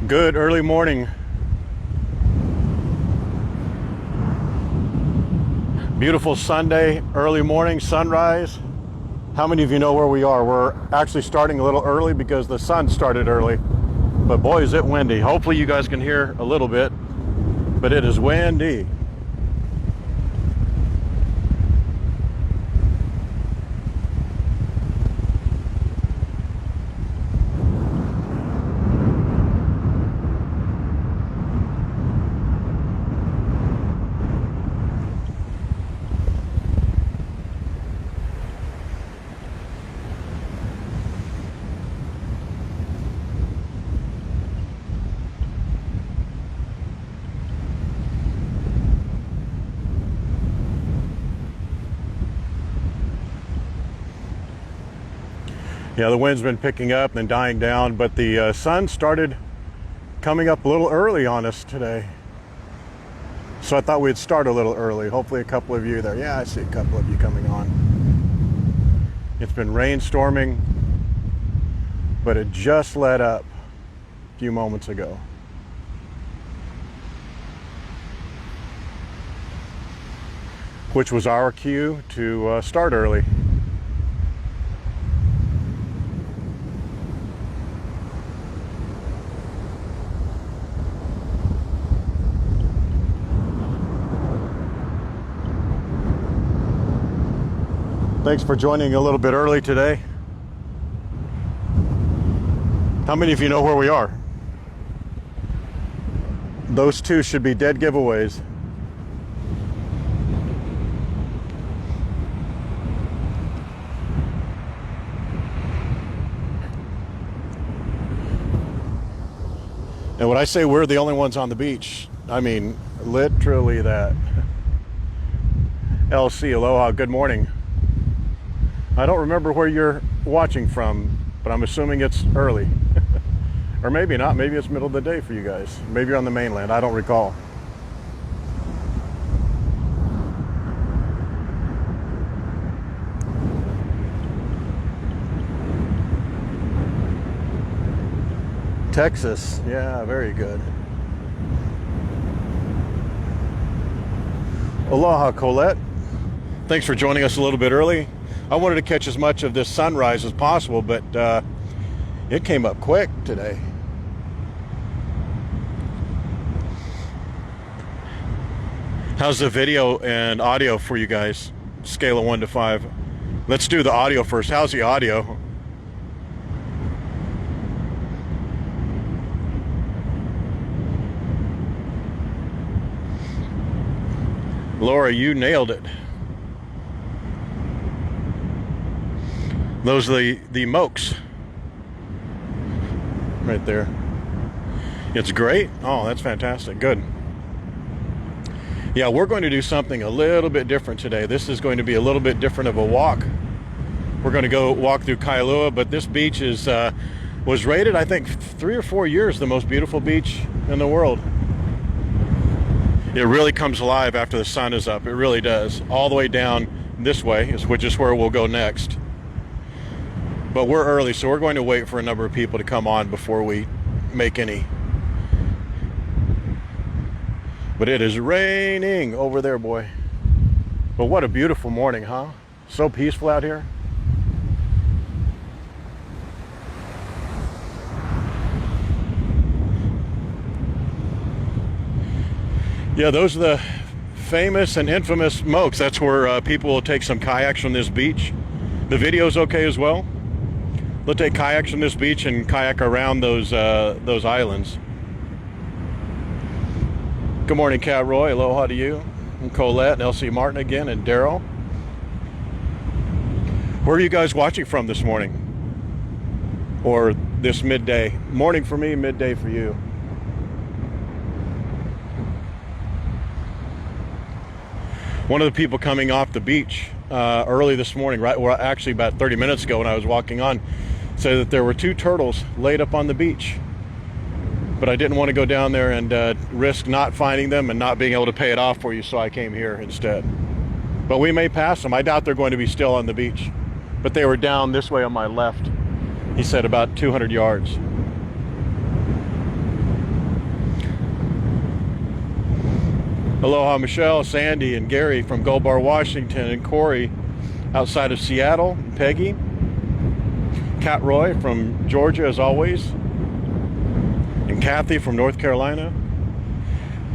Good early morning. Beautiful Sunday, early morning, sunrise. How many of you know where we are? We're actually starting a little early because the sun started early. But boy, is it windy. Hopefully you guys can hear a little bit, but it is windy. Yeah, the wind's been picking up and then dying down, but the sun started coming up a little early on us today. So I thought we'd start a little early. Hopefully a couple of you there. Yeah, I see a couple of you coming on. It's been rainstorming, but it just let up a few moments ago. Which was our cue to start early. Thanks for joining a little bit early today. How many of you know where we are? Those two should be dead giveaways. And when I say we're the only ones on the beach, I mean literally that. LC, aloha, good morning. I don't remember where you're watching from, but I'm assuming it's early. Or maybe not, maybe it's middle of the day for you guys. Maybe you're on the mainland, I don't recall. Texas, yeah, very good. Aloha, Colette. Thanks for joining us a little bit early. I wanted to catch as much of this sunrise as possible, but it came up quick today. How's the video and audio for you guys? Scale of 1 to 5. Let's do the audio first. How's the audio? Laura, you nailed it. Those are the mokes right there. It's great. Oh, that's fantastic. Good. Yeah, we're going to do something a little bit different today. This is going to be a little bit different of a walk. We're going to go walk through Kailua, but this beach is was rated, I think, 3 or 4 years the most beautiful beach in the world. It really comes alive after the sun is up. It really does. All the way down this way, which is where we'll go next. But we're early, so we're going to wait for a number of people to come on before we make any. But it is raining over there, boy. But what a beautiful morning, huh? So peaceful out here. Yeah, those are the famous and infamous mokes. That's where people will take some kayaks from this beach. The video's okay as well. They'll take kayaks from this beach and kayak around those islands. Good morning, Cat Roy. Aloha to you. And Colette and LC Martin again, and Daryl. Where are you guys watching from this morning? Or this midday? Morning for me, midday for you. One of the people coming off the beach early this morning, well, actually about 30 minutes ago when I was walking on, said that there were 2 turtles laid up on the beach. But I didn't want to go down there and risk not finding them and not being able to pay it off for you, so I came here instead. But we may pass them. I doubt they're going to be still on the beach. But they were down this way on my left. He said about 200 yards. Aloha Michelle, Sandy, and Gary from Gold Bar, Washington, and Corey outside of Seattle, Peggy, Cat Roy from Georgia as always, and Kathy from North Carolina.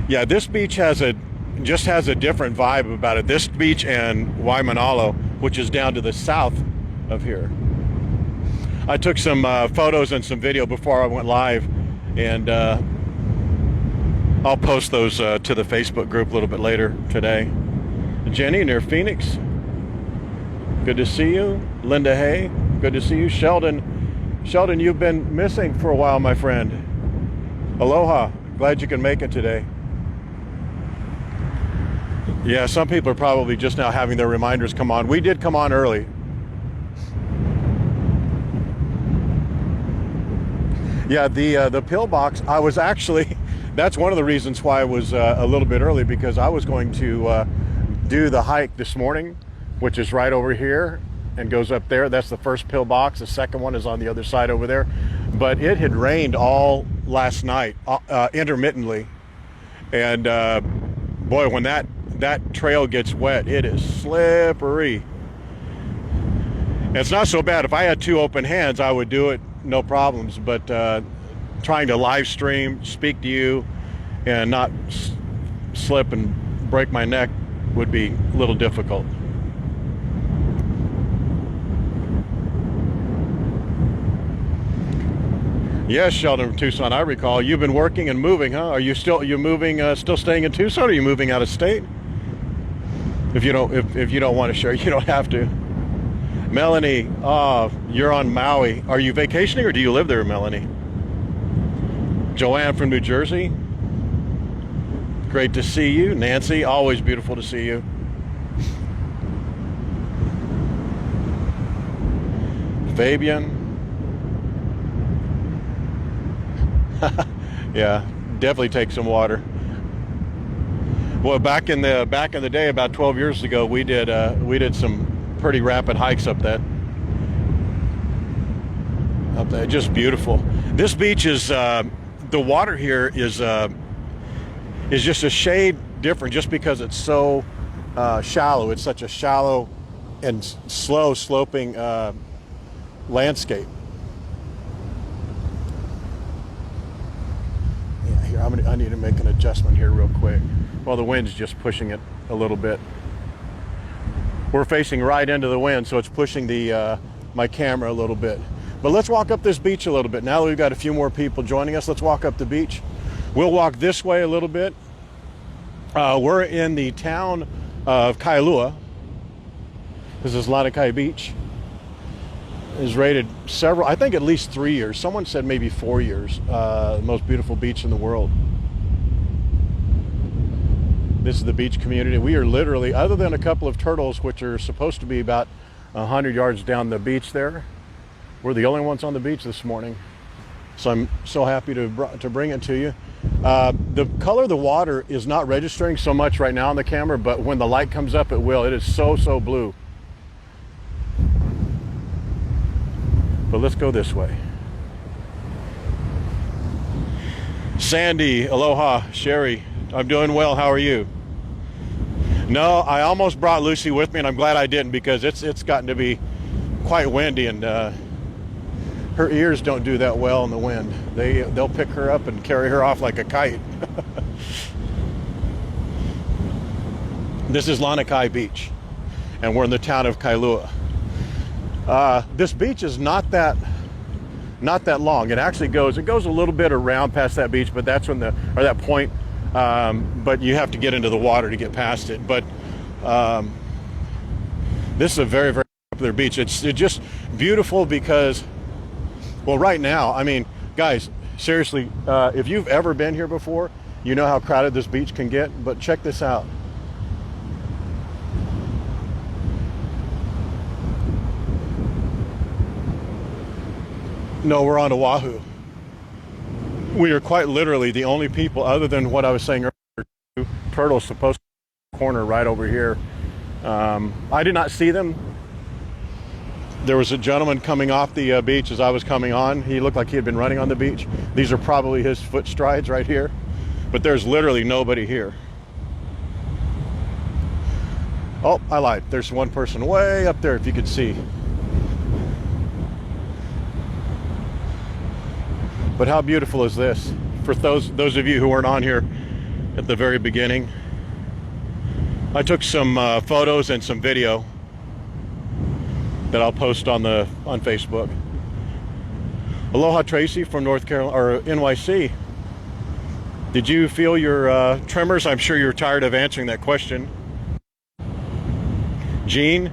Yeah, this beach just has a different vibe about it. This beach and Waimanalo, which is down to the south of here. I took some photos and some video before I went live, and I'll post those to the Facebook group a little bit later today. Jenny near Phoenix, good to see you. Linda Hay, good to see you. Sheldon, you've been missing for a while, my friend. Aloha, glad you can make it today. Yeah, some people are probably just now having their reminders come on. We did come on early. Yeah, the pillbox, I was actually, that's one of the reasons why I was a little bit early, because I was going to do the hike this morning, which is right over here and goes up there. That's the first pillbox. The second one is on the other side over there. But it had rained all last night, intermittently. And boy, when that trail gets wet, it is slippery. And it's not so bad. If I had two open hands, I would do it, no problems. But trying to live stream, speak to you, and not slip and break my neck would be a little difficult. Yes, Sheldon from Tucson, I recall. You've been working and moving, huh? Are you moving, still staying in Tucson, or are you moving out of state? If you don't want to share, you don't have to. Melanie, you're on Maui. Are you vacationing or do you live there, Melanie? Joanne from New Jersey, great to see you. Nancy, always beautiful to see you. Fabian. Yeah, definitely take some water. Well, back in the day, about 12 years ago, we did some pretty rapid hikes up there. Just beautiful. This beach is the water here is just a shade different, just because it's so shallow. It's such a shallow and slow sloping landscape. Yeah, here I need to make an adjustment here real quick. Well, the wind's just pushing it a little bit. We're facing right into the wind, so it's pushing the my camera a little bit. But let's walk up this beach a little bit. Now that we've got a few more people joining us, let's walk up the beach. We'll walk this way a little bit. We're in the town of Kailua. This is Lanikai Beach. It is rated several, I think at least 3 years. Someone said maybe 4 years. The most beautiful beach in the world. This is the beach community. We are literally, other than a couple of turtles, which are supposed to be about 100 yards down the beach there, we're the only ones on the beach this morning. So I'm so happy to bring it to you. The color of the water is not registering so much right now on the camera, but when the light comes up, it will. It is so blue. But let's go this way. Sandy, aloha. Sherry, I'm doing well. How are you? No, I almost brought Lucy with me, and I'm glad I didn't, because it's gotten to be quite windy, and her ears don't do that well in the wind. They'll pick her up and carry her off like a kite. This is Lanikai Beach, and we're in the town of Kailua. This beach is not that long. It actually goes a little bit around past that beach, but that's when that point. But you have to get into the water to get past it. But this is a very popular beach. It's just beautiful because, well, right now, I mean, guys, seriously, if you've ever been here before, you know how crowded this beach can get. But check this out. No, we're on Oahu. We are quite literally the only people, other than what I was saying earlier, turtles supposed to be in the corner right over here. I did not see them. There was a gentleman coming off the beach as I was coming on. He looked like he had been running on the beach. These are probably his foot strides right here, but there's literally nobody here. Oh, I lied. There's one person way up there, if you could see. But how beautiful is this? For those of you who weren't on here at the very beginning, I took some photos and some video that I'll post on Facebook. Aloha, Tracy from North Carolina or NYC. Did you feel your tremors? I'm sure you're tired of answering that question. Jean,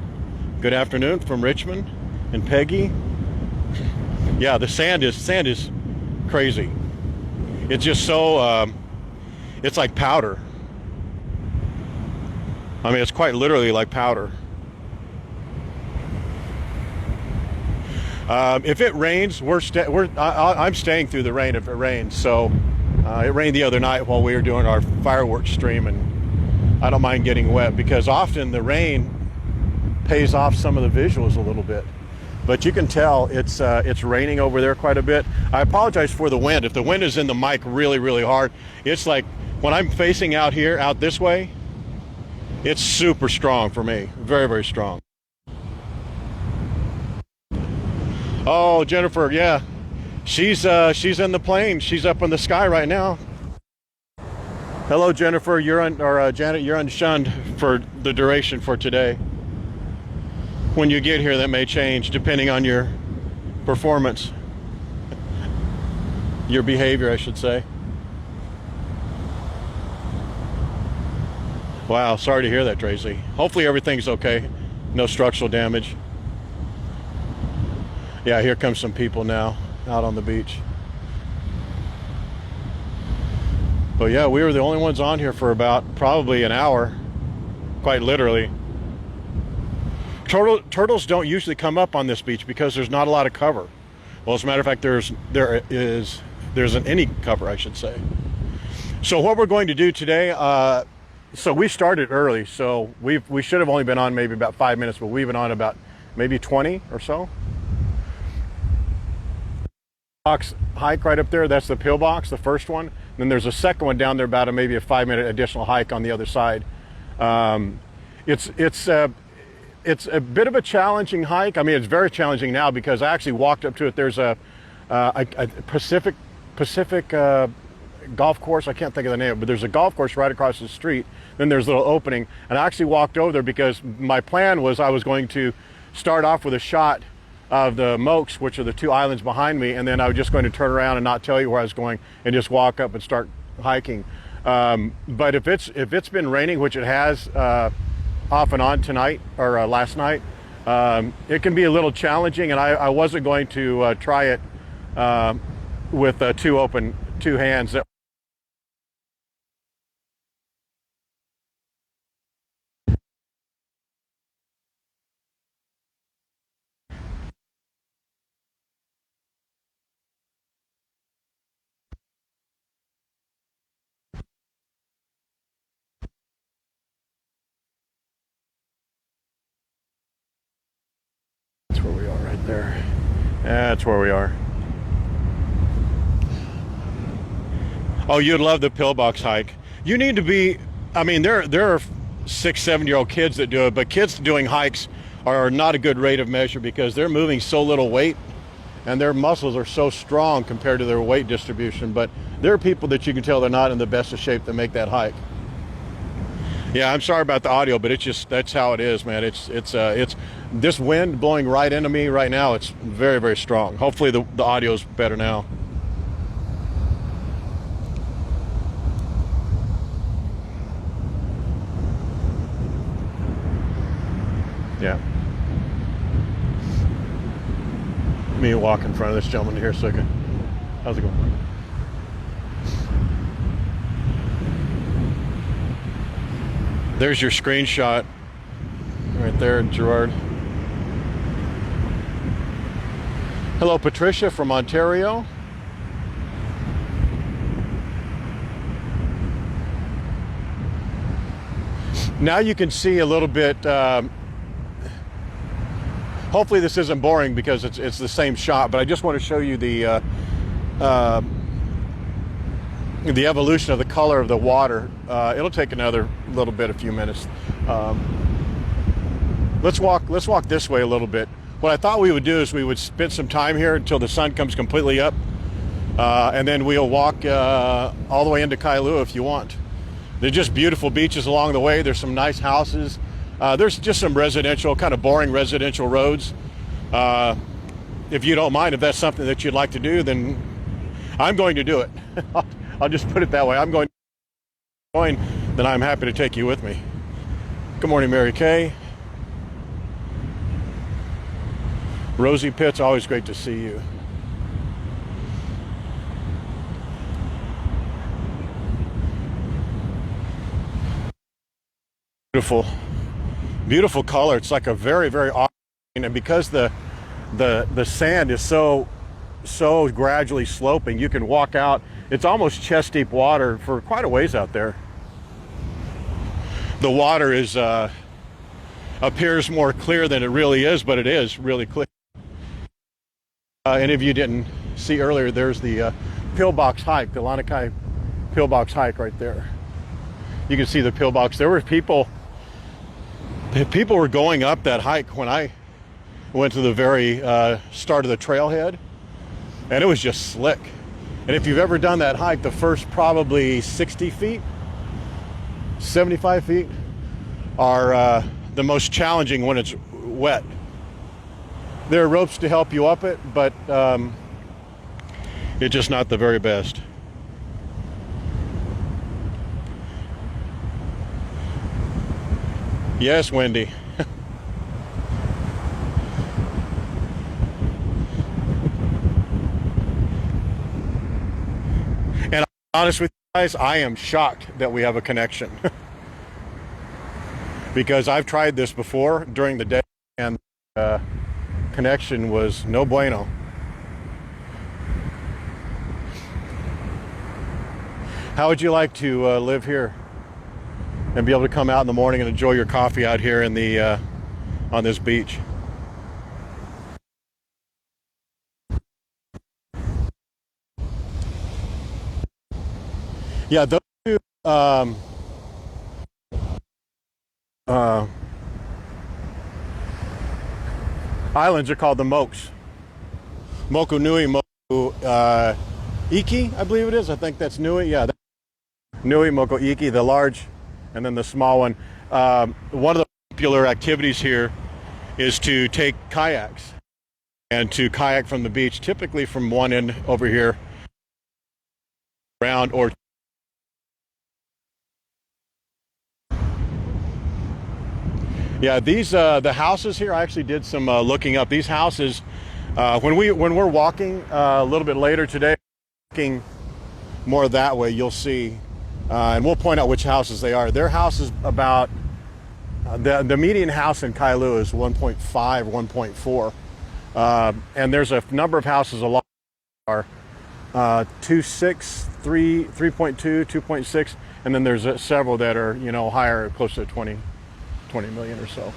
good afternoon from Richmond, and Peggy. Yeah, the sand is crazy. It's just so it's like powder. I mean, it's quite literally like powder. If it rains, I'm staying through the rain if it rains. So it rained the other night while we were doing our fireworks stream, and I don't mind getting wet because often the rain pays off some of the visuals a little bit. But you can tell it's raining over there quite a bit. I apologize for the wind. If the wind is in the mic really, really hard, it's like when I'm facing out here, out this way, it's super strong for me. Very, very strong. Oh, Jennifer, yeah. She's in the plane. She's up in the sky right now. Hello, Jennifer. Janet, you're unshunned for the duration for today. When you get here, that may change depending on your performance. Your behavior, I should say. Wow, sorry to hear that, Tracy. Hopefully everything's okay. No structural damage. Yeah, here comes some people now out on the beach. But yeah, we were the only ones on here for about probably an hour, quite literally. Turtles don't usually come up on this beach because there's not a lot of cover. Well, as a matter of fact, there isn't any cover, I should say. So what we're going to do today, so we started early, so we should have only been on maybe about 5 minutes, but we've been on about maybe 20 or so. Box hike right up there, that's the pillbox, the first one. Then there's a second one down there, about maybe a 5-minute additional hike on the other side. It's a bit of a challenging hike. I mean, it's very challenging now because I actually walked up to it. There's a Pacific golf course. I can't think of the name, but there's a golf course right across the street. Then there's a little opening, and I actually walked over there because my plan was I was going to start off with a shot of the Mokes, which are the two islands behind me, and then I was just going to turn around and not tell you where I was going and just walk up and start hiking. But if it's been raining, which it has off and on tonight or last night, it can be a little challenging, and I wasn't going to try it with two hands. That's where we are right there. That's where we are. Oh, you'd love the pillbox hike. You need to be, I mean, there are 6-7-year-old kids that do it, but kids doing hikes are not a good rate of measure because they're moving so little weight and their muscles are so strong compared to their weight distribution. But there are people that you can tell they're not in the best of shape that make that hike. Yeah, I'm sorry about the audio, but it's just, that's how it is, man. It's this wind blowing right into me right now. It's very, very strong. Hopefully the audio's better now. Yeah. Let me walk in front of this gentleman here a second. How's it going? There's your screenshot right there, Gerard. Hello, Patricia from Ontario. Now you can see a little bit. Hopefully this isn't boring because it's the same shot, but I just want to show you the evolution of the color of the water. It'll take another little bit, a few minutes. Let's walk this way a little bit. What I thought we would do is we would spend some time here until the sun comes completely up, and then we'll walk all the way into Kailua if you want. They're just beautiful beaches along the way. There's some nice houses. There's just some residential, kind of boring residential roads. If you don't mind, if that's something that you'd like to do, then I'm going to do it. I'll just put it that way. I'm going to join, then I'm happy to take you with me. Good morning, Mary Kay. Rosie Pitts, always great to see you. Beautiful, beautiful color. It's like a very, very off, and because the sand is so gradually sloping, you can walk out. It's almost chest deep water for quite a ways out there. The water is appears more clear than it really is, but it is really clear. And if you didn't see earlier, there's the pillbox hike, the Lanikai pillbox hike right there. You can see the pillbox. There were people were going up that hike when I went to the very start of the trailhead, and it was just slick. And if you've ever done that hike, the first probably 60 feet, 75 feet are the most challenging when it's wet. There are ropes to help you up it, but it's just not the very best. Yes, Wendy. And I'm honest with you guys, I am shocked that we have a connection. Because I've tried this before during the day, and connection was no bueno. How would you like to live here and be able to come out in the morning and enjoy your coffee out here in the on this beach? Yeah, those two islands are called the Mokes. Moku Nui, Moku Iki, I believe it is. I think that's Nui. Yeah, Nui, Moku Iki, the large, and then the small one. One of the popular activities here is to take kayaks and to kayak from the beach, typically from one end over here around, or yeah, these the houses here, I actually did some looking up. These houses, when we're walking a little bit later today, walking more that way, you'll see, and we'll point out which houses they are. Their house is about the median house in Kailua is 1.5, 1.4, and there's a number of houses along are 2.6, 3.2, 2.6, and then there's several that are higher, close to 20 million or so.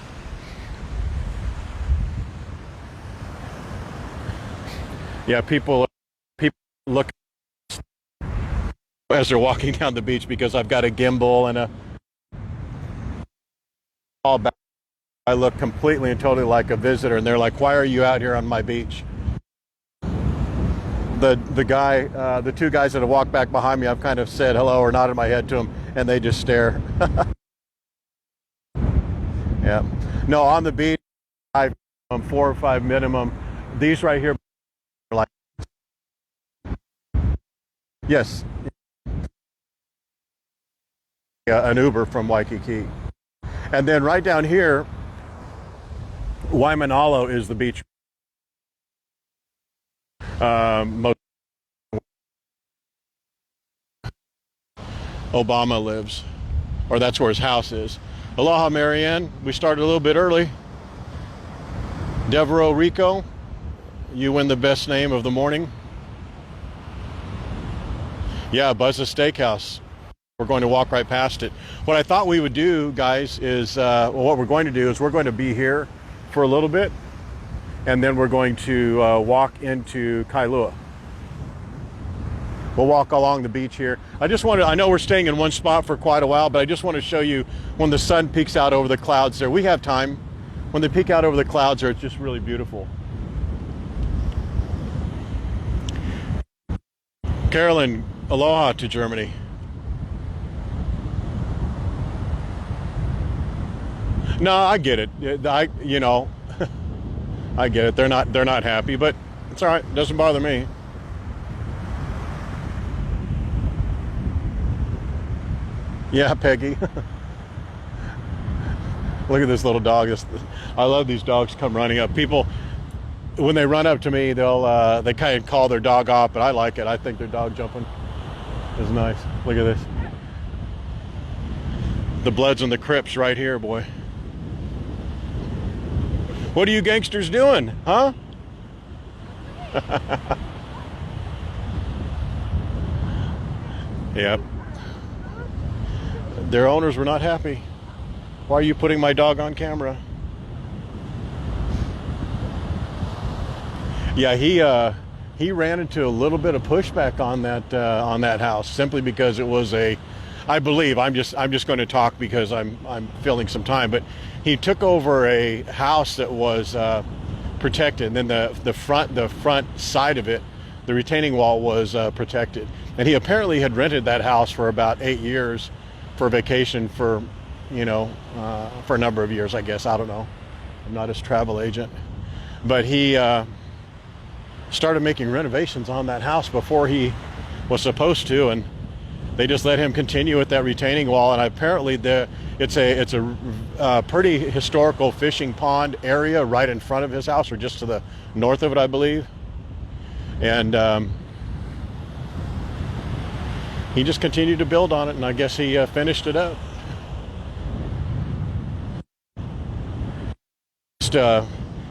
Yeah, people look as they're walking down the beach because I've got a gimbal and all back. I look completely and totally like a visitor, and they're like, "Why are you out here on my beach?" The two guys that have walked back behind me, I've kind of said hello or nodded my head to them, and they just stare. Yeah, no, on the beach, 4 or 5 minimum. These right here are like, yes, yeah, an Uber from Waikiki. And then right down here, Waimanalo is the beach. Obama lives, or that's where his house is. Aloha, Marianne. We started a little bit early. Devereaux Rico, you win the best name of the morning. Yeah, Buzz's Steakhouse. We're going to walk right past it. What I thought we would do, guys, is what we're going to do is we're going to be here for a little bit, and then we're going to walk into Kailua. We'll walk along the beach here. I know we're staying in one spot for quite a while, but I just want to show you when the sun peeks out over the clouds there. We have time. When they peek out over the clouds, it's just really beautiful. Carolyn, aloha to Germany. No, I get it. You know, I get it. They're not happy, but it's all right. It doesn't bother me. Yeah, Peggy. Look at this little dog. I love these dogs come running up. People, when they run up to me, they kind of call their dog off, but I like it. I think their dog jumping is nice. Look at this. The Bloods and the Crips right here, boy. What are you gangsters doing, huh? Yep. Their owners were not happy. Why are you putting my dog on camera? Yeah, he ran into a little bit of pushback on that house simply because it was I believe I'm just going to talk because I'm filling some time, but he took over a house that was protected, and then the front side of it, the retaining wall was protected, and he apparently had rented that house for about 8 years for vacation for a number of years, I guess. I don't know. I'm not his travel agent, but he started making renovations on that house before he was supposed to, and they just let him continue with that retaining wall. And apparently it's a pretty historical fishing pond area right in front of his house, or just to the north of it, I believe. And he just continued to build on it, and I guess he finished it up.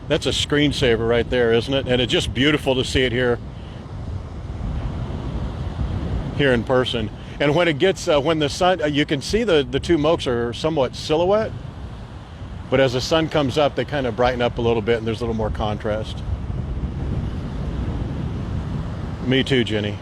That's a screensaver right there, isn't it? And it's just beautiful to see it here in person. And when it gets when the sun, you can see the two mokes are somewhat silhouette, but as the sun comes up, they kind of brighten up a little bit, and there's a little more contrast. Me too, Jenny.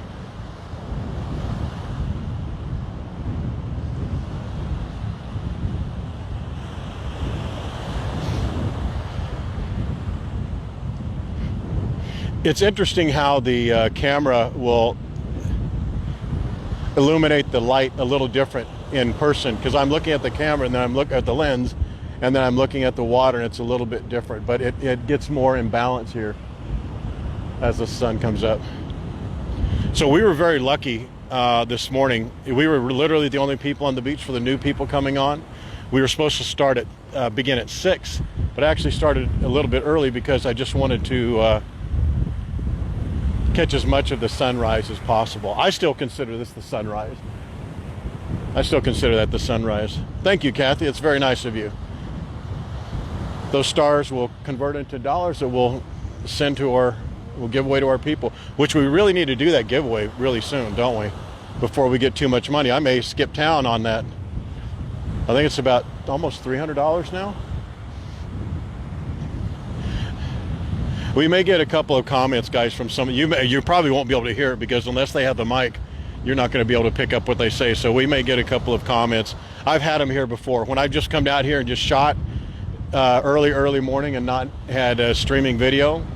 It's interesting how the camera will illuminate the light a little different in person, because I'm looking at the camera and then I'm looking at the lens and then I'm looking at the water, and it's a little bit different, but it gets more in balance here as the sun comes up. So we were very lucky this morning. We were literally the only people on the beach for the new people coming on. We were supposed to begin at 6, but I actually started a little bit early because I just wanted to catch as much of the sunrise as possible. I still consider this the sunrise. I still consider that the sunrise. Thank you, Kathy. It's very nice of you. Those stars will convert into dollars that we'll give away to our people, which we really need to do that giveaway really soon, don't we? Before we get too much money. I may skip town on that. I think it's about almost $300 now. We may get a couple of comments, guys, from some of you. You probably won't be able to hear it because unless they have the mic, you're not going to be able to pick up what they say. So we may get a couple of comments. I've had them here before. When I've just come out here and just shot early morning and not had a streaming video,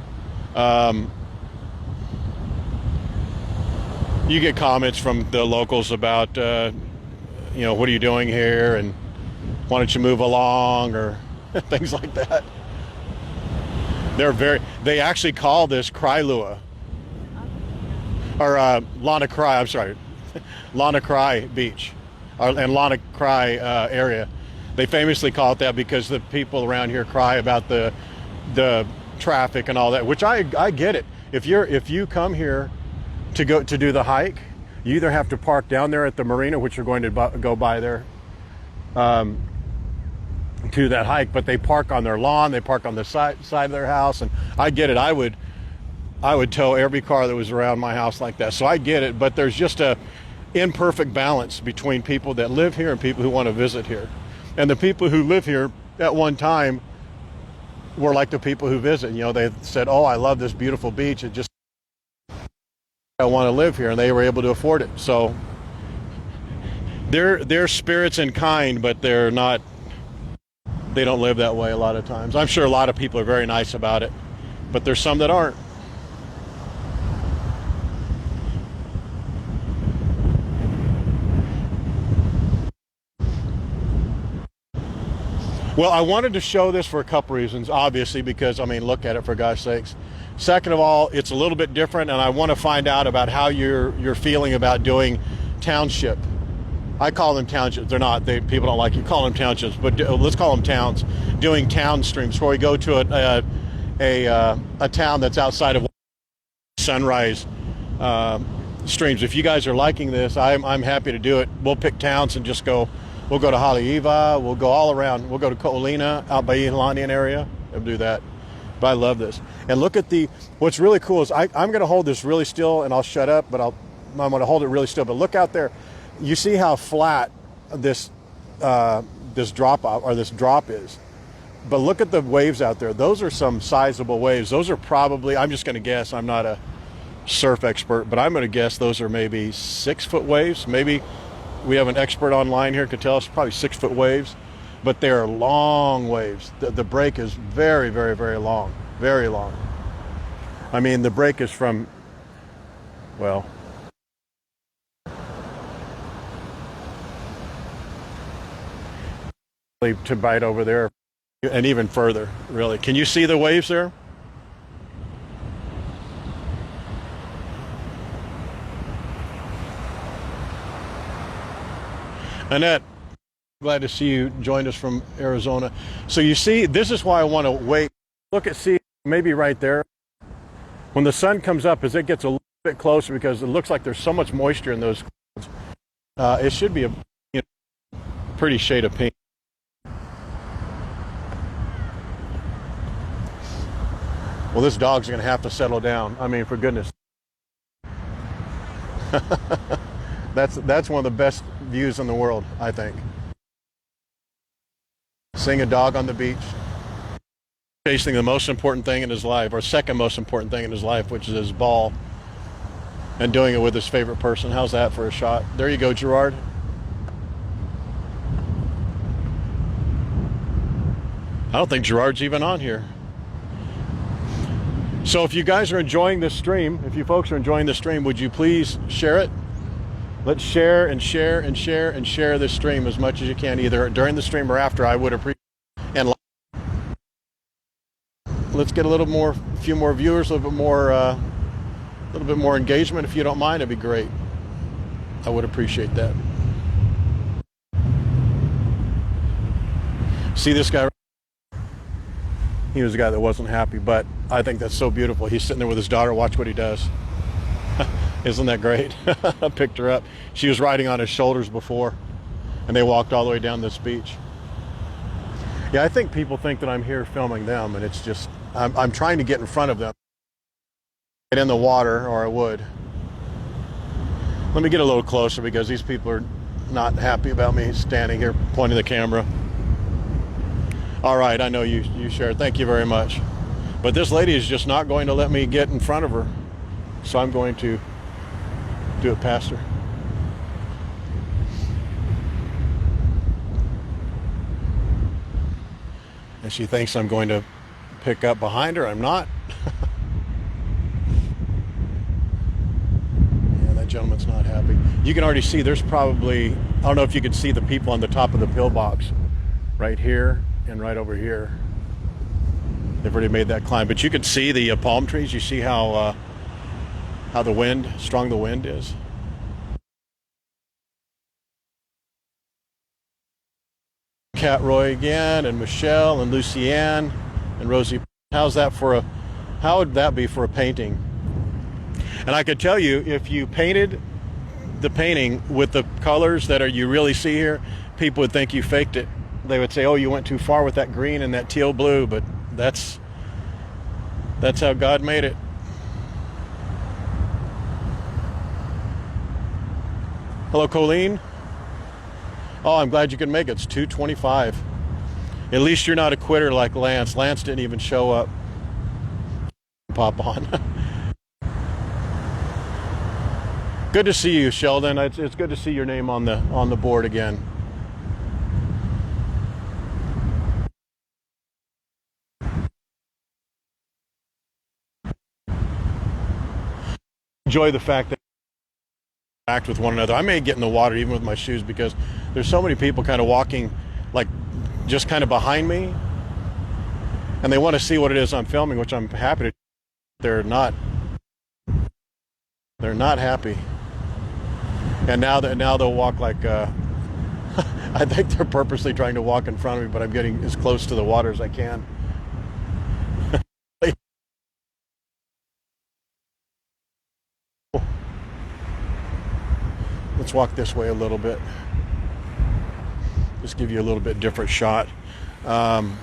you get comments from the locals about, what are you doing here? And why don't you move along, or things like that. They actually call this Kailua, or Lanikai, I'm sorry, Lanikai Beach, and Lanikai area. They famously call it that because the people around here cry about the traffic and all that, which I get it. If you come here to do the hike, you either have to park down there at the marina, which you're going to go by there to that hike, but they park on their lawn, they park on the side of their house, and I get it. I would tow every car that was around my house like that, so I get it. But there's just a imperfect balance between people that live here and people who want to visit here, and the people who live here at one time were like the people who visit. They said, "Oh, I love this beautiful beach. It just, I want to live here," and they were able to afford it. So they're spirits and kind, but they're not they don't live that way a lot of times. I'm sure a lot of people are very nice about it, but there's some that aren't. Well, I wanted to show this for a couple reasons, obviously, because, I mean, look at it, for gosh sakes. Second of all, it's a little bit different, and I want to find out about how you're feeling about doing township. I call them townships. They're not. People don't like you call them townships, but let's call them towns. Doing town streams, where we go to a town that's outside of sunrise streams. If you guys are liking this, I'm happy to do it. We'll pick towns and just go. We'll go to Haleiwa. We'll go all around. We'll go to Ko'olina, out by Iolanian area. We'll do that. But I love this. And look at what's really cool is I'm going to hold this really still, and I'll shut up, but I'm going to hold it really still. But look out there. You see how flat this drop is. But look at the waves out there. Those are some sizable waves. Those are probably, I'm just going to guess, I'm not a surf expert, but I'm going to guess those are maybe 6-foot waves. Maybe we have an expert online here could tell us, probably 6-foot waves, but they are long waves. The break is very, very, very long, very long. I mean, the break is from, well, to bite over there and even further, really. Can you see the waves there? Annette, glad to see you joined us from Arizona. So you see, this is why I want to wait. Look at, see, maybe right there. When the sun comes up, as it gets a little bit closer, because it looks like there's so much moisture in those clouds, it should be a pretty shade of pink. Well, this dog's going to have to settle down. I mean, for goodness. That's one of the best views in the world, I think. Seeing a dog on the beach, chasing the most important thing in his life, or second most important thing in his life, which is his ball, and doing it with his favorite person. How's that for a shot? There you go, Gerard. I don't think Gerard's even on here. So if you guys are enjoying this stream, if you folks are enjoying this stream, would you please share it? Let's share and share and share and share this stream as much as you can, either during the stream or after. I would appreciate it. And let's get a few more viewers, a little bit more engagement. If you don't mind, it'd be great. I would appreciate that. See this guy? He was the guy that wasn't happy, but I think that's so beautiful. He's sitting there with his daughter. Watch what he does. Isn't that great? I picked her up. She was riding on his shoulders before, and they walked all the way down this beach. Yeah, I think people think that I'm here filming them, and it's just, I'm trying to get in front of them. Get in the water, or I would. Let me get a little closer, because these people are not happy about me standing here pointing the camera. All right, I know you shared. Thank you very much. But this lady is just not going to let me get in front of her, so I'm going to do it past her. And she thinks I'm going to pick up behind her. I'm not. Yeah, that gentleman's not happy. You can already see there's probably, I don't know if you can see the people on the top of the pillbox right here and right over here. They've already made that climb, but you can see the palm trees. You see how strong the wind is. Cat Roy again, and Michelle, and Lucianne, and Rosie. How would that be for a painting? And I could tell you, if you painted the painting with the colors that you really see here, people would think you faked it. They would say, oh, you went too far with that green and that teal blue, but that's how God made it. Hello, Colleen. Oh, I'm glad you can make it. It's 2:25. At least you're not a quitter like Lance. Lance didn't even show up. Pop on. Good to see you, Sheldon. It's good to see your name on the board again. enjoy the fact that we act with one another. I may get in the water even with my shoes because there's so many people kind of walking like just kind of behind me, and they want to see what it is I'm filming, which I'm happy to. They're not happy, and now they'll walk like I think they're purposely trying to walk in front of me, but I'm getting as close to the water as I can. Let's walk this way a little bit. Just give you a little bit different shot. Kailua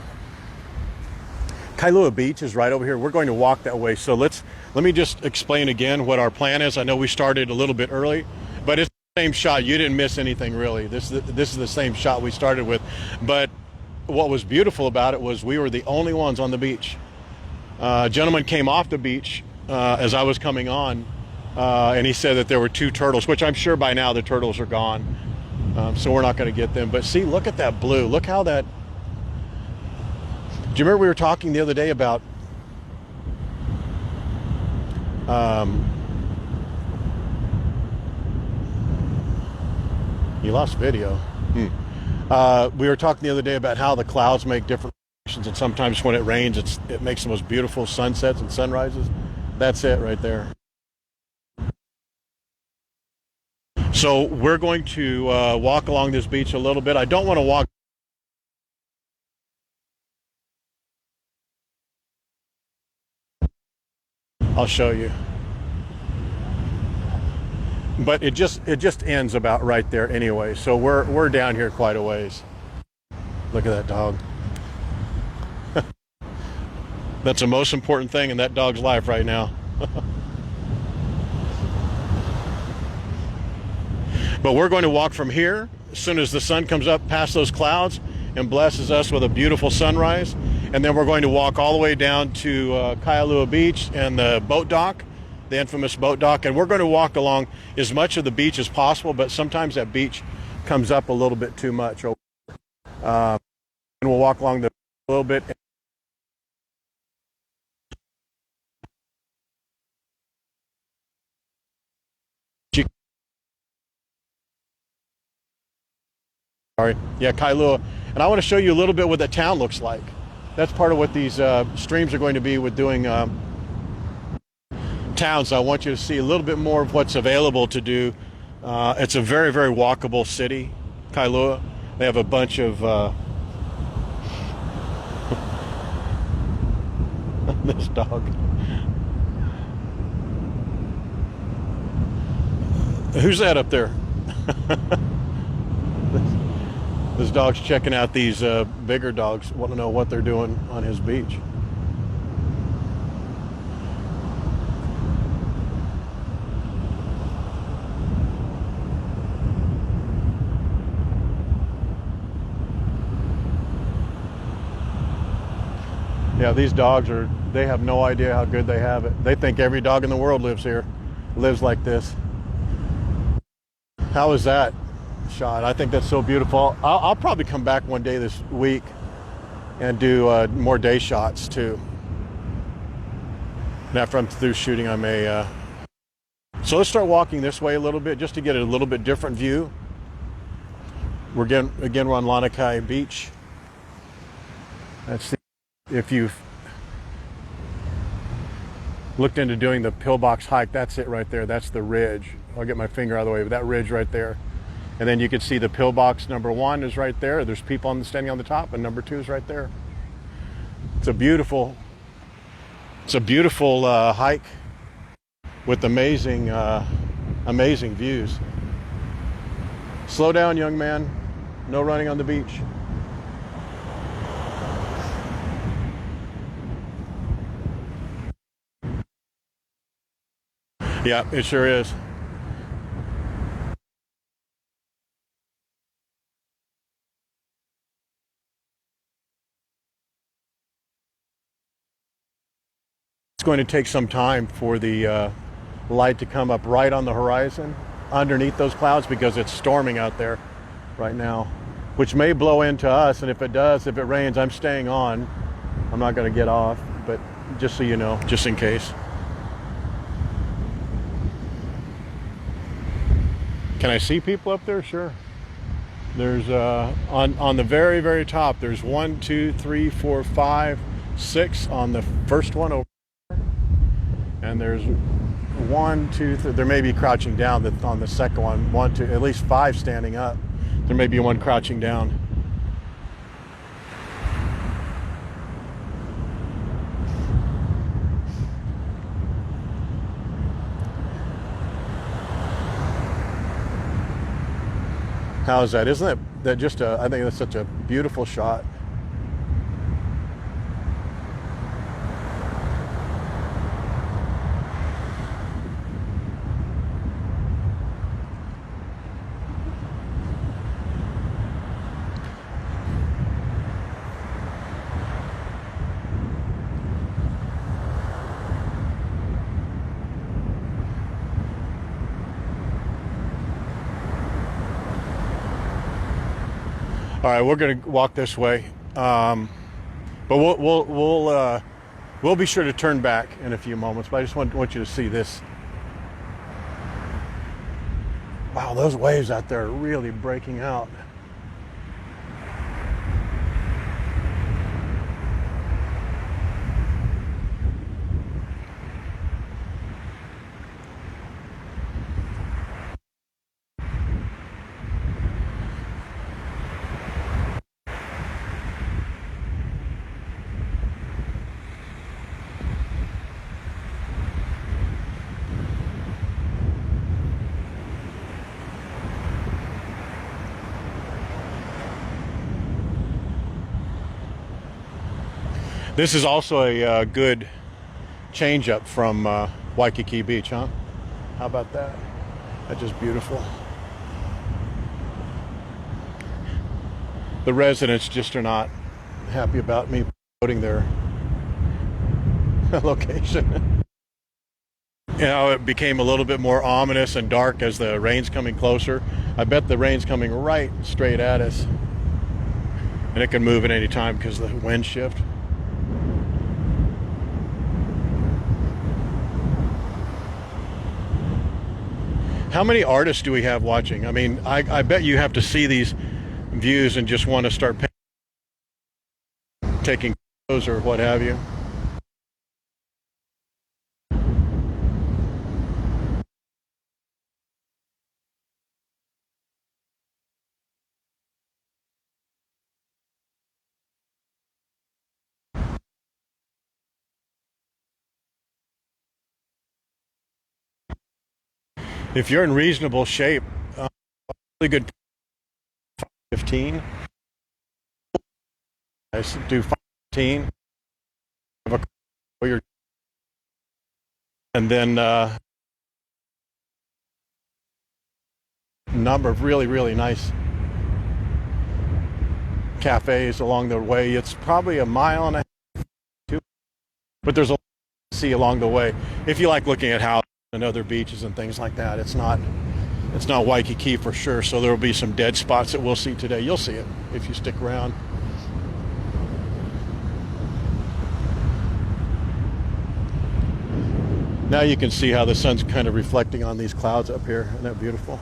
Beach is right over here. We're going to walk that way. So let me just explain again what our plan is. I know we started a little bit early, but it's the same shot. You didn't miss anything really. This is the same shot we started with. But what was beautiful about it was we were the only ones on the beach. A gentleman came off the beach as I was coming on, and he said that there were 2 turtles, which I'm sure by now the turtles are gone. So we're not going to get them. But see, look at that blue. Look how that... Do you remember we were talking the other day about you lost video. We were talking the other day about how the clouds make different reflections, and sometimes when it rains, it makes the most beautiful sunsets and sunrises. That's it right there. So we're going to walk along this beach a little bit. I don't want to walk. I'll show you. But it just ends about right there anyway. So we're down here quite a ways. Look at that dog. That's the most important thing in that dog's life right now. But we're going to walk from here as soon as the sun comes up past those clouds and blesses us with a beautiful sunrise. And then we're going to walk all the way down to Kailua Beach and the boat dock, the infamous boat dock. And we're going to walk along as much of the beach as possible, but sometimes that beach comes up a little bit too much. And we'll walk along a little bit. Sorry. Yeah, Kailua. And I want to show you a little bit what that town looks like. That's part of what these streams are going to be with doing towns. I want you to see a little bit more of what's available to do. It's a very, very walkable city, Kailua. They have a bunch of... this dog. Who's that up there? This dog's checking out these bigger dogs. Want to know what they're doing on his beach. Yeah, these dogs they have no idea how good they have it. They think every dog in the world lives here, lives like this. How is that shot? I think that's so beautiful. I'll probably come back one day this week and do more day shots too. And after I'm through shooting, I may... So let's start walking this way a little bit just to get a little bit different view. We're again we're on Lanikai Beach. That's if you've looked into doing the pillbox hike, that's it right there. That's the ridge. I'll get my finger out of the way, but that ridge right there. And then you can see the pillbox number 1 is right there. There's people standing on the top, and number 2 is right there. It's a beautiful hike with amazing views. Slow down, young man. No running on the beach. Yeah, it sure is. It's going to take some time for the light to come up right on the horizon underneath those clouds because it's storming out there right now, which may blow into us. And if it does, if it rains, I'm staying on. I'm not going to get off, but just so you know, just in case. Can I see people up there? Sure. There's on the very, very top, there's 1, 2, 3, 4, 5, 6 on the first one over, and there's 1, 2, 3. There may be crouching down on the second one. 1, 2, at least 5 standing up. There may be one crouching down. How is that? Isn't that just I think that's such a beautiful shot. All right, we're going to walk this way, but we'll be sure to turn back in a few moments. But I just want you to see this. Wow, those waves out there are really breaking out. This is also a good change up from Waikiki Beach, huh? How about that? That's just beautiful. The residents just are not happy about me promoting their location. You know, it became a little bit more ominous and dark as the rain's coming closer. I bet the rain's coming right straight at us. And it can move at any time because of the wind shift. How many artists do we have watching? I mean, I bet you have to see these views and just want to start taking photos or what have you. If you're in reasonable shape, really good 15. I do 15. And then number of really, really nice cafes along the way. It's probably a mile and a half, two, but there's a lot to see along the way. If you like looking at houses and other beaches and things like that, it's not Waikiki for sure. So there will be some dead spots that we'll see today. You'll see it if you stick around. Now you can see how the sun's kind of reflecting on these clouds up here. Isn't that beautiful?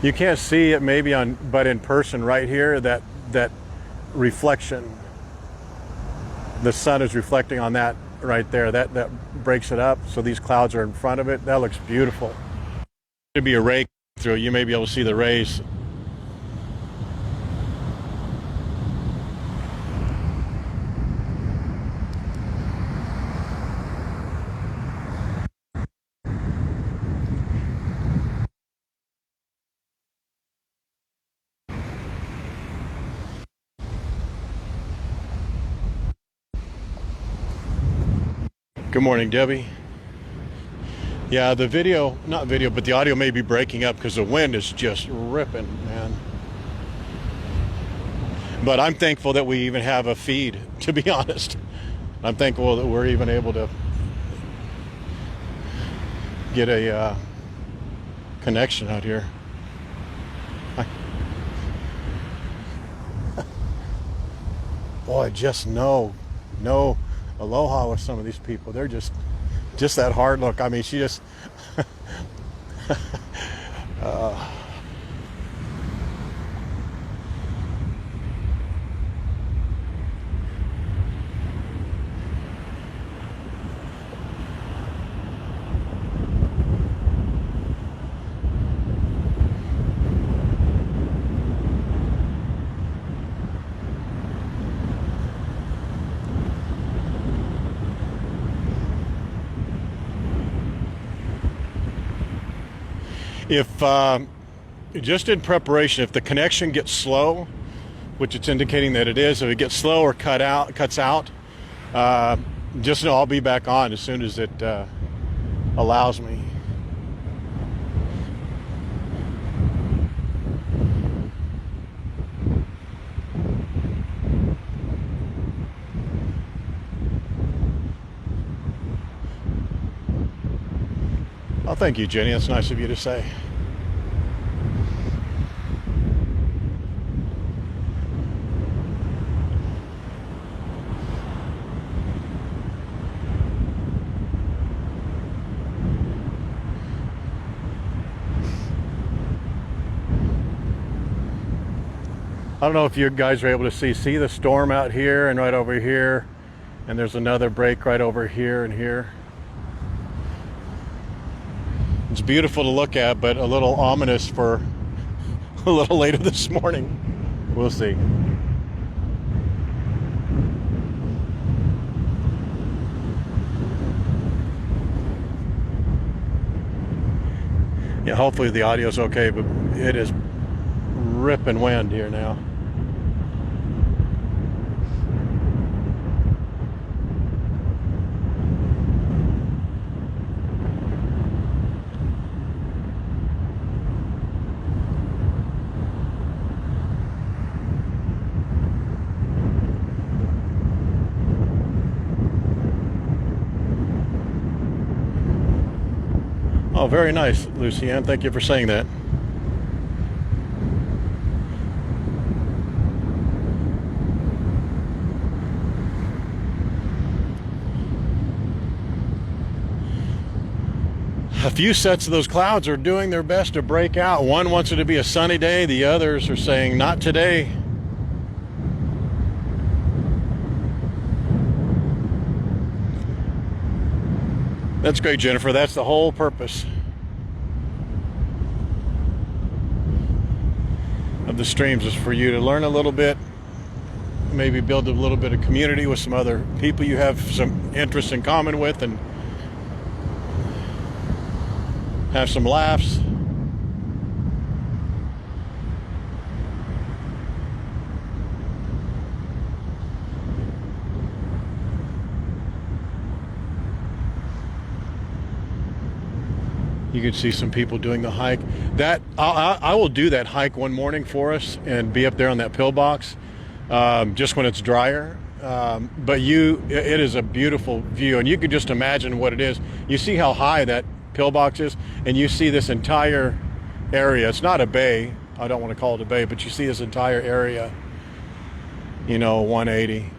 You can't see it maybe but in person right here, that reflection. The sun is reflecting on that right there. That breaks it up. So these clouds are in front of it. That looks beautiful. There'd be a ray through. You may be able to see the rays. Good morning, Debbie. Yeah, the video, not video, but the audio may be breaking up because the wind is just ripping, man. But I'm thankful that we even have a feed, to be honest. I'm thankful that we're even able to get a connection out here. Boy, just no aloha with some of these people. They're just that hard look. I mean, she just if just in preparation, if the connection gets slow, which it's indicating that it is, if it gets slow or cuts out, just know I'll be back on as soon as it allows me. Oh, thank you, Jenny. That's nice of you to say. I don't know if you guys are able to see the storm out here and right over here, and there's another break right over here and here. It's beautiful to look at, but a little ominous for a little later this morning. We'll see. Yeah, hopefully the audio's okay, but it is ripping wind here now. Oh, very nice, Lucianne. Thank you for saying that. A few sets of those clouds are doing their best to break out. One wants it to be a sunny day. The others are saying, not today. That's great, Jennifer. That's the whole purpose of the streams, is for you to learn a little bit, maybe build a little bit of community with some other people you have some interest in common with, and have some laughs. You can see some people doing the hike. That I will do that hike one morning for us and be up there on that pillbox, just when it's drier. But it is a beautiful view, and you can just imagine what it is. You see how high that pillbox is, and you see this entire area. It's not a bay. I don't want to call it a bay, but you see this entire area. 180.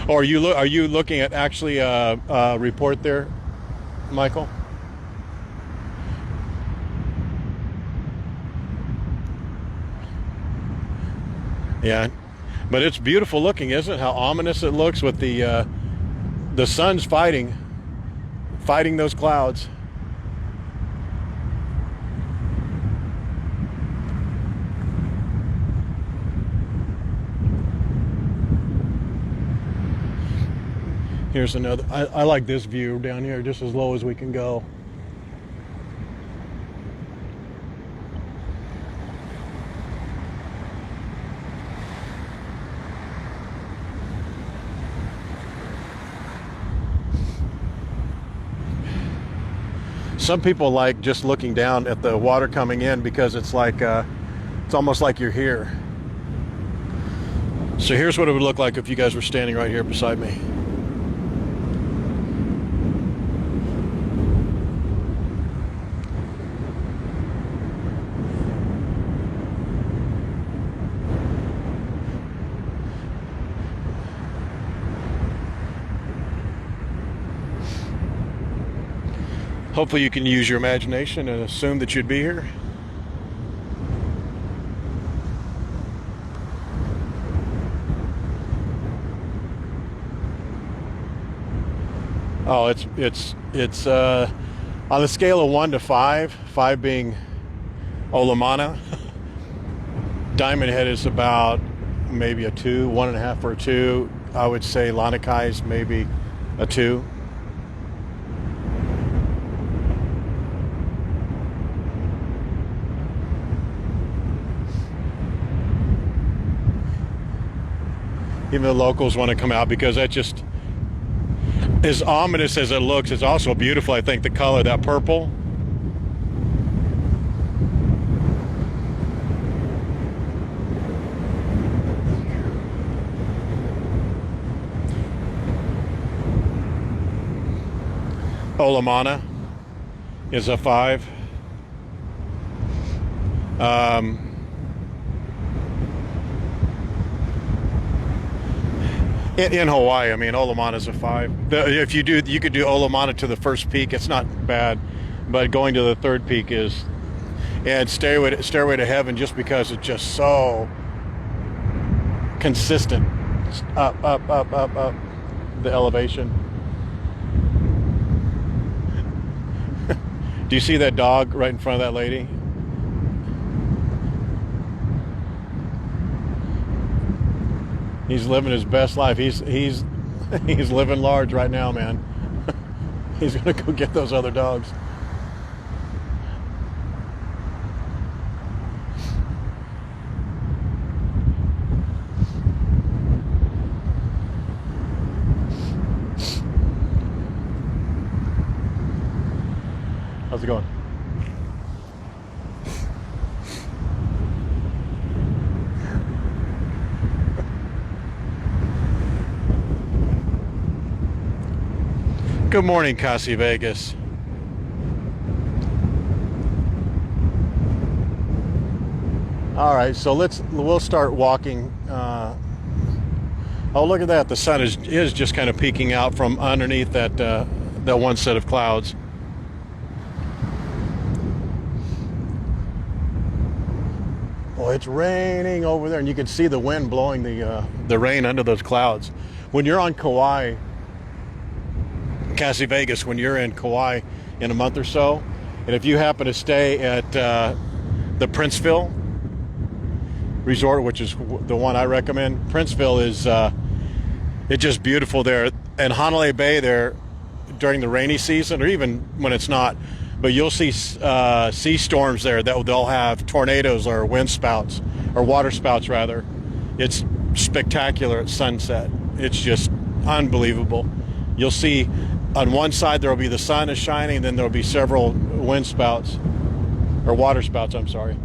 Or are you looking at actually a report there, Michael? Yeah, but it's beautiful looking, isn't it? How ominous it looks with the sun's fighting those clouds. Here's another. I like this view down here, just as low as we can go. Some people like just looking down at the water coming in because it's like it's almost like you're here. So here's what it would look like if you guys were standing right here beside me. Hopefully you can use your imagination and assume that you'd be here. Oh, it's on the scale of 1 to 5, 5 being Olamana. Diamond Head is about maybe a 2, 1.5 or a 2. I would say Lanikai is maybe a 2. Even the locals want to come out because that just, as ominous as it looks, it's also beautiful. I think the color, that purple. Olamana is a 5. In Hawaii, I mean, Olamana is a 5. If you do, you could do Olamana to the first peak. It's not bad, but going to the third peak is, and Stairway to Heaven, just because it's just so consistent. It's up, the elevation. Do you see that dog right in front of that lady? He's living his best life. He's living large right now, man. He's gonna go get those other dogs. How's it going? Good morning, Casa Vegas. All right, so we'll start walking. Oh, look at that! The sun is just kind of peeking out from underneath that one set of clouds. Oh, it's raining over there, and you can see the wind blowing the rain under those clouds. When you're on Kauai, Casa Vegas, when you're in Kauai in a month or so, and if you happen to stay at the Princeville Resort, which is the one I recommend, Princeville is it's just beautiful there. And Hanalei Bay there during the rainy season, or even when it's not, but you'll see sea storms there that they'll have tornadoes or wind spouts, or water spouts rather. It's spectacular at sunset. It's just unbelievable. You'll see on one side there will be the sun is shining, and then there will be several wind spouts, or water spouts, I'm sorry.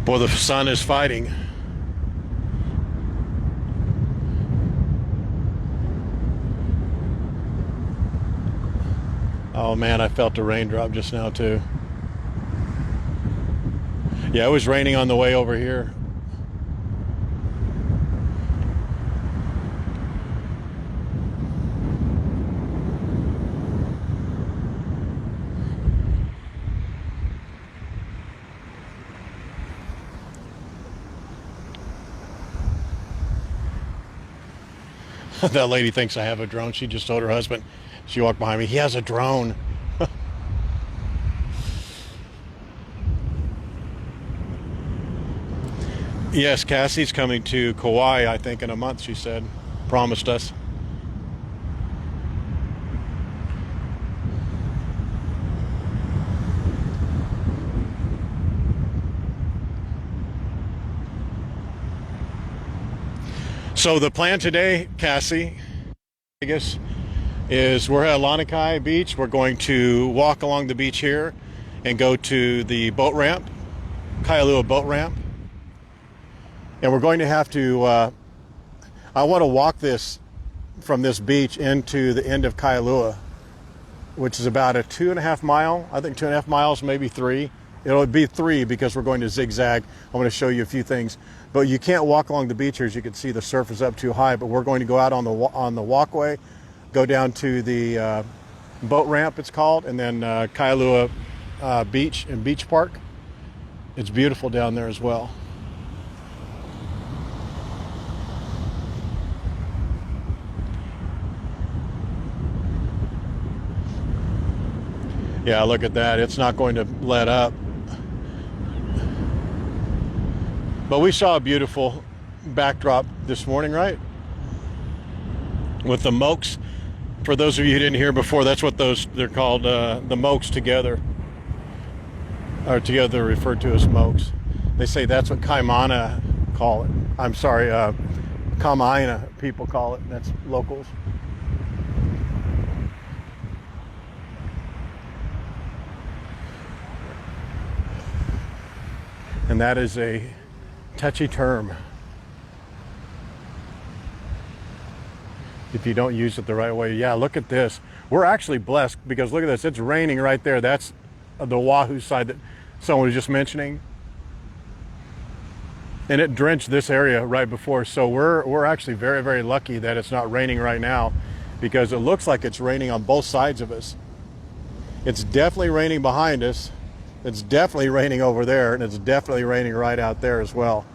Boy, the sun is fighting. Oh man, I felt a raindrop just now too. Yeah, it was raining on the way over here. That lady thinks I have a drone. She just told her husband. She walked behind me. He has a drone. Yes, Cassie's coming to Kauai, I think, in a month, she said. Promised us. So the plan today, Cassie, I guess, is we're at Lanikai Beach. We're going to walk along the beach here and go to the boat ramp, Kailua boat ramp. And we're going to have to, I want to walk this from this beach into the end of Kailua, which is about a 2.5 mile, I think 2.5 miles, maybe 3. It'll be 3 because we're going to zigzag. I'm going to show you a few things. But you can't walk along the beach here, as you can see the surf is up too high, but we're going to go out on the walkway, go down to the boat ramp, it's called, and then Kailua Beach and Beach Park. It's beautiful down there as well. Yeah, look at that. It's not going to let up. But we saw a beautiful backdrop this morning, right? With the mokes. For those of you who didn't hear before, that's what they're called, the mokes together. Or together referred to as mokes. They say that's what Kaimana call it. I'm sorry, Kamaina people call it. That's locals. And that is a touchy term if you don't use it the right way. Yeah, look at this. We're actually blessed because look at this. It's raining right there. That's the Oahu side that someone was just mentioning. And it drenched this area right before. So we're actually very, very lucky that it's not raining right now because it looks like it's raining on both sides of us. It's definitely raining behind us. It's definitely raining over there, and it's definitely raining right out there as well.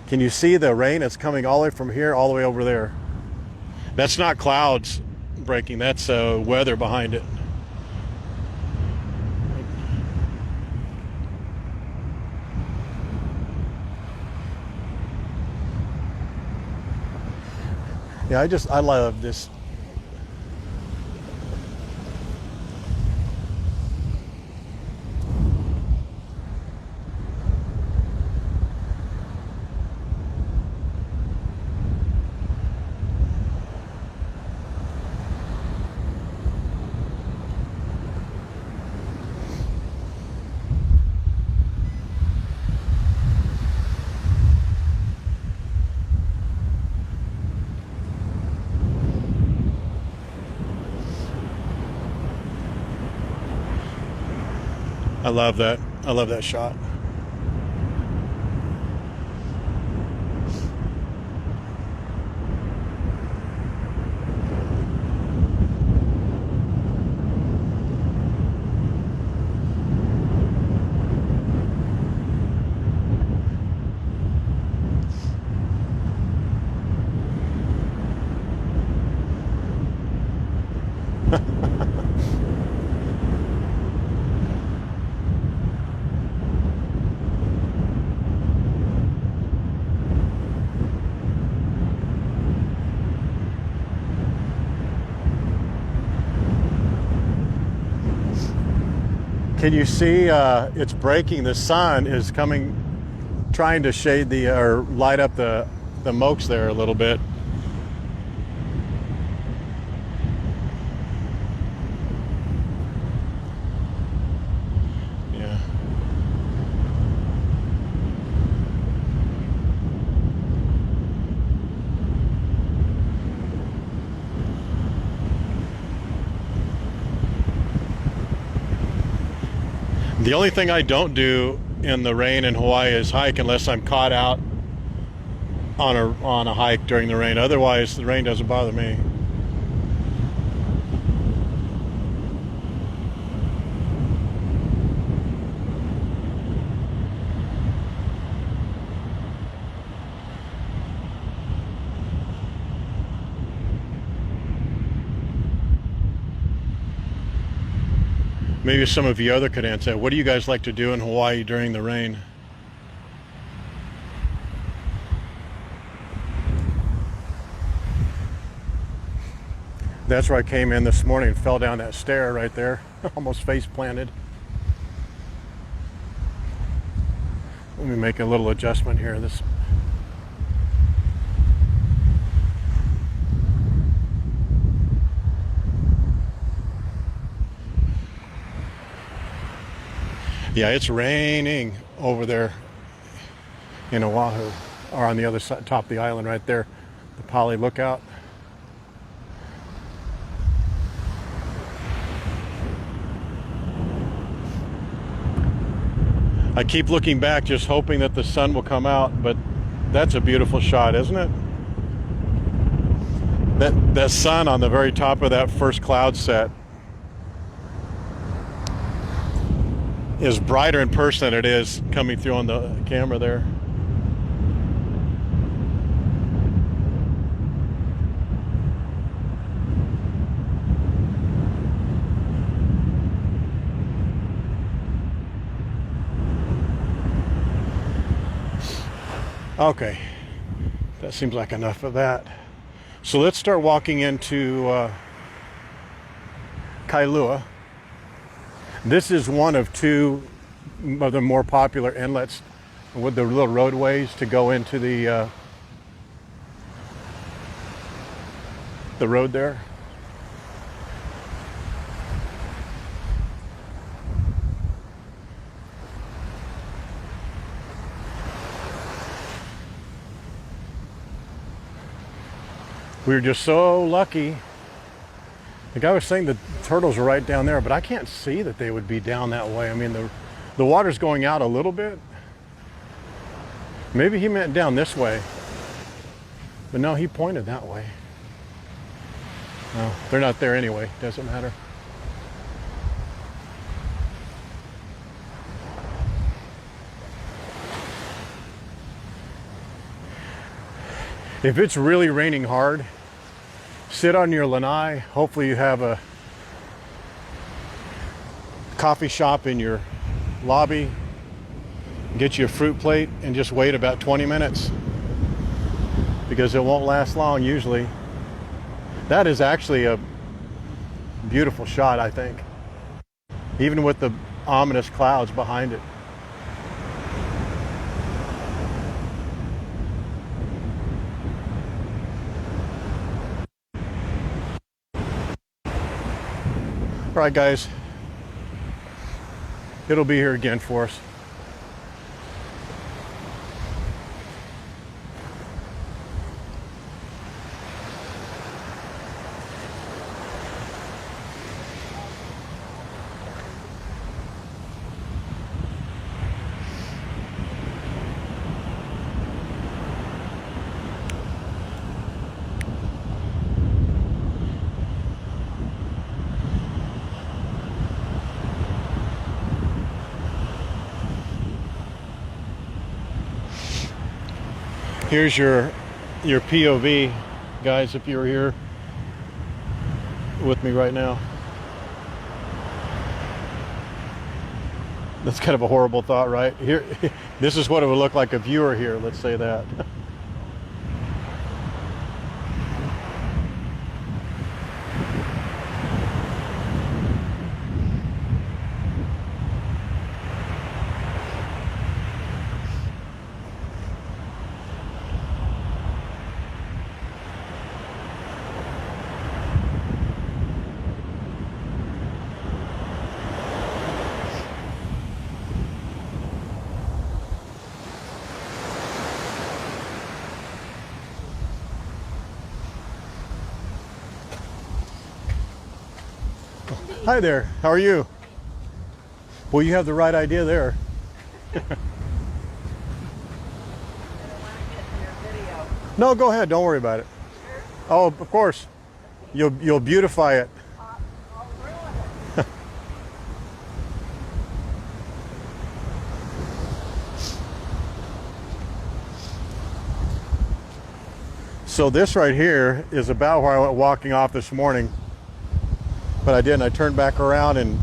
Can you see the rain? It's coming all the way from here all the way over there. That's not clouds breaking, that's weather behind it. Yeah, I love this. I love that. I love that shot. Can you see it's breaking? The sun is coming, trying to shade or light up the mokes there a little bit. Yeah. The only thing I don't do in the rain in Hawaii is hike unless I'm caught out on a hike during the rain. Otherwise, the rain doesn't bother me. Maybe some of you other could answer. What do you guys like to do in Hawaii during the rain? That's where I came in this morning and fell down that stair right there. Almost face planted. Let me make a little adjustment here. Yeah, it's raining over there in Oahu, or on the other side, top of the island right there, the Pali Lookout. I keep looking back just hoping that the sun will come out, but that's a beautiful shot, isn't it? That sun on the very top of that first cloud set is brighter in person than it is coming through on the camera there. Okay, that seems like enough of that. So let's start walking into Kailua. This is one of two of the more popular inlets with the little roadways to go into the road there. We were just so lucky. The guy was saying the turtles are right down there, but I can't see that they would be down that way. I mean, the water's going out a little bit. Maybe he meant down this way. But no, he pointed that way. No, they're not there anyway. Doesn't matter. If it's really raining hard, sit on your lanai. Hopefully you have a coffee shop in your lobby. Get you a fruit plate and just wait about 20 minutes because it won't last long usually. That is actually a beautiful shot, I think, even with the ominous clouds behind it. All right, guys, it'll be here again for us. Here's your POV, guys, if you were here with me right now. That's kind of a horrible thought, right? Here, this is what it would look like if you were here, let's say that. Hi there, how are you? Well, you have the right idea there. No, go ahead, don't worry about it. Sure. Oh, of course. You'll beautify it. I'll ruin it. So this right here is about where I went walking off this morning. But I didn't. I turned back around and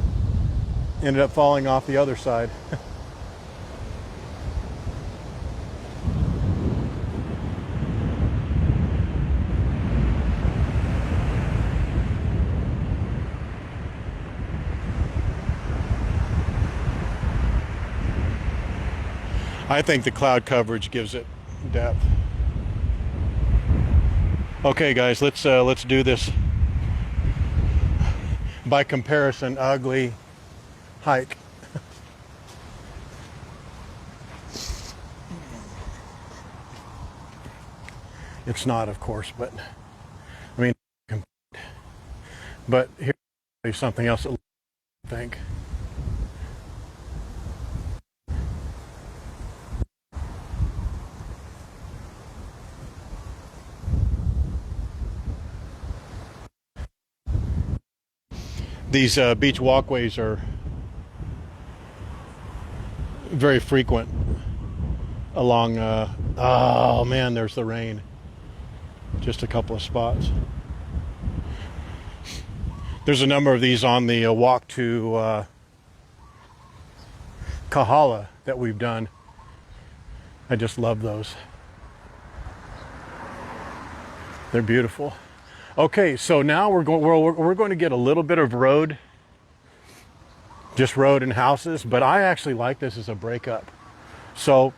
ended up falling off the other side. I think the cloud coverage gives it depth. Okay, guys, let's do this. By comparison, ugly hike. It's not, of course, but I mean, but here's something else that I think. These beach walkways are very frequent along, oh man, there's the rain. Just a couple of spots. There's a number of these on the walk to Kahala that we've done. I just love those. They're beautiful. Okay, so now we're going to get a little bit of road, just road and houses, but I actually like this as a breakup. So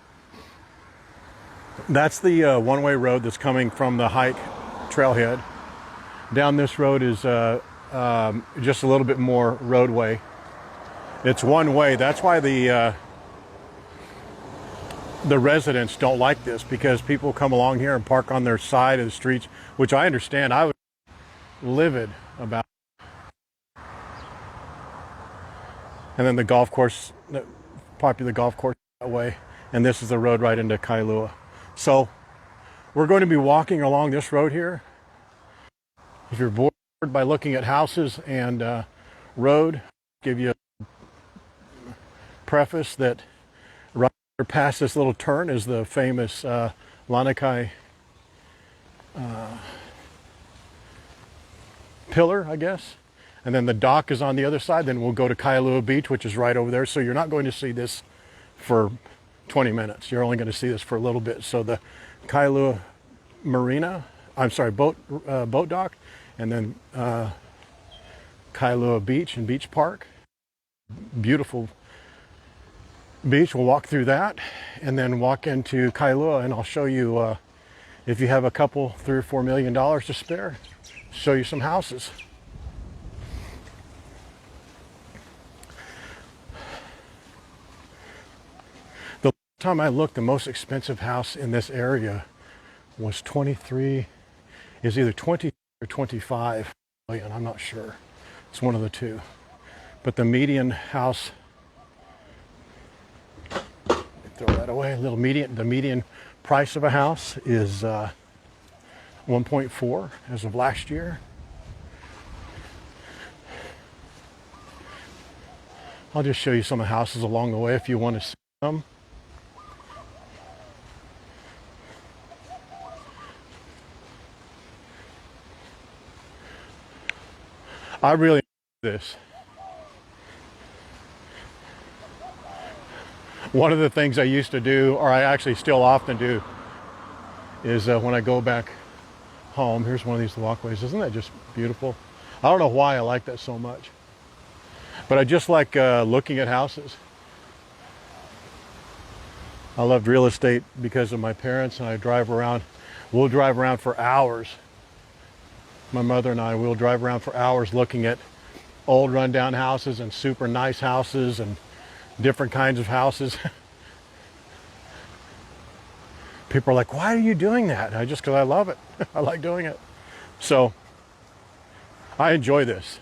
that's the one-way road that's coming from the hike trailhead. Down this road is just a little bit more roadway. It's one way. That's why the residents don't like this, because people come along here and park on their side of the streets, which I understand. I was livid about. And then the golf course, the popular golf course that way, and this is the road right into Kailua. So we're going to be walking along this road here. If you're bored by looking at houses and road, give you a preface that right past this little turn is the famous Lanikai pillar, I guess. And then the dock is on the other side. Then we'll go to Kailua Beach, which is right over there. So you're not going to see this for 20 minutes. You're only going to see this for a little bit. So the Kailua boat dock, and then Kailua Beach and Beach Park. Beautiful beach. We'll walk through that and then walk into Kailua, and I'll show you, if you have a couple, $3 or $4 million to spare, show you some houses. The last time I looked, the most expensive house in this area was either 20 or 25 million. I'm not sure. It's one of the two. But the median house, throw that away, the median price of a house is 1.4 as of last year. I'll just show you some of the houses along the way if you want to see them. I really like this. One of the things I used to do, or I actually still often do, is when I go back home, here's one of these walkways. Isn't that just beautiful? I don't know why I like that so much, but I just like looking at houses. I loved real estate because of my parents, and I drive around. We'll drive around for hours. My mother and I will drive around for hours looking at old rundown houses and super nice houses and different kinds of houses. People are like, why are you doing that? Because I love it. I like doing it. So I enjoy this.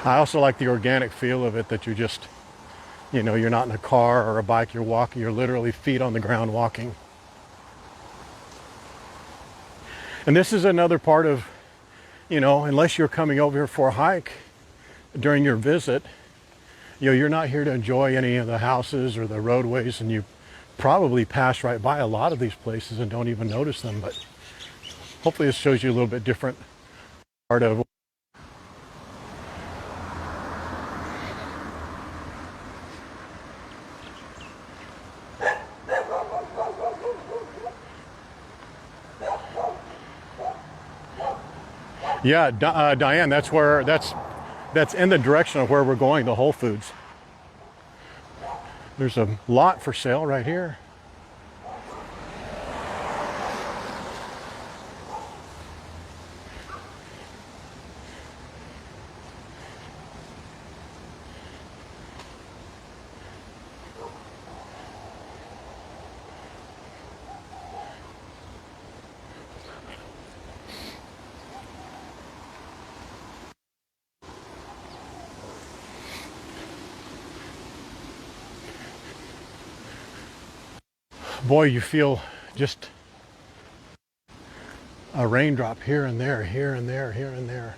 I also like the organic feel of it, that you're just, you're not in a car or a bike, you're walking, you're literally feet on the ground walking. And this is another part of, unless you're coming over here for a hike during your visit, you're not here to enjoy any of the houses or the roadways, and you probably pass right by a lot of these places and don't even notice them. But hopefully this shows you a little bit different part of. Yeah, Diane, that's in the direction of where we're going, the Whole Foods. There's a lot for sale right here. Boy, you feel just a raindrop here and there, here and there, here and there.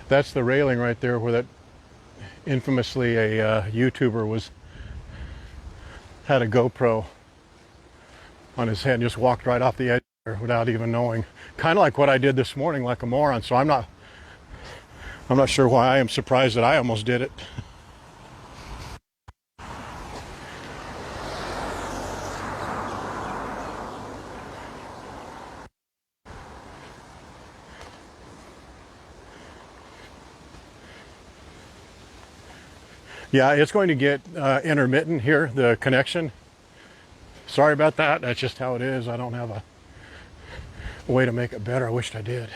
That's the railing right there where that infamously a YouTuber had a GoPro on his head and just walked right off the edge there without even knowing. Kind of like what I did this morning, like a moron. So I'm not sure why I am surprised that I almost did it. Yeah, it's going to get intermittent here, the connection. Sorry about that. That's just how it is. I don't have a way to make it better. I wished I did.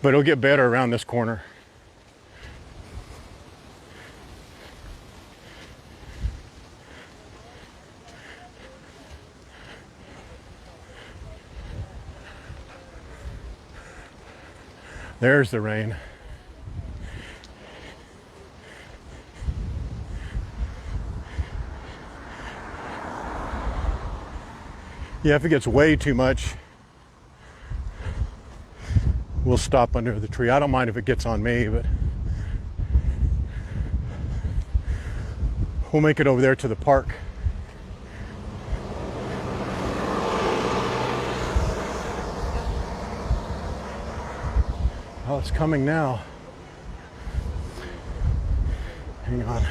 But it'll get better around this corner. There's the rain. Yeah, if it gets way too much, we'll stop under the tree. I don't mind if it gets on me, but we'll make it over there to the park. Oh, it's coming now. Hang on.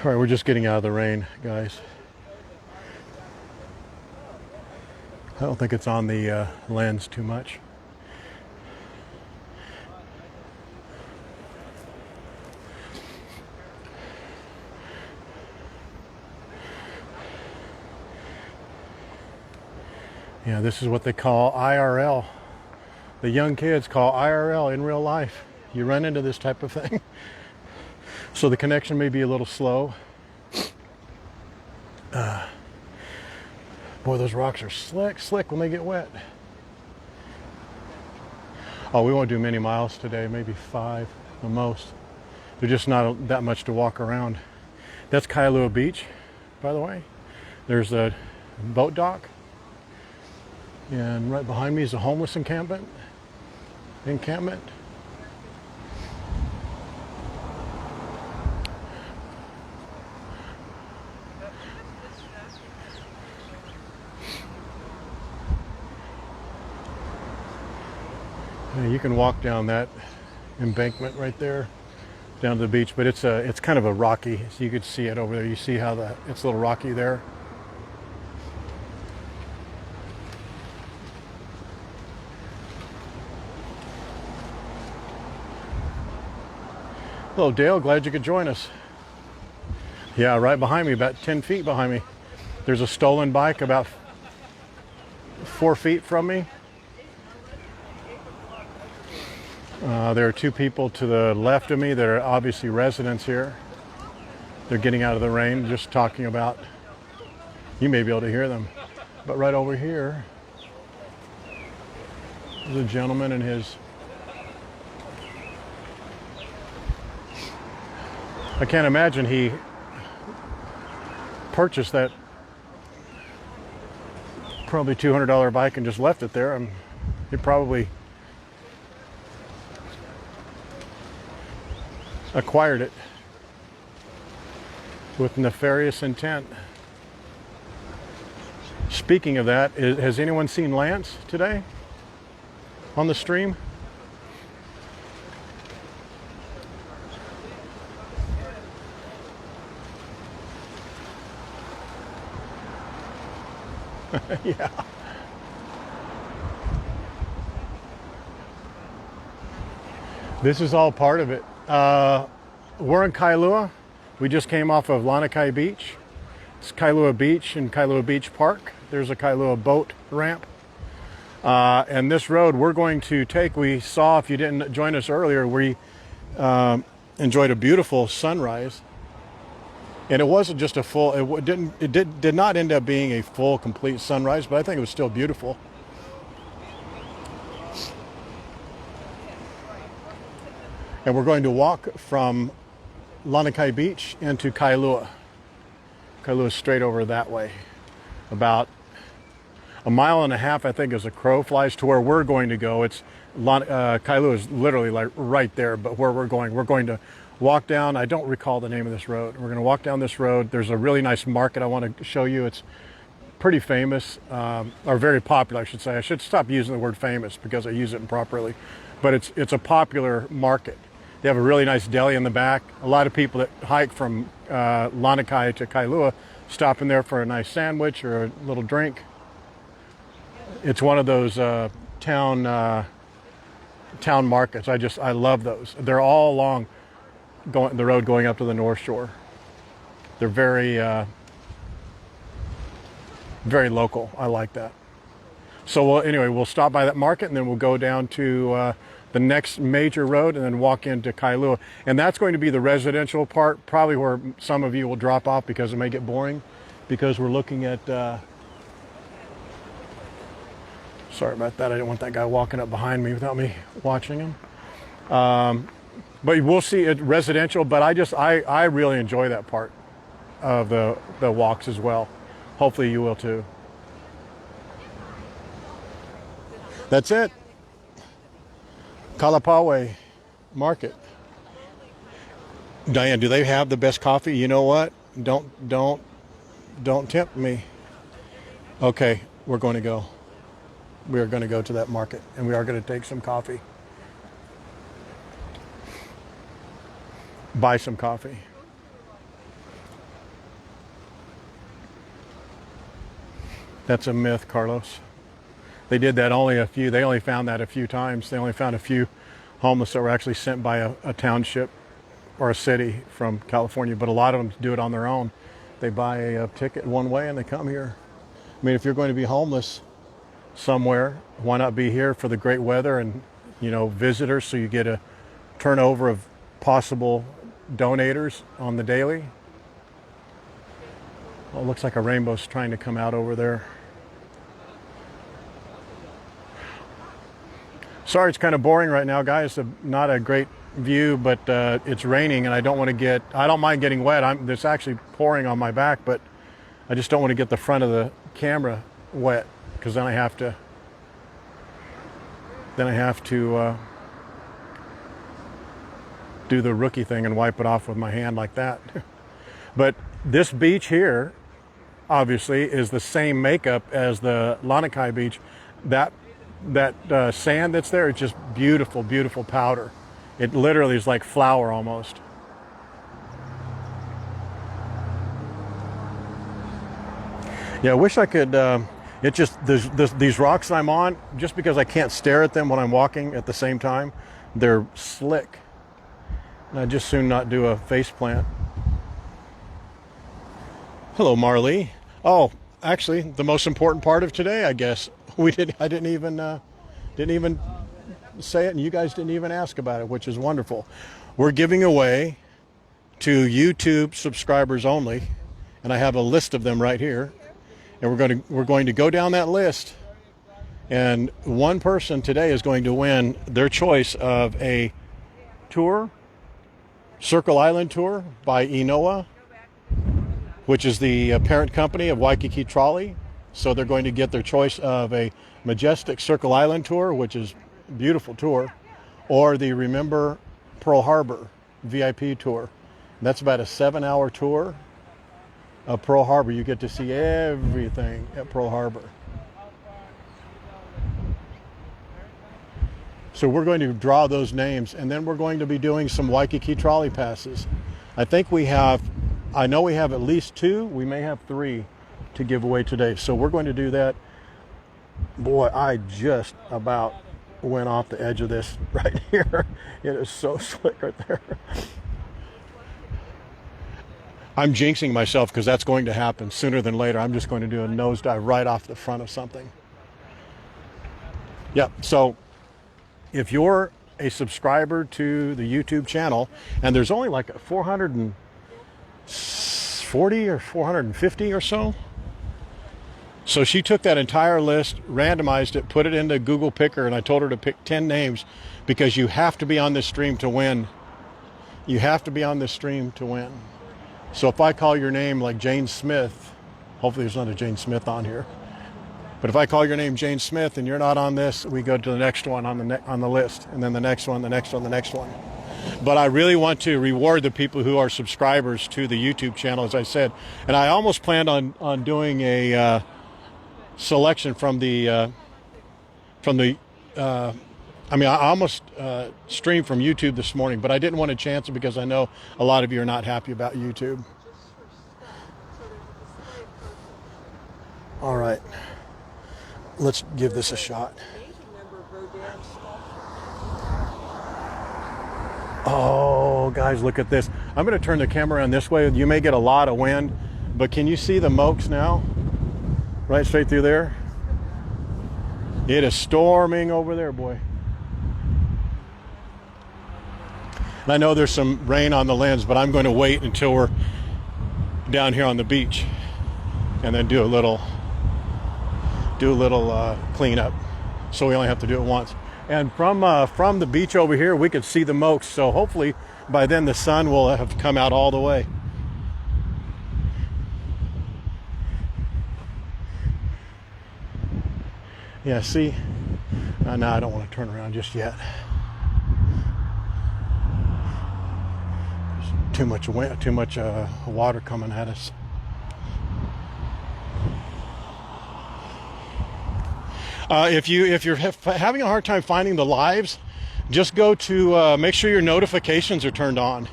All right, we're just getting out of the rain, guys. I don't think it's on the lens too much. Yeah, this is what they call IRL. The young kids call IRL in real life. You run into this type of thing. So the connection may be a little slow. Boy, those rocks are slick when they get wet. Oh, we won't do many miles today, maybe 5 the most. There's just not that much to walk around. That's Kailua Beach, by the way. There's a boat dock. And right behind me is a homeless encampment. You can walk down that embankment right there down to the beach, but it's kind of a rocky, so you could see it over there. You see how it's a little rocky there. Hello, Dale. Glad you could join us. Yeah, right behind me, about 10 feet behind me. There's a stolen bike about 4 feet from me. There are 2 people to the left of me that are obviously residents here. They're getting out of the rain, just talking about, you may be able to hear them. But right over here, there's a gentleman and his, I can't imagine he purchased that probably $200 bike and just left it there. He probably acquired it with nefarious intent. Speaking of that, has anyone seen Lance today on the stream? Yeah. This is all part of it. We're in Kailua. We just came off of Lanikai Beach. It's Kailua Beach and Kailua Beach Park. There's a Kailua boat ramp. And this road we're going to take, we saw, if you didn't join us earlier, we enjoyed a beautiful sunrise. And it wasn't just a full, did not end up being a full, complete sunrise, but I think it was still beautiful. And we're going to walk from Lanikai Beach into Kailua. Kailua is straight over that way. About a mile and a half, I think, as a crow flies to where we're going to go. Kailua is literally like right there, but where we're going to walk down. I don't recall the name of this road. We're going to walk down this road. There's a really nice market I want to show you. It's pretty famous, or very popular, I should say. I should stop using the word famous because I use it improperly. But it's a popular market. They have a really nice deli in the back. A lot of people that hike from Lanikai to Kailua stop in there for a nice sandwich or a little drink. It's one of those town markets. I love those. They're all along the road going up to the North Shore. They're very very local. I like that. So anyway, we'll stop by that market and then we'll go down to the next major road and then walk into Kailua. And that's going to be the residential part, probably where some of you will drop off because it may get boring, because we're looking at sorry about that. I didn't want that guy walking up behind me without me watching him. But we'll see it residential, but I really enjoy that part of the walks as well. Hopefully you will too. That's it. Kalapawe Market. Diane, do they have the best coffee? You know what? Don't tempt me. Okay, we're going to go. We are going to go to that market and we are going to take some coffee. Buy some coffee. That's a myth, Carlos. They did that they only found that a few times. They only found a few homeless that were actually sent by a township or a city from California, but a lot of them do it on their own. They buy a ticket one way and they come here. I mean, if you're going to be homeless somewhere, why not be here for the great weather and, visitors, so you get a turnover of possible donators on the daily. Well, it looks like a rainbow's trying to come out over there. Sorry, it's kind of boring right now, guys. Not a great view, but it's raining and I don't mind getting wet. It's actually pouring on my back, but I just don't want to get the front of the camera wet, because then I have to do the rookie thing and wipe it off with my hand like that. But this beach here, obviously, is the same makeup as the Lanikai beach. That sand that's there is just beautiful, beautiful powder. It literally is like flour almost. Yeah, I wish I could. These rocks I'm on, just because I can't stare at them when I'm walking at the same time, they're slick. And I'd just soon not do a face plant. Hello, Marley. Oh, actually, the most important part of today, I guess. I didn't even say it, and you guys didn't even ask about it, which is wonderful. We're giving away to YouTube subscribers only, and I have a list of them right here. And we're going to go down that list, and one person today is going to win their choice of a tour, Circle Island tour by Inoa, which is the parent company of Waikiki Trolley. So they're going to get their choice of a majestic Circle Island tour, which is a beautiful tour, or the Remember Pearl Harbor VIP tour. And that's about a 7-hour tour of Pearl Harbor. You get to see everything at Pearl Harbor. So we're going to draw those names, and then we're going to be doing some Waikiki trolley passes. I know we have at least 2, we may have 3 to give away today. So we're going to do that. Boy, I just about went off the edge of this right here. It is so slick right there. I'm jinxing myself because that's going to happen sooner than later. I'm just going to do a nosedive right off the front of something. Yep, so if you're a subscriber to the YouTube channel, and there's only like 450 440 or 450 or so. So she took that entire list, randomized it, put it into Google Picker, and I told her to pick 10 names because you have to be on this stream to win. You have to be on this stream to win. So if I call your name like Jane Smith, hopefully there's not a Jane Smith on here, but if I call your name Jane Smith and you're not on this, we go to the next one on the list, and then the next one, the next one, the next one. But I really want to reward the people who are subscribers to the YouTube channel, as I said. And I almost planned on doing a selection from the I almost streamed from YouTube this morning, but I didn't want to chance it because I know a lot of you are not happy about YouTube. All right, let's give this a shot. Oh, guys, look at this. I'm going to turn the camera around this way. You may get a lot of wind, but can you see the mokes now? Right straight through there. It is storming over there, boy. And I know there's some rain on the lens, but I'm going to wait until we're down here on the beach and then do a little cleanup. So we only have to do it once. And from the beach over here, we could see the mokes. So hopefully by then the sun will have come out all the way. Yeah, see? No, I don't want to turn around just yet. There's too much wind, too much water coming at us. If you're having a hard time finding the lives, just go to make sure your notifications are turned on,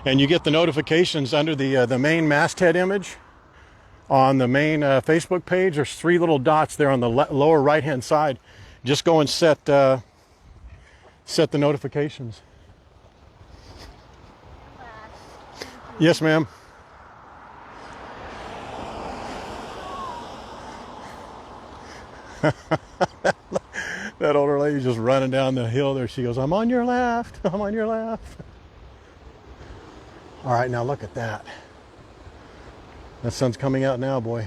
and you get the notifications under the main masthead image. On the main Facebook page, there's 3 little dots there on the lower right hand side. Just go and set the notifications. Yes, ma'am. That older lady just running down the hill there. She goes, "I'm on your left. I'm on your left." All right, now look at that. That sun's coming out now, boy.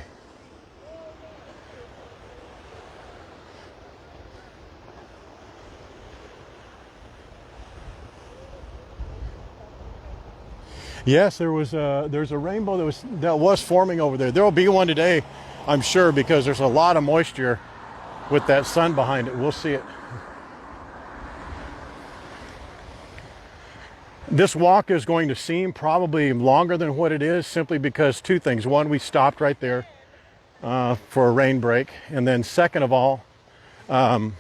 Yes, there's a rainbow that was forming over there. There will be one today, I'm sure, because there's a lot of moisture with that sun behind it. We'll see it. This walk is going to seem probably longer than what it is, simply because 2 things. One, we stopped right there for a rain break. And then second of all, we're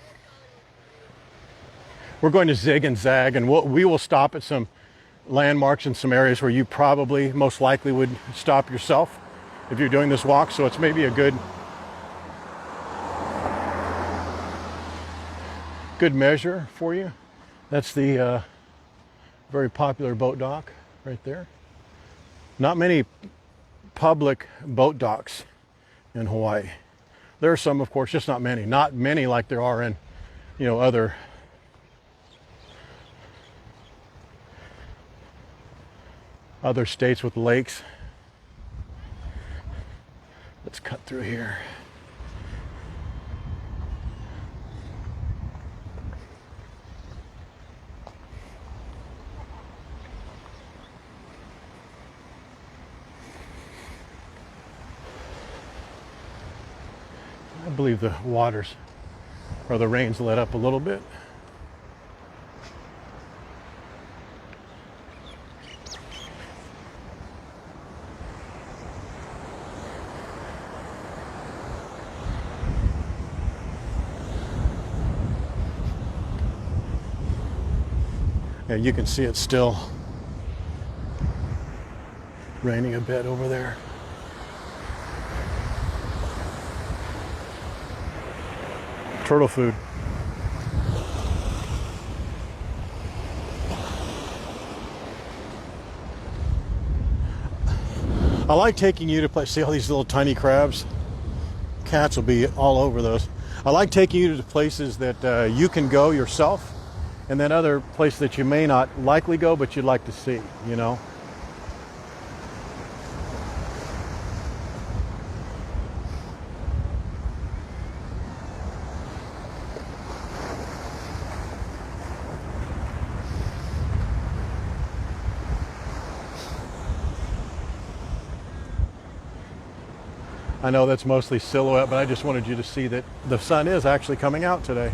going to zig and zag, and we will stop at some landmarks in some areas where you probably most likely would stop yourself if you're doing this walk. So it's maybe a good measure for you. That's the very popular boat dock right there. Not many public boat docks in Hawaii. There are some, of course, just not many. Not many like there are in, other states with lakes. Let's cut through here. I believe the waters or the rain's let up a little bit. Yeah, you can see it's still raining a bit over there. Turtle food. I like taking you to play. See all these little tiny crabs? Cats will be all over those. I like taking you to places that you can go yourself, and then other places that you may not likely go, but you'd like to see, I know that's mostly silhouette, but I just wanted you to see that the sun is actually coming out today.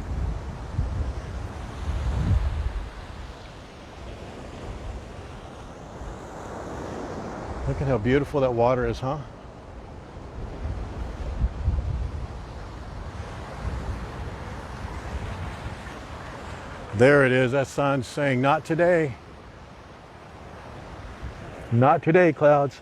Look at how beautiful that water is, huh? There it is. That sun's saying, not today. Not today, clouds.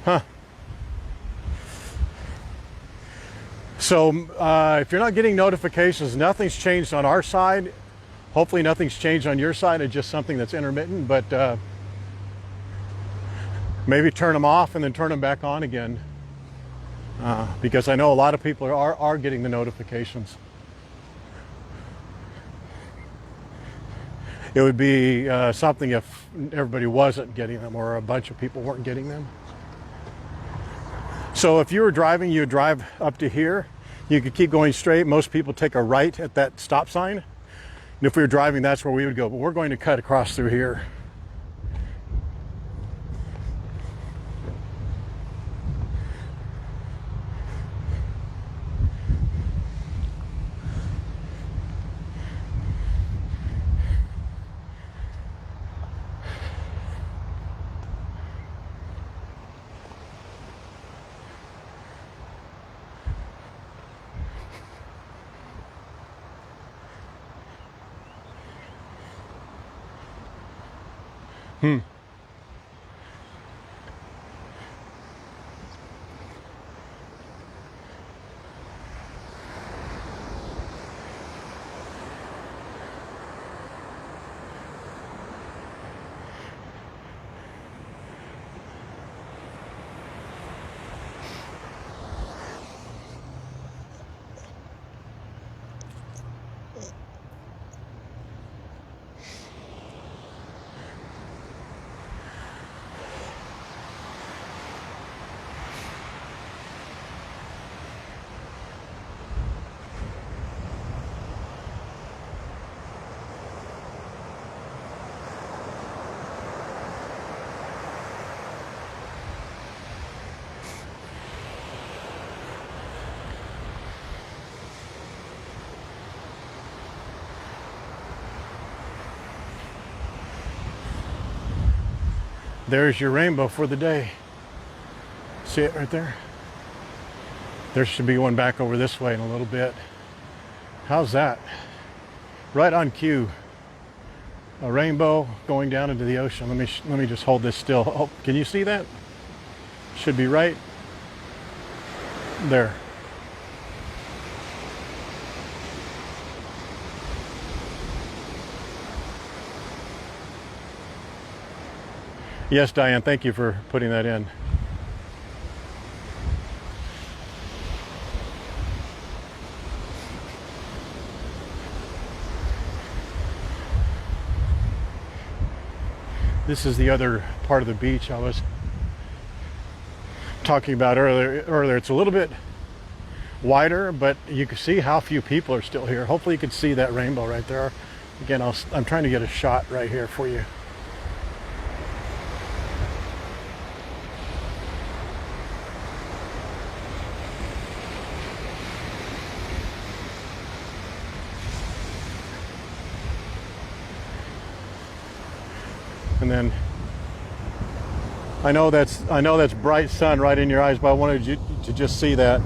Huh. So if you're not getting notifications, nothing's changed on our side. Hopefully nothing's changed on your side. It's just something that's intermittent, but maybe turn them off and then turn them back on again. Because I know a lot of people are getting the notifications. It would be something if everybody wasn't getting them or a bunch of people weren't getting them. So if you were driving, you would drive up to here. You could keep going straight. Most people take a right at that stop sign. And if we were driving, that's where we would go. But we're going to cut across through here. There's your rainbow for the day. See it right there? There should be one back over this way in a little bit. How's that? Right on cue. A rainbow going down into the ocean. Let me just hold this still. Oh, can you see that? Should be right there. Yes, Diane, thank you for putting that in. This is the other part of the beach I was talking about earlier. It's a little bit wider, but you can see how few people are still here. Hopefully you can see that rainbow right there. Again, I'm trying to get a shot right here for you. And then I know that's bright sun right in your eyes, but I wanted you to just see that.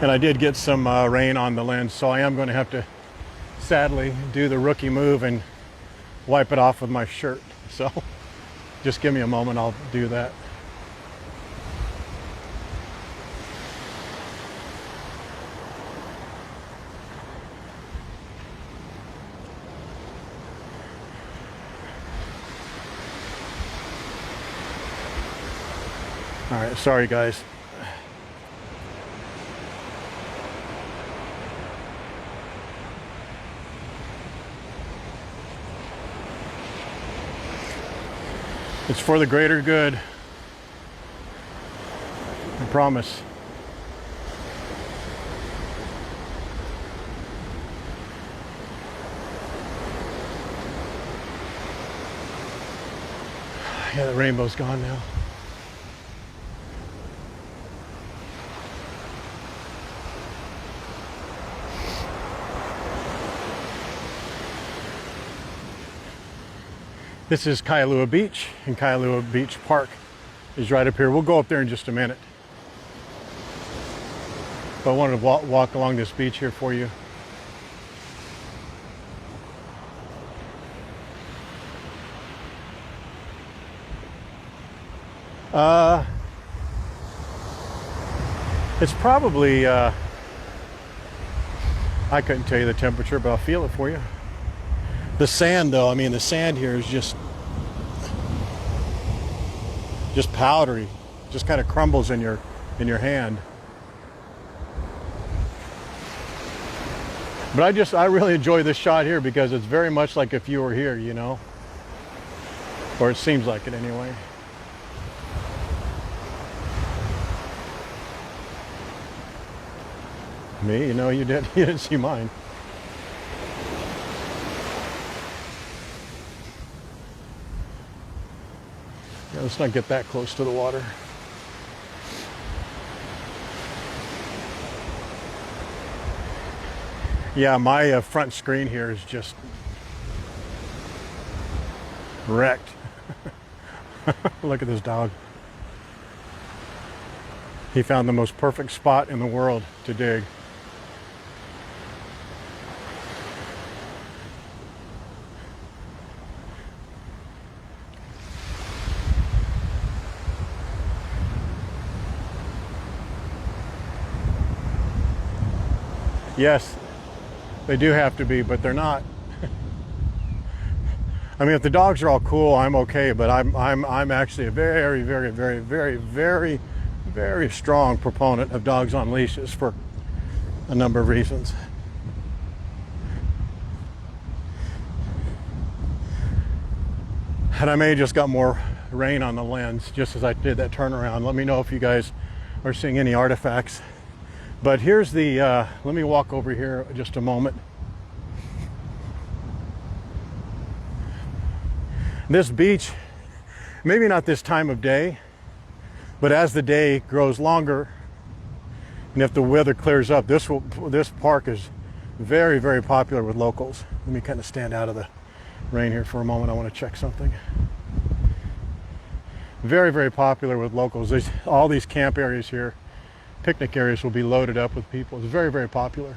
And I did get some rain on the lens, so I am going to have to sadly do the rookie move and wipe it off with my shirt. So just give me a moment, I'll do that. All right, sorry guys. It's for the greater good. I promise. Yeah, the rainbow's gone now. This is Kailua Beach, and Kailua Beach Park is right up here. We'll go up there in just a minute. But I wanted to walk along this beach here for you. It's probably, I couldn't tell you the temperature, but I'll feel it for you. The sand though, I mean the sand here is just powdery. Just kind of crumbles in your hand. But I really enjoy this shot here because it's very much like if you were here, you know? Or it seems like it anyway. Me, you know, you didn't see mine. Yeah, let's not get that close to the water. Yeah, my front screen here is just wrecked. Look at this dog. He found the most perfect spot in the world to dig. Yes, they do have to be, but they're not. I mean, if the dogs are all cool, I'm okay, but I'm actually a very, very, very, very, very, very strong proponent of dogs on leashes for a number of reasons. And I may have just got more rain on the lens just as I did that turnaround. Let me know if you guys are seeing any artifacts. But here's the, let me walk over here just a moment. This beach, maybe not this time of day, but as the day grows longer, and if the weather clears up, this park is very, very popular with locals. Let me kind of stand out of the rain here for a moment. I want to check something. Very, very popular with locals. There's all these camp areas here. Picnic areas will be loaded up with people. It's very, very popular.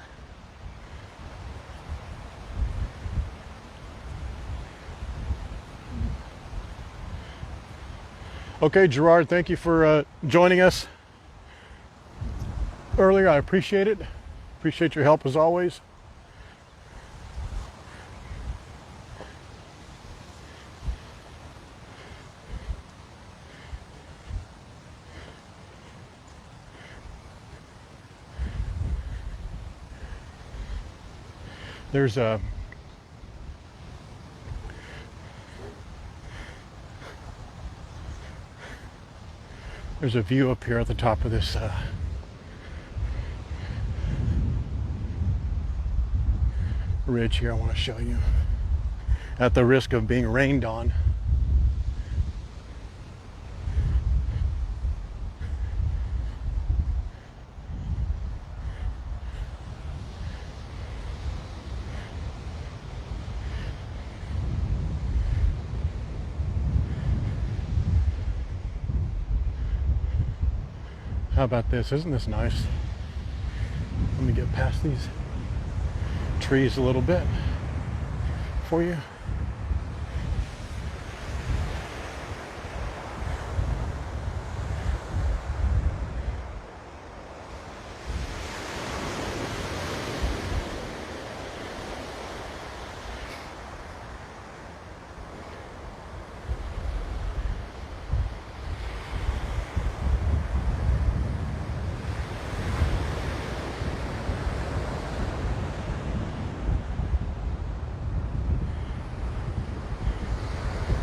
Okay, Gerard, thank you for joining us earlier. I appreciate it. Appreciate your help as always. There's a view up here at the top of this ridge here I want to show you at the risk of being rained on. How about this? Isn't this nice? Let me get past these trees a little bit for you.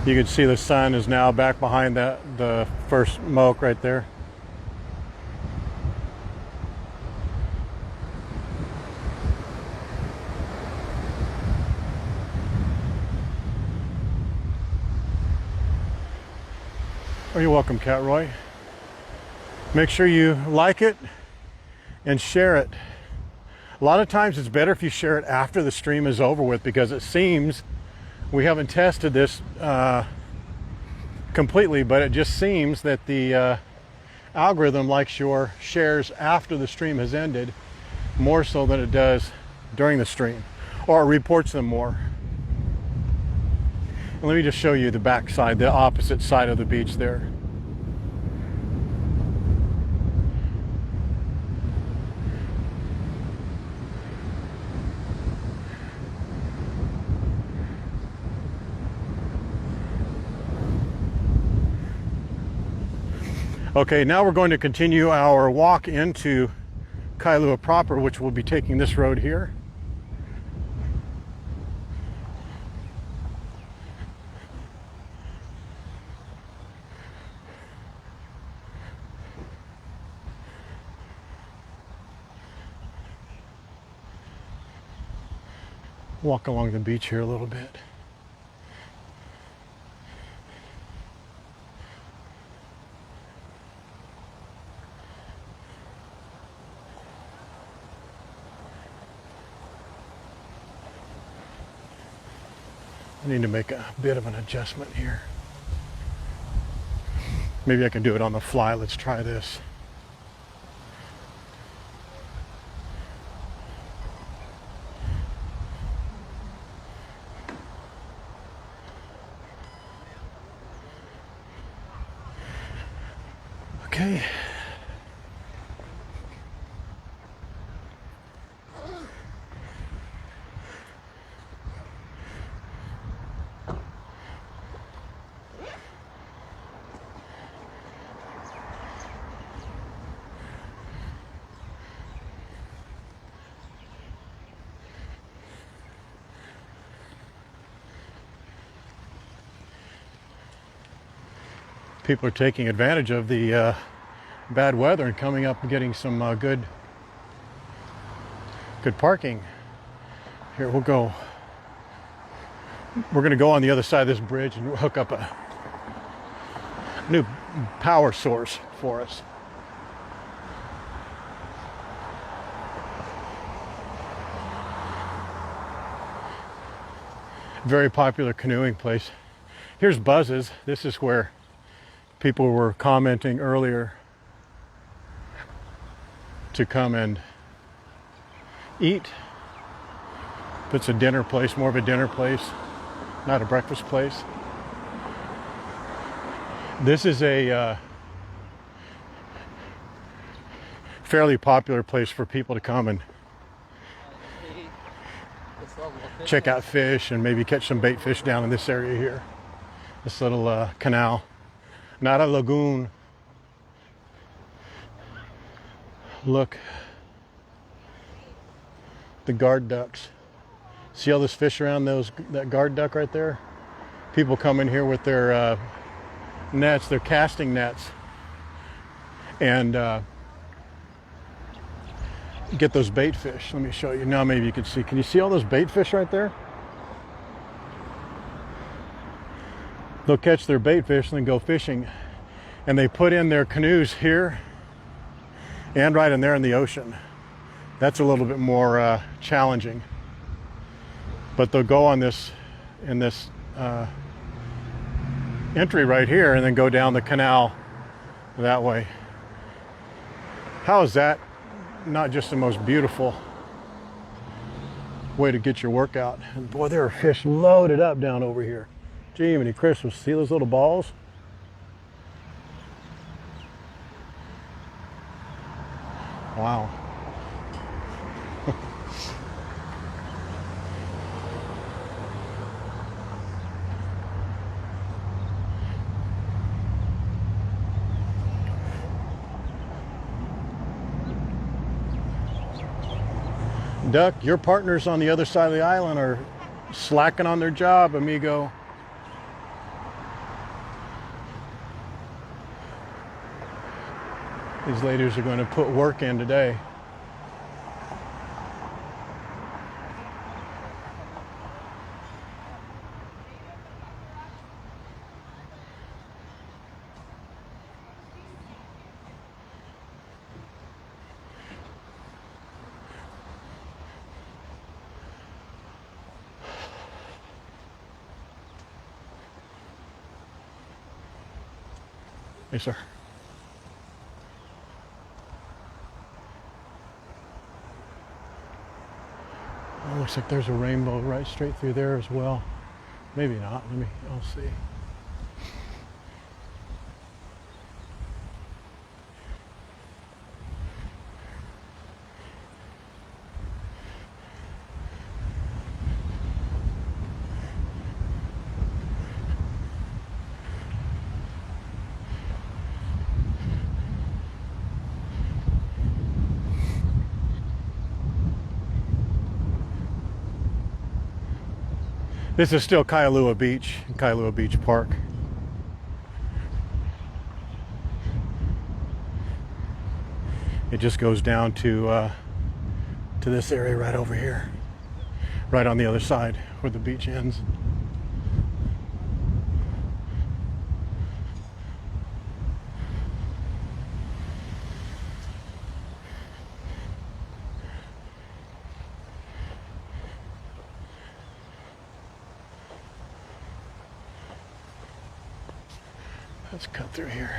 You can see the sun is now back behind the first smoke right there. Oh, you're welcome, Cat Roy. Make sure you like it and share it. A lot of times it's better if you share it after the stream is over with, because it seems, we haven't tested this completely, but it just seems that the algorithm likes your shares after the stream has ended more so than it does during the stream, or it reports them more. And let me just show you the back side, the opposite side of the beach there. Okay, now we're going to continue our walk into Kailua proper, which will be taking this road here. Walk along the beach here a little bit. I need to make a bit of an adjustment here. Maybe I can do it on the fly. Let's try this. Okay. People are taking advantage of the bad weather and coming up and getting some good parking. Here we'll go. We're going to go on the other side of this bridge and hook up a new power source for us. Very popular canoeing place. Here's Buzz's. This is where people were commenting earlier to come and eat. It's a dinner place, more of a dinner place, not a breakfast place. This is a fairly popular place for people to come and check out fish and maybe catch some bait fish down in this area here. This little canal. Not a lagoon. Look, the guard ducks. See all this fish around that guard duck right there? People come in here with their nets, their casting nets, and get those bait fish. Let me show you. Now maybe you can see. Can you see all those bait fish right there? They'll catch their bait fish and then go fishing, and they put in their canoes here and right in there in the ocean. That's a little bit more challenging, but they'll go on this in this entry right here and then go down the canal that way. How is that not just the most beautiful way to get your workout? And boy, there are fish loaded up down over here. Gee, many Christmas. See those little balls? Wow. Duck, your partners on the other side of the island are slacking on their job, amigo. These ladies are going to put work in today. Hey, sir. Oh, looks like there's a rainbow right straight through there as well. Maybe not. I'll see. This is still Kailua Beach, Kailua Beach Park. It just goes down to this area right over here, right on the other side where the beach ends. Let's cut through here.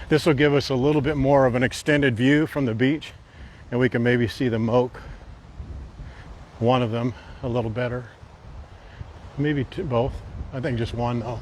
This will give us a little bit more of an extended view from the beach, and we can maybe see the moke, one of them, a little better. Maybe both. I think just one though.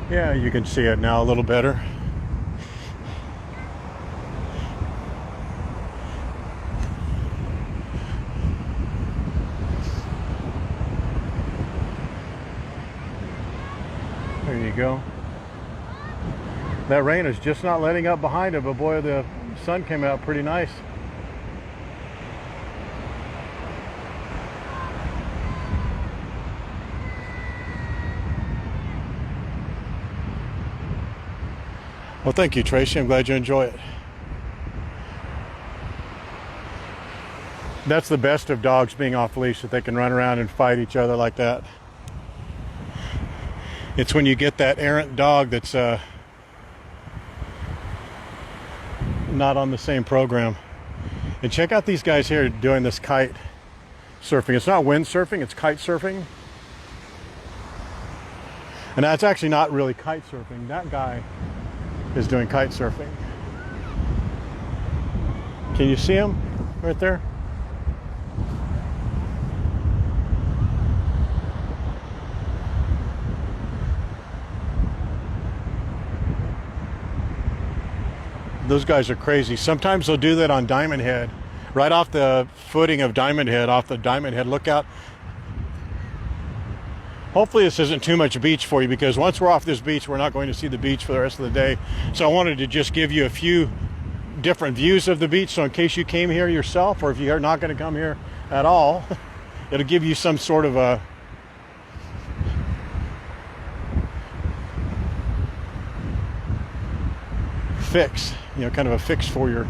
Yeah, you can see it now a little better. There you go. That rain is just not letting up behind it, but boy, the sun came out pretty nice. Well, thank you, Tracy. I'm glad you enjoy it. That's the best of dogs being off leash, that they can run around and fight each other like that. It's when you get that errant dog that's not on the same program. And check out these guys here doing this kite surfing. It's not wind surfing, it's kite surfing. And that's actually not really kite surfing. That guy is doing kite surfing. Can you see him right there? Those guys are crazy. Sometimes they'll do that on Diamond Head, right off the footing of Diamond Head, off the Diamond Head lookout. Hopefully this isn't too much beach for you, because once we're off this beach, we're not going to see the beach for the rest of the day. So I wanted to just give you a few different views of the beach, so in case you came here yourself, or if you're not going to come here at all, it'll give you some sort of a fix, you know, kind of a fix for your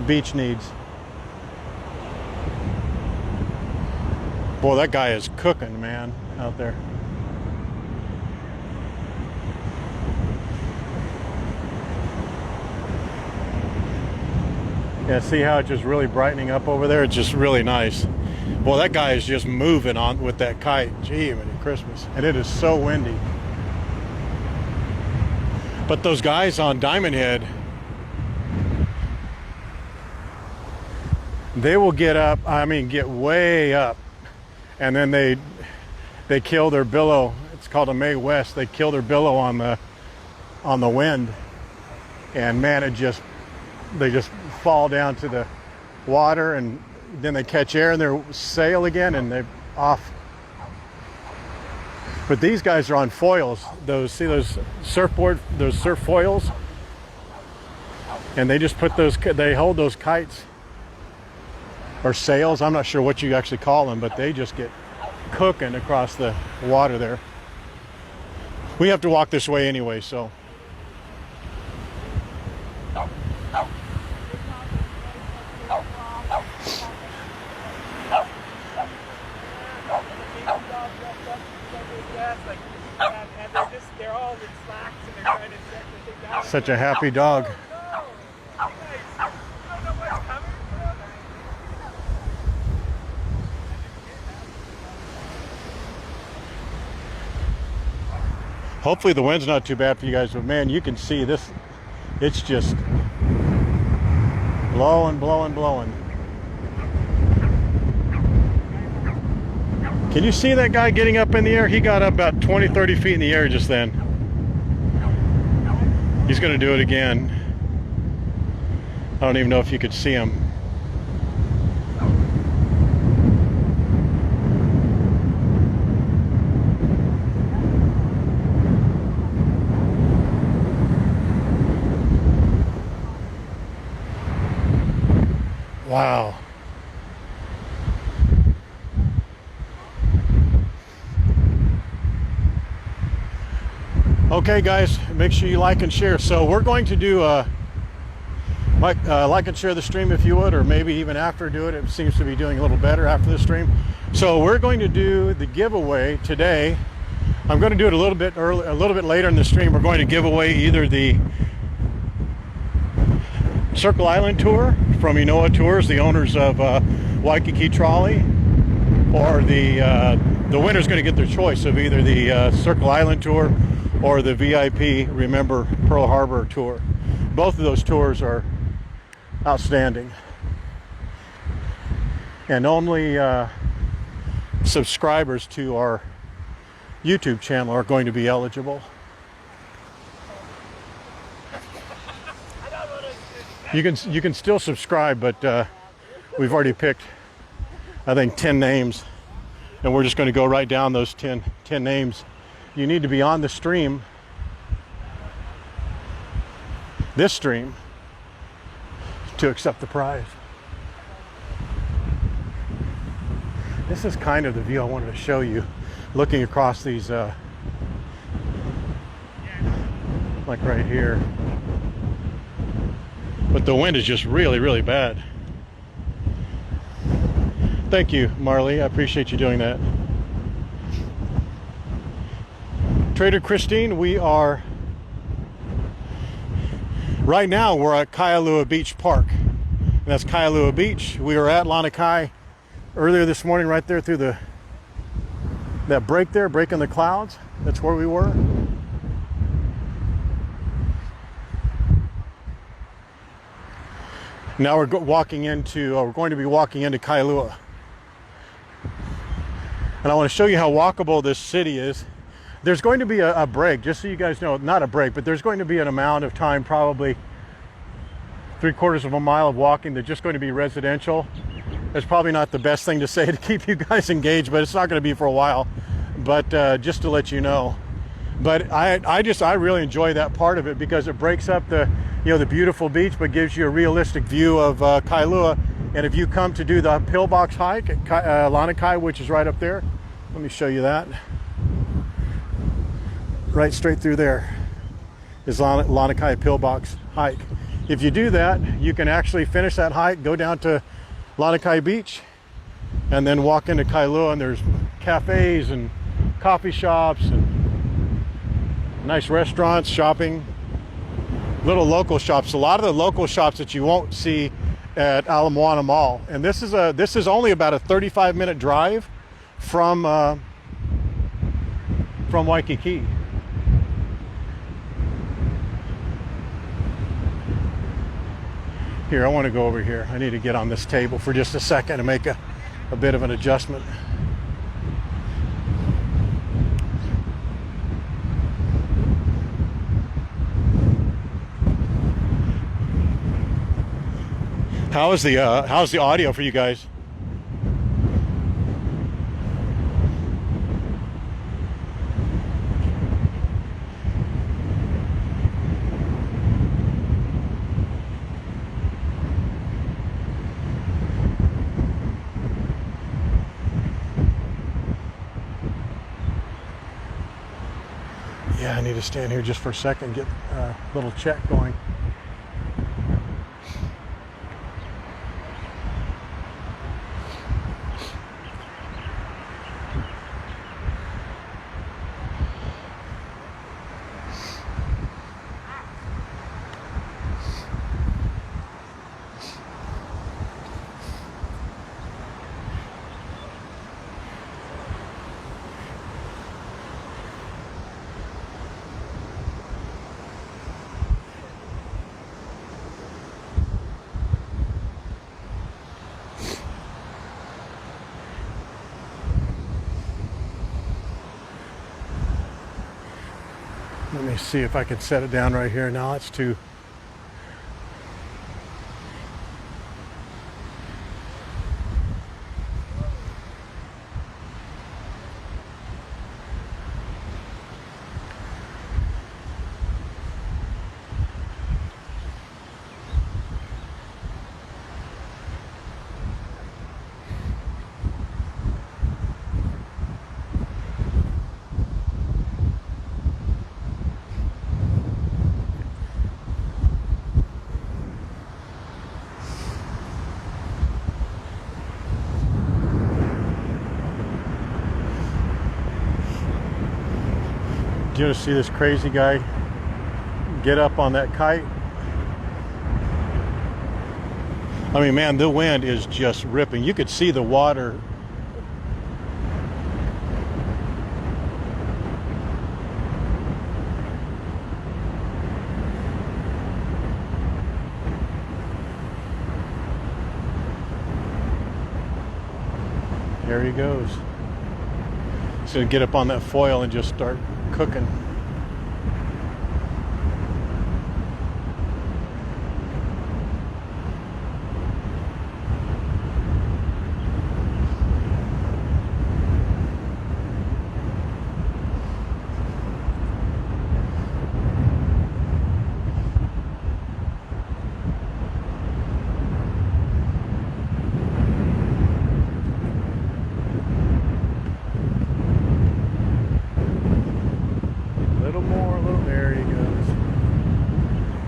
beach needs. Boy, that guy is cooking, man, out there. Yeah, see how it's just really brightening up over there? It's just really nice. Boy, that guy is just moving on with that kite. Gee, Merry Christmas. And it is so windy. But those guys on Diamond Head, they will get up, I mean get way up, and then they kill their billow. It's called a May West. They kill their billow on the wind, and man, they just fall down to the water, and then they catch air and they sail again and they're off. But these guys are on foils. Those surf foils, and they just they hold those kites or sails. I'm not sure what you actually call them, but they just get cooking across the water there. We have to walk this way anyway, so. They're all in slacks and they're trying to set the thing down. Such a happy dog. No. You guys don't know what's coming. Hopefully the wind's not too bad for you guys, but man, you can see this. It's just blowing, blowing, blowing. Can you see that guy getting up in the air? He got up about 20, 30 feet in the air just then. He's going to do it again. I don't even know if you could see him. Wow. Okay guys, make sure you like and share. So we're going to do like and share the stream if you would, or maybe even after do it. It seems to be doing a little better after the stream. So we're going to do the giveaway today. I'm going to do it a little bit early, a little bit later in the stream. We're going to give away either the Circle Island tour from Inoa Tours, the owners of Waikiki Trolley, or the winner's going to get their choice of either the Circle Island tour or the VIP Remember Pearl Harbor tour. Both of those tours are outstanding, and only subscribers to our YouTube channel are going to be eligible. You can still subscribe, but we've already picked, I think, 10 names, and we're just going to go right down those 10 names. You need to be on the stream, this stream, to accept the prize. This is kind of the view I wanted to show you, looking across these, like right here. But the wind is just really, really bad. Thank you, Marley. I appreciate you doing that. Trader Christine, we are right now, we're at Kailua Beach Park, and that's Kailua Beach. We were at Lanikai earlier this morning, right there through that break there, break in the clouds. That's where we were. Now we're going to be walking into Kailua, and I want to show you how walkable this city is. There's going to be a break, just so you guys know, not a break, but there's going to be an amount of time, probably 3/4 of a mile of walking, that's just going to be residential. It's probably not the best thing to say to keep you guys engaged, but it's not going to be for a while. But just to let you know. But I really enjoy that part of it, because it breaks up the beautiful beach, but gives you a realistic view of Kailua. And if you come to do the pillbox hike at Lanikai, which is right up there, let me show you that. Right straight through there is Lanikai pillbox hike. If you do that, you can actually finish that hike, go down to Lanikai Beach, and then walk into Kailua, and there's cafes and coffee shops and nice restaurants, shopping, little local shops. A lot of the local shops that you won't see at Ala Moana Mall. And this is only about a 35-minute drive from Waikiki. Here, I want to go over here. I need to get on this table for just a second and make a bit of an adjustment. How's the audio for you guys? Yeah, I need to stand here just for a second, get a little check going. Let me see if I can set it down right here. Now it's too. Do you want to see this crazy guy get up on that kite? I mean, man, the wind is just ripping. You could see the water. There he goes. He's going to get up on that foil and just start cooking.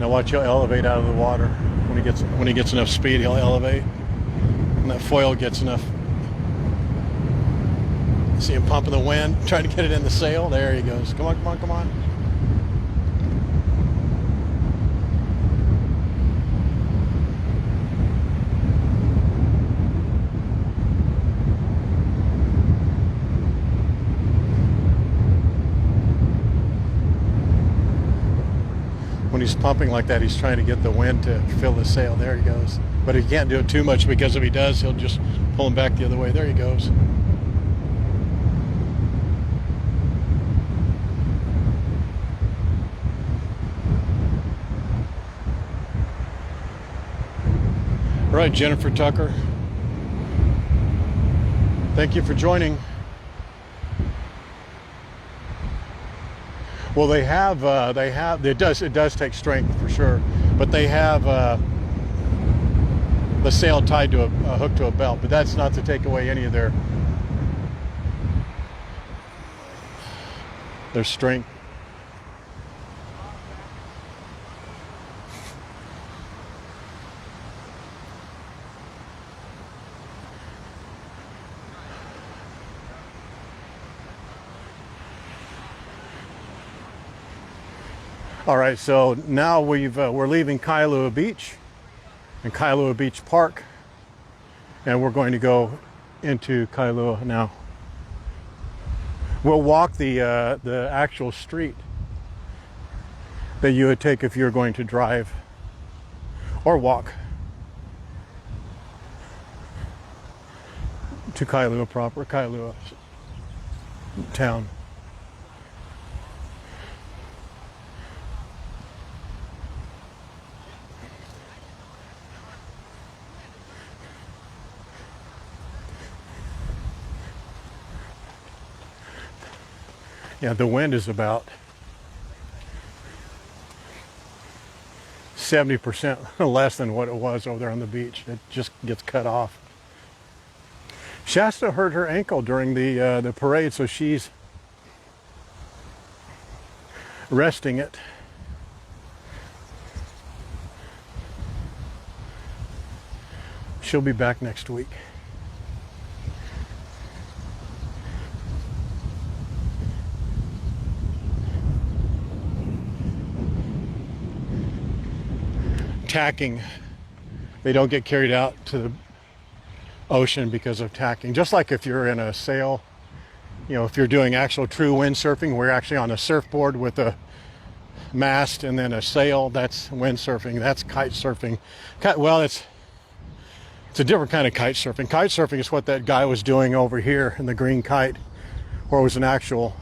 Now watch, he'll elevate out of the water. When he gets enough speed, he'll elevate. And that foil gets enough. See him pumping the wind, trying to get it in the sail. There he goes. Come on, come on, come on. When he's pumping like that, he's trying to get the wind to fill the sail. There he goes. But he can't do it too much, because if he does, he'll just pull him back the other way. There he goes. All right, Jennifer Tucker. Thank you for joining. Well, it does take strength for sure, but they have the sail tied to a hook to a belt, but that's not to take away any of their strength. All right, so now we're leaving Kailua Beach and Kailua Beach Park, and we're going to go into Kailua now. We'll walk the actual street that you would take if you're going to drive or walk. to Kailua proper, Kailua town. Yeah, the wind is about 70% less than what it was over there on the beach. It just gets cut off. Shasta hurt her ankle during the parade, so she's resting it. She'll be back next week. Tacking, they don't get carried out to the ocean because of tacking. Just like if you're in a sail, you know, if you're doing actual true windsurfing, we're actually on a surfboard with a mast and then a sail, that's windsurfing. That's kite surfing. Well, it's a different kind of kite surfing. Kite surfing is what that guy was doing over here in the green kite, where it was an actual,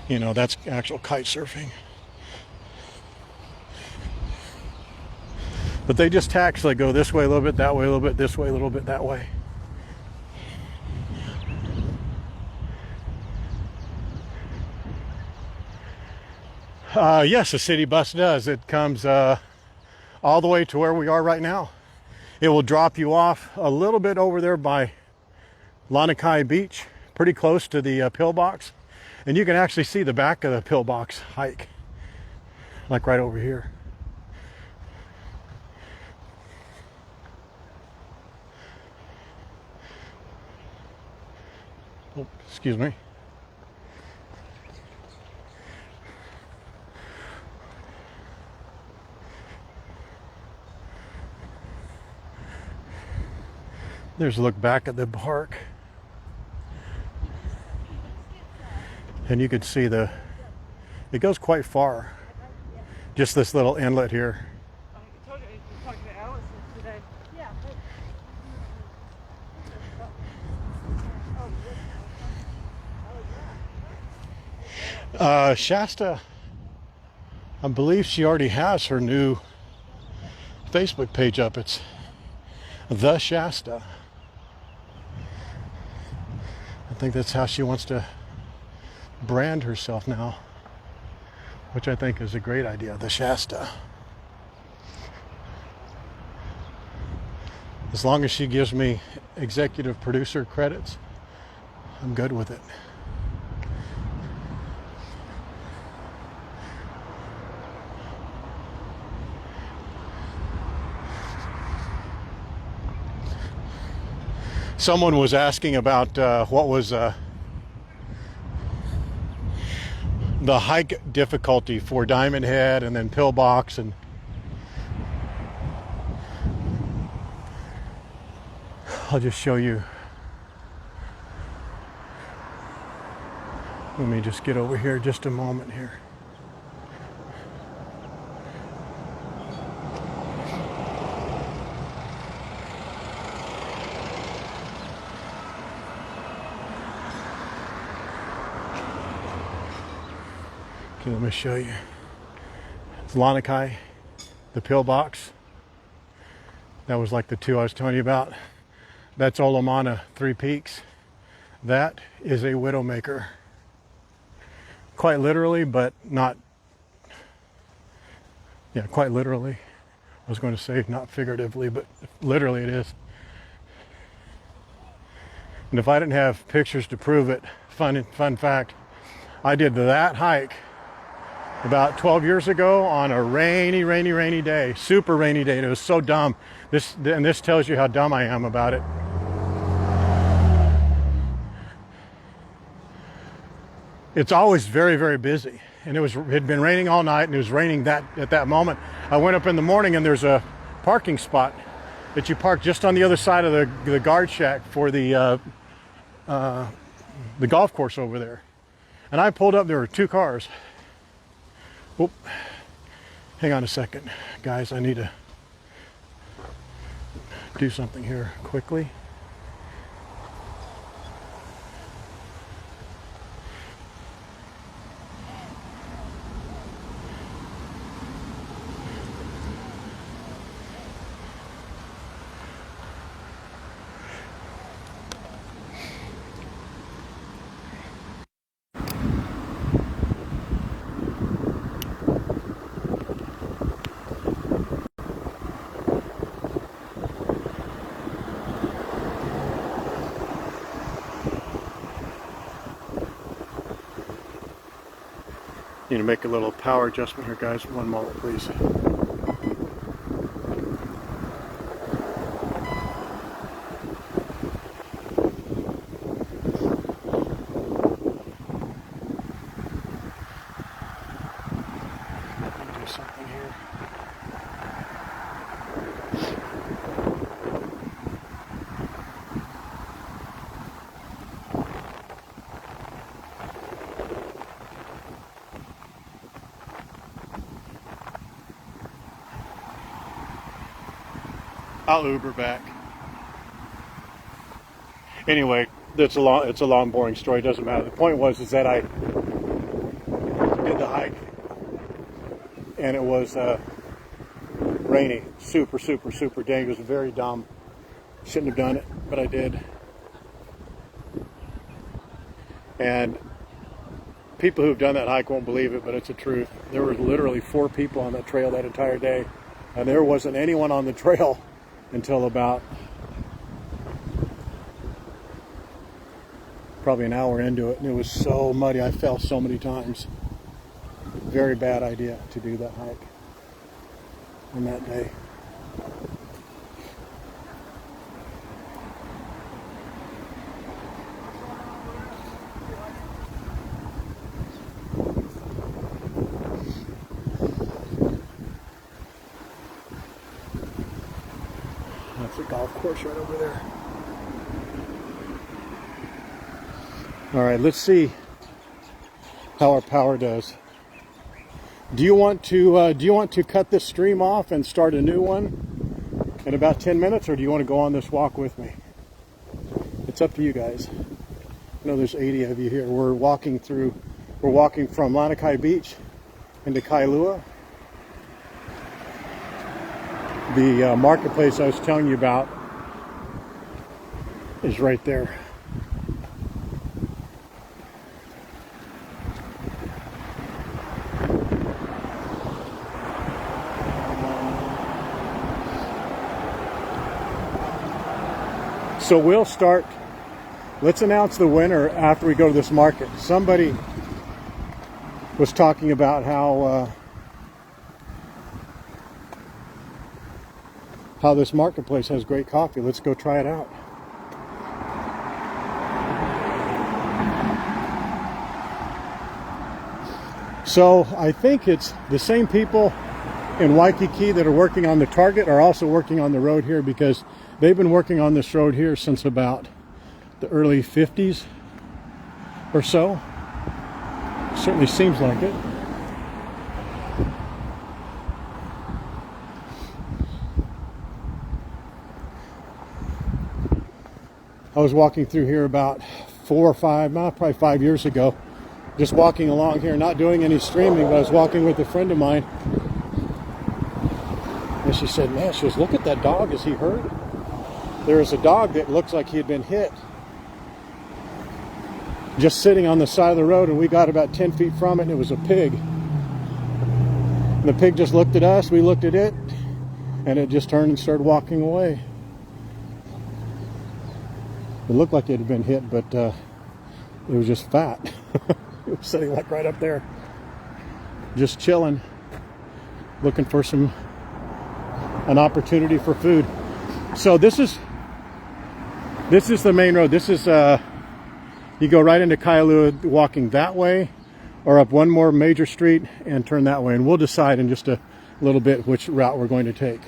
you know, that's actual kite surfing. But they just tack, so they go this way a little bit, that way a little bit, this way a little bit, that way. Yes, the city bus does. It comes all the way to where we are right now. It will drop you off a little bit over there by Lanikai Beach, pretty close to the pillbox. And you can actually see the back of the pillbox hike, like right over here. Oh, excuse me. There's a look back at the park. And you can see it goes quite far. Just this little inlet here. I told you I was talking to Allison today. Yeah. Shasta, I believe she already has her new Facebook page up. It's The Shasta. I think that's how she wants to brand herself now, which I think is a great idea, The Shasta. As long as she gives me executive producer credits, I'm good with it. Someone was asking about what was the hike difficulty for Diamond Head and then Pillbox, and I'll just show you. Let me just get over here just a moment here. Okay, let me show you. It's Lanikai, the pillbox. That was like the two I was telling you about. That's Olomana, Three Peaks. That is a widowmaker. Quite literally, but not, yeah, quite literally. I was going to say not figuratively, but literally it is. And if I didn't have pictures to prove it, fun fact, I did that hike about 12 years ago on a rainy day, super rainy day. And it was so dumb. This tells you how dumb I am about it. It's always very busy, and it had been raining all night, and it was raining at that moment. I went up in the morning, and there's a parking spot that you park just on the other side of the guard shack for the golf course over there. And I pulled up. There were two cars. Oh, hang on a second, guys. I need to do something here quickly. Need to make a little power adjustment here, guys. One moment, please. Do something here. I'll Uber back. Anyway, it's a long, boring story. It doesn't matter. The point is that I did the hike, and it was rainy, super dangerous, very dumb. Shouldn't have done it, but I did. And people who've done that hike won't believe it, but it's the truth. There were literally 4 people on that trail that entire day, and there wasn't anyone on the trail until about probably an hour into it, and it was so muddy. I fell so many times. Very bad idea to do that hike on that day. That's a golf course right over there. All right, let's see how our power does. Do you want to cut this stream off and start a new one in about 10 minutes, or do you want to go on this walk with me? It's up to you guys. I know there's 80 of you here. We're walking from Lanikai Beach into Kailua. The marketplace I was telling you about is right there. So we'll start, let's announce the winner after we go to this market. Somebody was talking about how this marketplace has great coffee. Let's go try it out. So I think it's the same people in Waikiki that are working on the Target are also working on the road here, because they've been working on this road here since about the early 50s or so. Certainly seems like it. I was walking through here about 4 or 5, probably 5 years ago, just walking along here, not doing any streaming, but I was walking with a friend of mine. And she said, man, she goes, look at that dog, is he hurt? There is a dog that looks like he had been hit, just sitting on the side of the road, and we got about 10 feet from it, and it was a pig. And the pig just looked at us, we looked at it, and it just turned and started walking away. It looked like it had been hit, but it was just fat. It was sitting like right up there, just chilling, looking for an opportunity for food. So this is the main road. This is you go right into Kailua, walking that way, or up one more major street and turn that way, and we'll decide in just a little bit which route we're going to take.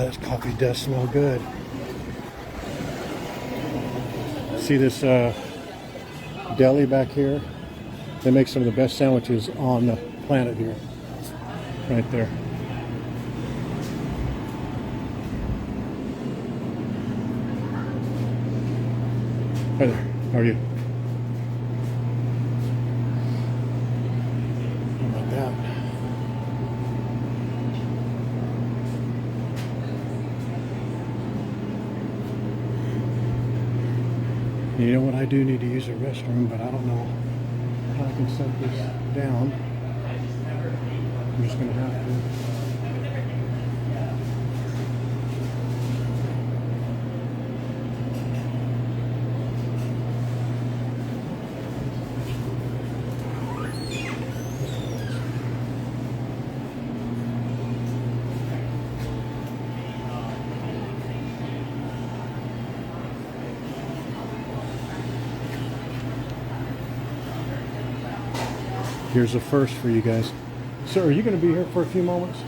this coffee does smell good. See this deli back here? They make some of the best sandwiches on the planet here. Right there. Hi there. How are you? How about that? You know what? I do need to use a restroom, but I don't know how I can set this down. I'm just going to have to. Here's a first for you guys. Sir, are you going to be here for a few moments?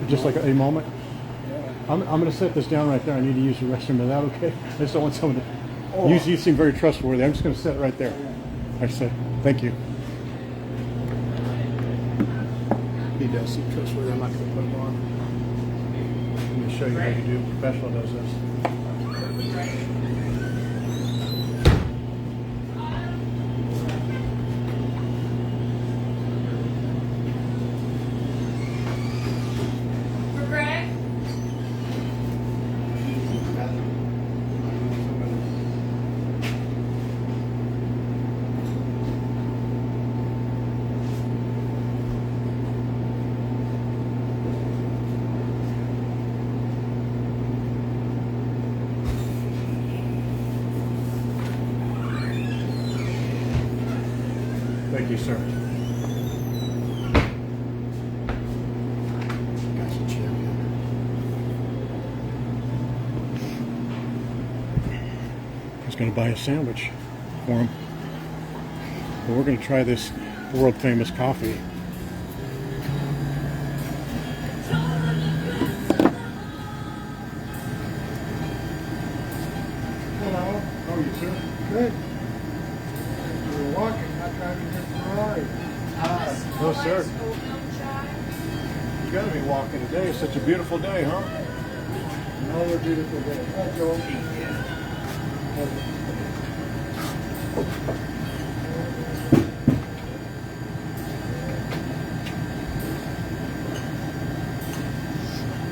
Just like a moment? I'm going to set this down right there. I need to use the restroom. Is that okay? I just don't want someone to... You seem very trustworthy. I'm just going to set it right there. I said, thank you. He does seem trustworthy. I'm not going to put him on. Let me show you how you do. A professional does this. Thank you, sir. Guy's a champion. I was going to buy a sandwich for him. But we're going to try this world famous coffee. Hello. How are you, sir? Good. You're walking, not driving your Ferrari. No, sir. You got to be walking today. It's such a beautiful day, huh? Another beautiful day. Hi, Joel.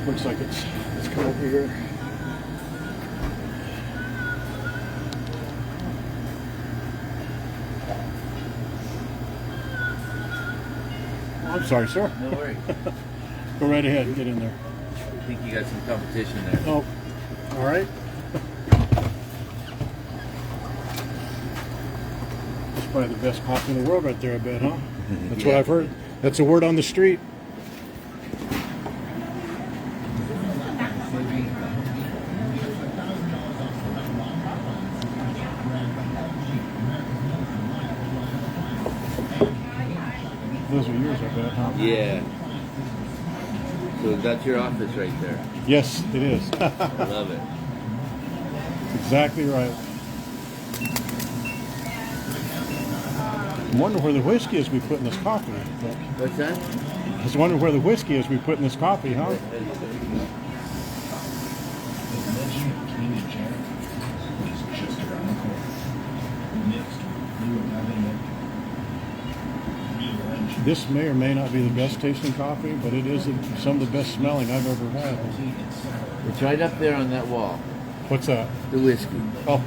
Looks like it's come over here. I'm sorry, sir. No worries. Go right ahead and get in there. I think you got some competition there. Oh, all right. That's probably the best coffee in the world right there, I bet, huh? That's what I've heard. That's a word on the street. Those are yours, I bet, huh? Yeah. So that's your office right there. Yes, it is. I love it. Exactly right. I wonder where the whiskey is we put in this coffee. What's that? I was wondering where the whiskey is we put in this coffee, huh? This may or may not be the best tasting coffee, but it is some of the best smelling I've ever had. It's right up there on that wall. What's that? The whiskey. Oh,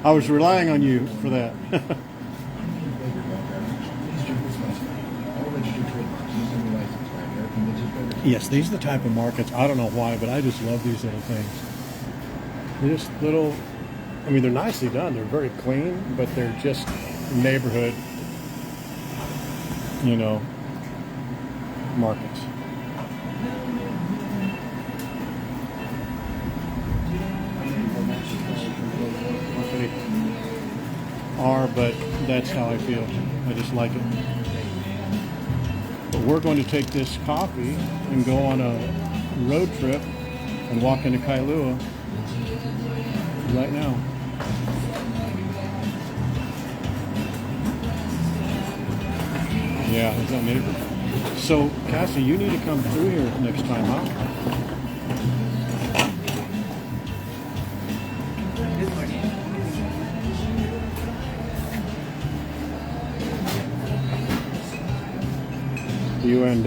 I was relying on you for that. Yes, these are the type of markets, I don't know why, but I just love these little things. They're just little, I mean, they're nicely done. They're very clean, but they're just neighborhood, you know, markets. They are, but that's how I feel. I just like it. But we're going to take this coffee and go on a road trip and walk into Kailua right now. Yeah, is that neat? So, Cassie, you need to come through here next time, huh? You and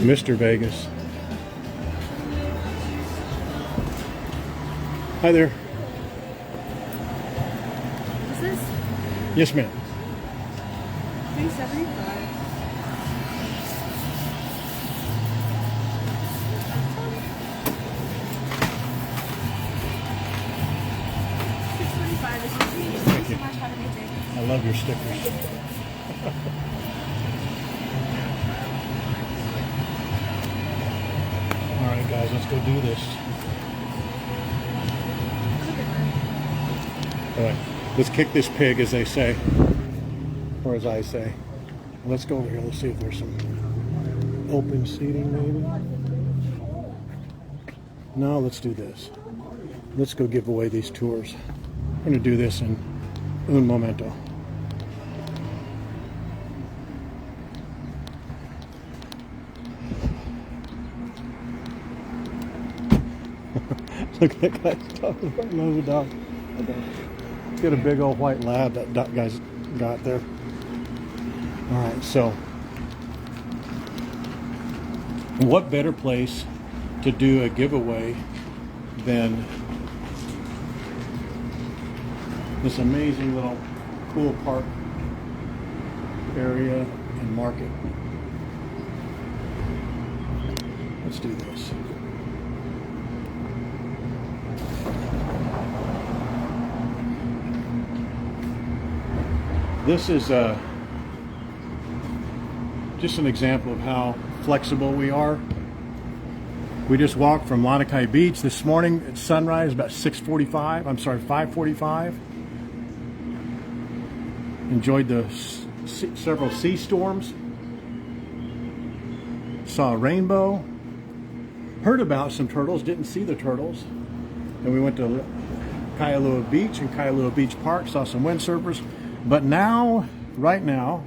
Mr. Vegas. Hi there. Is this Yes, ma'am. 375? $6.25 is your fee. Thank you so much. Have a good day. I love your stickers. All right, guys, let's go do this. All right, let's kick this pig, as they say, or as I say. Let's go over here. Let's see if there's some open seating, maybe. No, let's do this. Let's go give away these tours. I'm going to do this in un momento. Look at that guy's talking about another dog. Let's get a big old white lab that guy's got there. All right, so what better place to do a giveaway than this amazing little cool park area and market? Let's do this. This is just an example of how flexible we are. We just walked from Lanikai Beach this morning at sunrise, about 6:45. I'm sorry, 5:45. Enjoyed the several sea storms. Saw a rainbow. Heard about some turtles. Didn't see the turtles. And we went to Kailua Beach and Kailua Beach Park. Saw some windsurfers. But now, right now,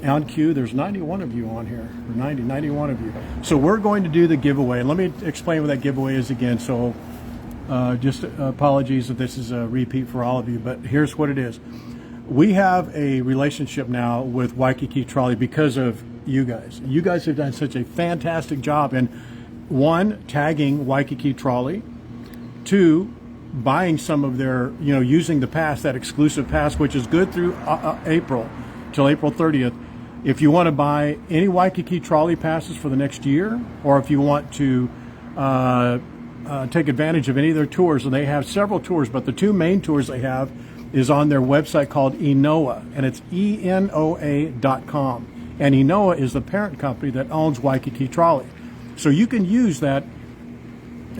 on cue, there's 91 of you on here, or 91 of you. So we're going to do the giveaway. And let me explain what that giveaway is again. So just apologies if this is a repeat for all of you, but here's what it is. We have a relationship now with Waikiki Trolley because of you guys. You guys have done such a fantastic job in, one, tagging Waikiki Trolley, two, buying some of their, using the pass, that exclusive pass, which is good through April, till April 30th. If you want to buy any Waikiki Trolley passes for the next year, or if you want to take advantage of any of their tours, and they have several tours, but the two main tours they have is on their website called Enoa, and it's ENOA.com. And Enoa is the parent company that owns Waikiki Trolley. So you can use that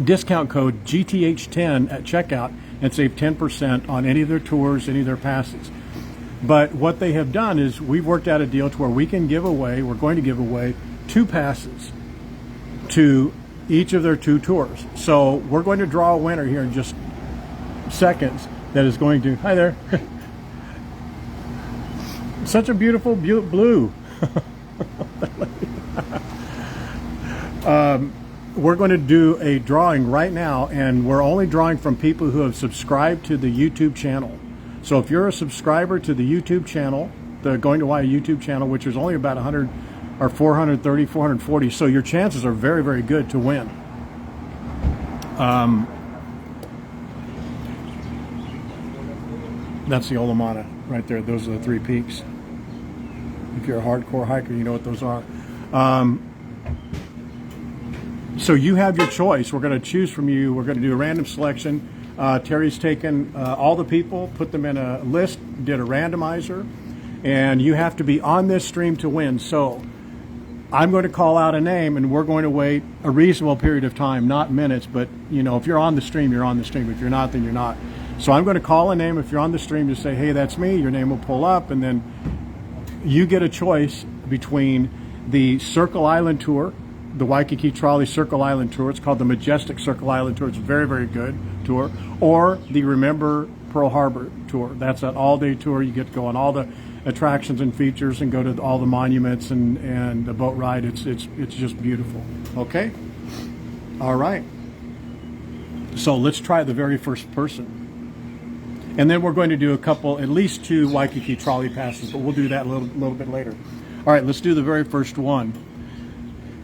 discount code GTH10 at checkout and save 10% on any of their tours, any of their passes. But what they have done is we've worked out a deal to where we're going to give away 2 passes to each of their 2 tours. So we're going to draw a winner here in just seconds that is going to, hi there, such a beautiful blue. We're going to do a drawing right now, and we're only drawing from people who have subscribed to the YouTube channel. So if you're a subscriber to the YouTube channel, the Going to Hawaii YouTube channel, which is only about 100 or 430, 440, so your chances are very, very good to win. That's the Olamana right there. Those are the 3 peaks. If you're a hardcore hiker, you know what those are. So you have your choice. We're going to choose from you. We're going to do a random selection. Terry's taken all the people, put them in a list, did a randomizer, and you have to be on this stream to win. So I'm going to call out a name, and we're going to wait a reasonable period of time, not minutes, but if you're on the stream, you're on the stream. If you're not, then you're not. So I'm going to call a name. If you're on the stream, just say, hey, that's me. Your name will pull up, and then you get a choice between the Circle Island Tour, the Waikiki Trolley Circle Island Tour. It's called the Majestic Circle Island Tour. It's a very, very good tour. Or the Remember Pearl Harbor Tour. That's an all-day tour. You get to go on all the attractions and features and go to all the monuments and the boat ride. It's just beautiful. Okay? All right. So let's try the very first person. And then we're going to do at least 2 Waikiki trolley passes, but we'll do that a little bit later. All right, let's do the very first one.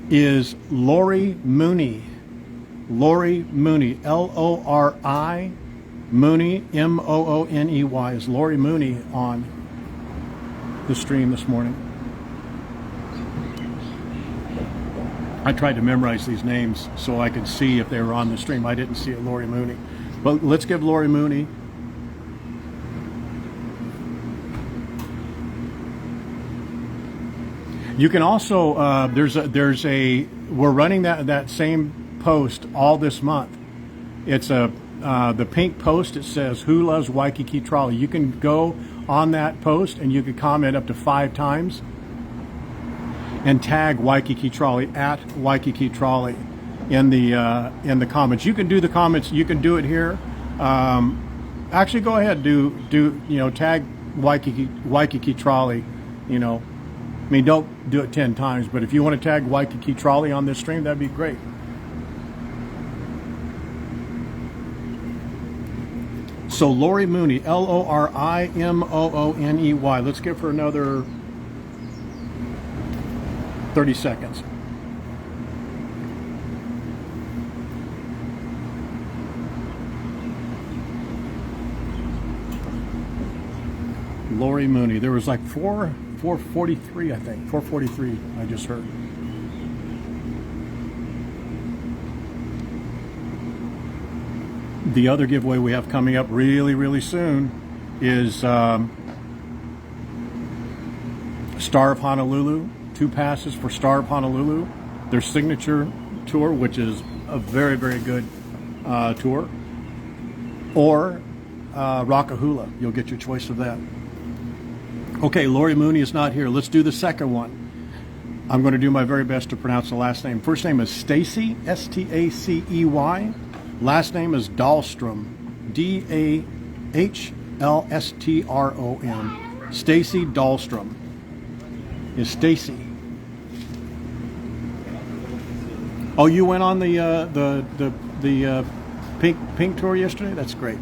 Is Lori Mooney. Lori Mooney, L-O-R-I, Mooney, M-O-O-N-E-Y. Is Lori Mooney on the stream this morning? I tried to memorize these names so I could see if they were on the stream. I didn't see it, Lori Mooney. But let's give Lori Mooney. You can also, we're running that same post all this month. It's the pink post. It says, "Who loves Waikiki Trolley?" You can go on that post and you can comment up to 5 times and tag Waikiki Trolley at Waikiki Trolley in the comments. You can do the comments. You can do it here. Actually, go ahead. Tag Waikiki Trolley. I mean, don't do it 10 times, but if you want to tag Waikiki Trolley on this stream, that'd be great. So Lori Mooney, L-O-R-I-M-O-O-N-E-Y. Let's give her another 30 seconds. Lori Mooney. There was like 443, I think. 443, I just heard. The other giveaway we have coming up really, really soon is Star of Honolulu. 2 passes for Star of Honolulu. Their signature tour, which is a very, very good tour. Or Rockahula. You'll get your choice of that. Okay, Lori Mooney is not here. Let's do the second one. I'm going to do my very best to pronounce the last name. First name is Stacy, S-T-A-C-E-Y. Last name is Dahlstrom, D-A-H-L-S-T-R-O-M. Stacy Dahlstrom. Is Stacy. Oh, you went on the pink tour yesterday? That's great.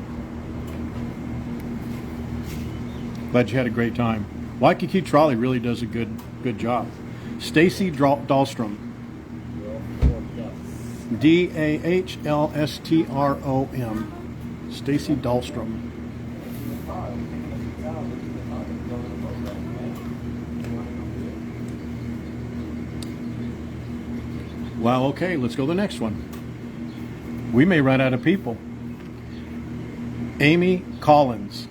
Glad you had a great time. Waikiki Trolley really does a good job. Stacy Dahlstrom. D-A-H-L-S-T-R-O-M. Stacy Dahlstrom. Well, okay, let's go to the next one. We may run out of people. Amy Collins.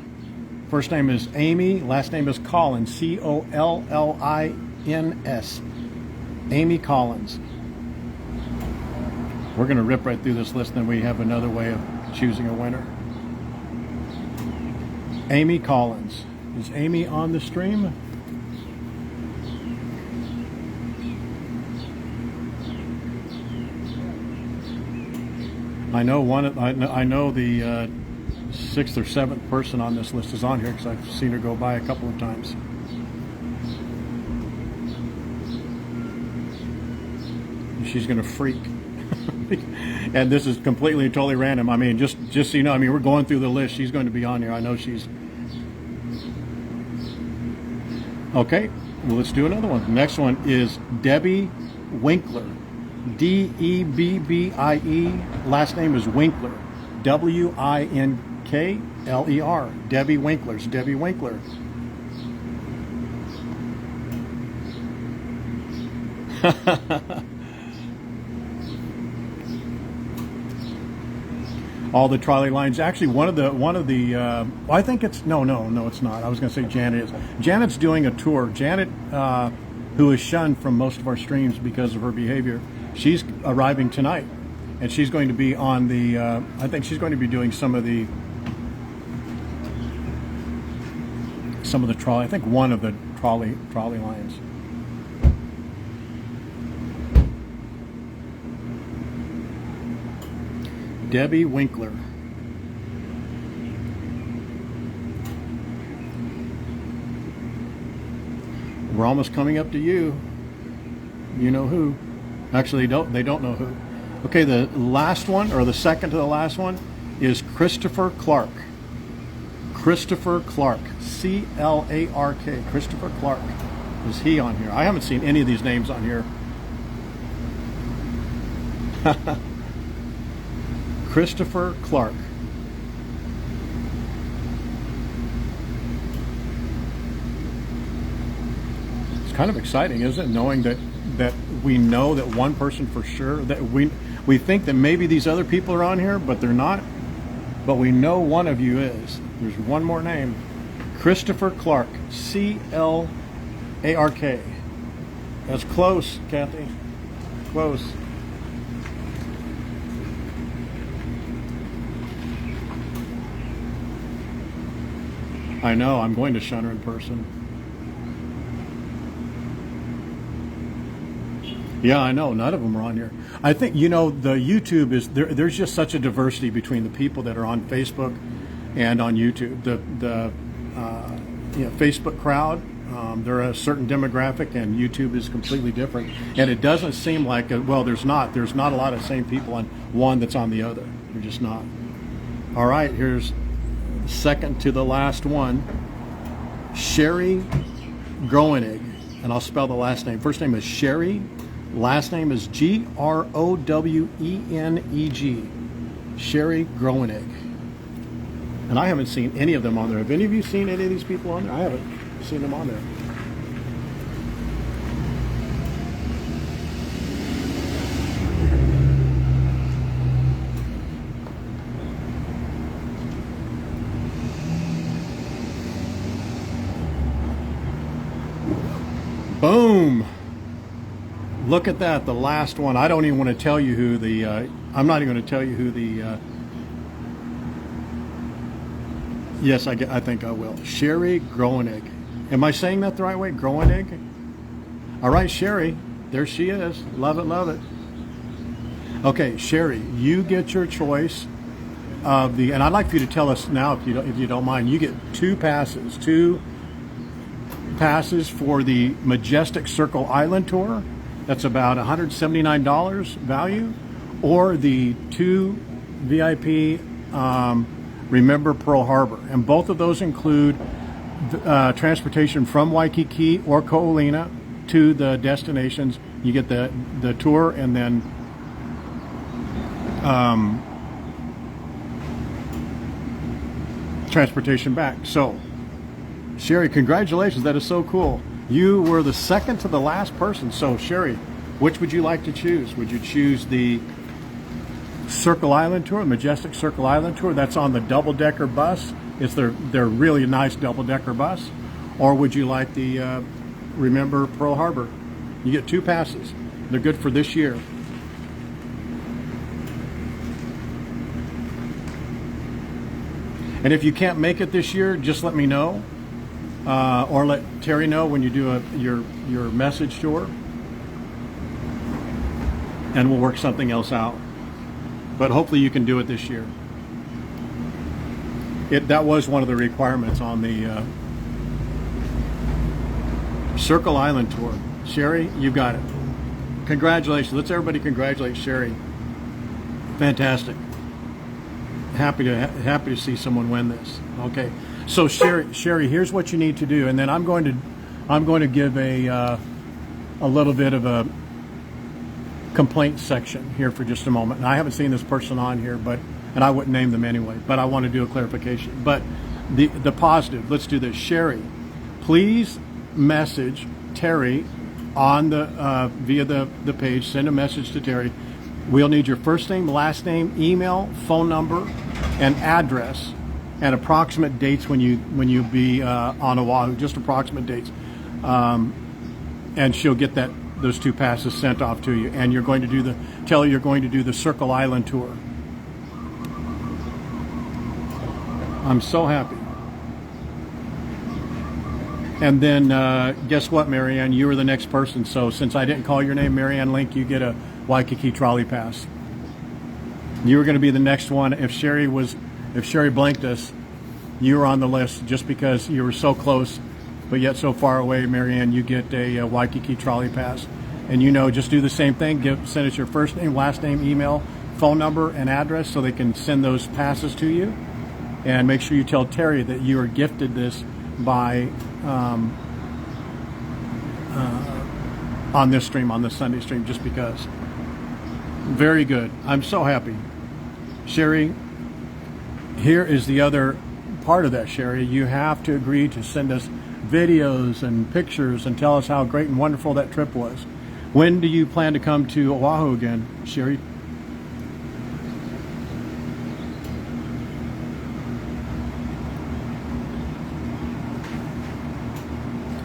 First name is Amy, last name is Collins, C-O-L-L-I-N-S. Amy Collins. We're going to rip right through this list, then we have another way of choosing a winner. Amy Collins. Is Amy on the stream? I know I know the 6th or 7th person on this list is on here because I've seen her go by a couple of times. She's going to freak. And this is completely and totally random. I mean, just so you know, I mean, we're going through the list. She's going to be on here. I know she's... Okay, well, let's do another one. The next one is Debbie Winkler. D-E-B-B-I-E. Last name is Winkler. W-I-N-K-L-E-R. Debbie Winkler's Debbie Winkler. All the trolley lines. Actually, one of the I think it's no, it's not. I was going to say Janet is. Janet's doing a tour. Janet, who is shunned from most of our streams because of her behavior, she's arriving tonight, and she's going to be on the. I think she's going to be doing some of the trolley. I think one of the trolley lines. Debbie Winkler. We're almost coming up to you. You know who. Actually, they don't know who. Okay, the last one, or the second to the last one, is Christopher Clark. Christopher Clark. C-L-A-R-K. Christopher Clark. Is he on here? I haven't seen any of these names on here. Christopher Clark. It's kind of exciting, isn't it? Knowing that we know that one person for sure, that we think that maybe these other people are on here, but they're not. But we know one of you is. There's one more name. Christopher Clark. C-L-A-R-K. That's close, Kathy. Close. I know, I'm going to shun her in person. Yeah, I know, none of them are on here. I think, you know, the YouTube is, there's just such a diversity between the people that are on Facebook and on YouTube. The Facebook crowd, they're a certain demographic, and YouTube is completely different. And it doesn't seem like, there's not a lot of same people on one that's on the other. They're just not. All right, here's second to the last one, Sherry Groweneg, and I'll spell the last name. First name is Sherry, last name is G-R-O-W-E-N-E-G. Sherry Groweneg. And I haven't seen any of them on there. Have any of you seen any of these people on there? I haven't seen them on there. Boom! Look at that, the last one. I don't even want to tell you who the, I'm not even going to tell you who the, yes, I think I will. Sherry Groweneg. Am I saying that the right way? Groweneg? All right, Sherry, there she is. Love it, love it. Okay, Sherry, you get your choice of the, and I'd like for you to tell us now, if you don't mind, you get two passes for the Majestic Circle Island Tour. That's about $179 value, or the two VIP Remember Pearl Harbor, and both of those include transportation from Waikiki or Ko'olina to the destinations. You get the tour and then transportation back. So, Sherry, congratulations. That is so cool. You were the second to the last person. So, Sherry, which would you like to choose? Would you choose the Circle Island Tour, Majestic Circle Island Tour? That's on the double-decker bus. It's their really nice double-decker bus. Or would you like the Remember Pearl Harbor? You get two passes. They're good for this year. And if you can't make it this year, just let me know. Or let Terry know when you do your message to her, and we'll work something else out. But hopefully you can do it this year. That was one of the requirements on the Circle Island Tour. Sherry, you got it. Congratulations. Let's everybody congratulate Sherry. Fantastic. Happy to see someone win this. Okay. So Sherry, here's what you need to do, and then I'm going to give a little bit of a complaint section here for just a moment. And I haven't seen this person on here, and I wouldn't name them anyway, but I want to do a clarification. But the positive, let's do this. Sherry, please message Terry on the via the page. Send a message to Terry. We'll need your first name, last name, email, phone number, and address, and approximate dates when you be on Oahu, just approximate dates, and she'll get those two passes sent off to you. And you're going to do you're going to do the Circle Island Tour. I'm so happy. And then guess what, Marianne? You were the next person. So since I didn't call your name, Marianne Link, you get a Waikiki trolley pass. You were going to be the next one. If Sherry blanked us, you were on the list just because you were so close, but yet so far away. Marianne, you get a Waikiki trolley pass. And just do the same thing. Send us your first name, last name, email, phone number, and address so they can send those passes to you. And make sure you tell Terry that you are gifted this by on this stream, on the Sunday stream, just because. Very good. I'm so happy. Sherry, here is the other part of that, Sherry. You have to agree to send us videos and pictures and tell us how great and wonderful that trip was. When do you plan to come to Oahu again, Sherry?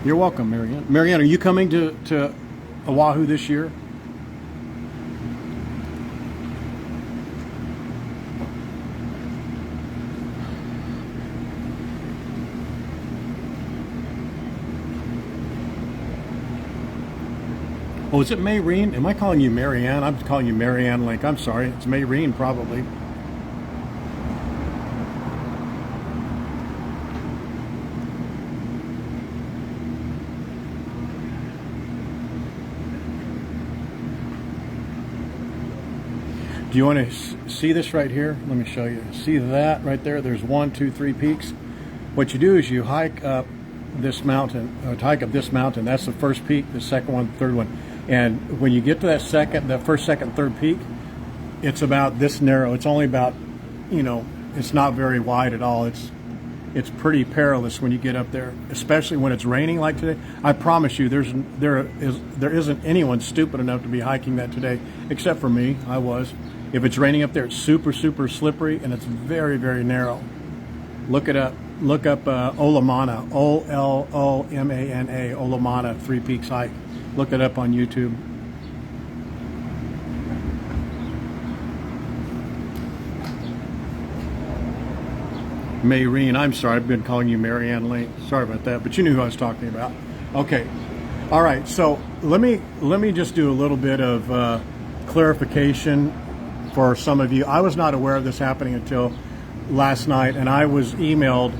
You're welcome, Marianne. Marianne, are you coming to Oahu this year? Oh, is it Mayreen? Am I calling you Marianne? I'm calling you Marianne Link. I'm sorry. It's Mayreen, probably. Do you want to see this right here? Let me show you. See that right there? There's 1, 2, 3 peaks. What you do is you hike up this mountain. Hike up this mountain. That's the first peak. The second one, the third one. And when you get to that first, second, third peak, it's about this narrow. It's only about, it's not very wide at all. It's pretty perilous when you get up there, especially when it's raining like today. I promise you, there isn't anyone stupid enough to be hiking that today, except for me. I was. If it's raining up there, it's super, super slippery, and it's very, very narrow. Look it up. Look up Olomana, Olomana, Olomana 3 Peaks hike. Look it up on YouTube. Mayreen, I'm sorry, I've been calling you Marianne Lane. Sorry about that, but you knew who I was talking about. Okay, all right. So let me just do a little bit of clarification for some of you. I was not aware of this happening until last night, and I was emailed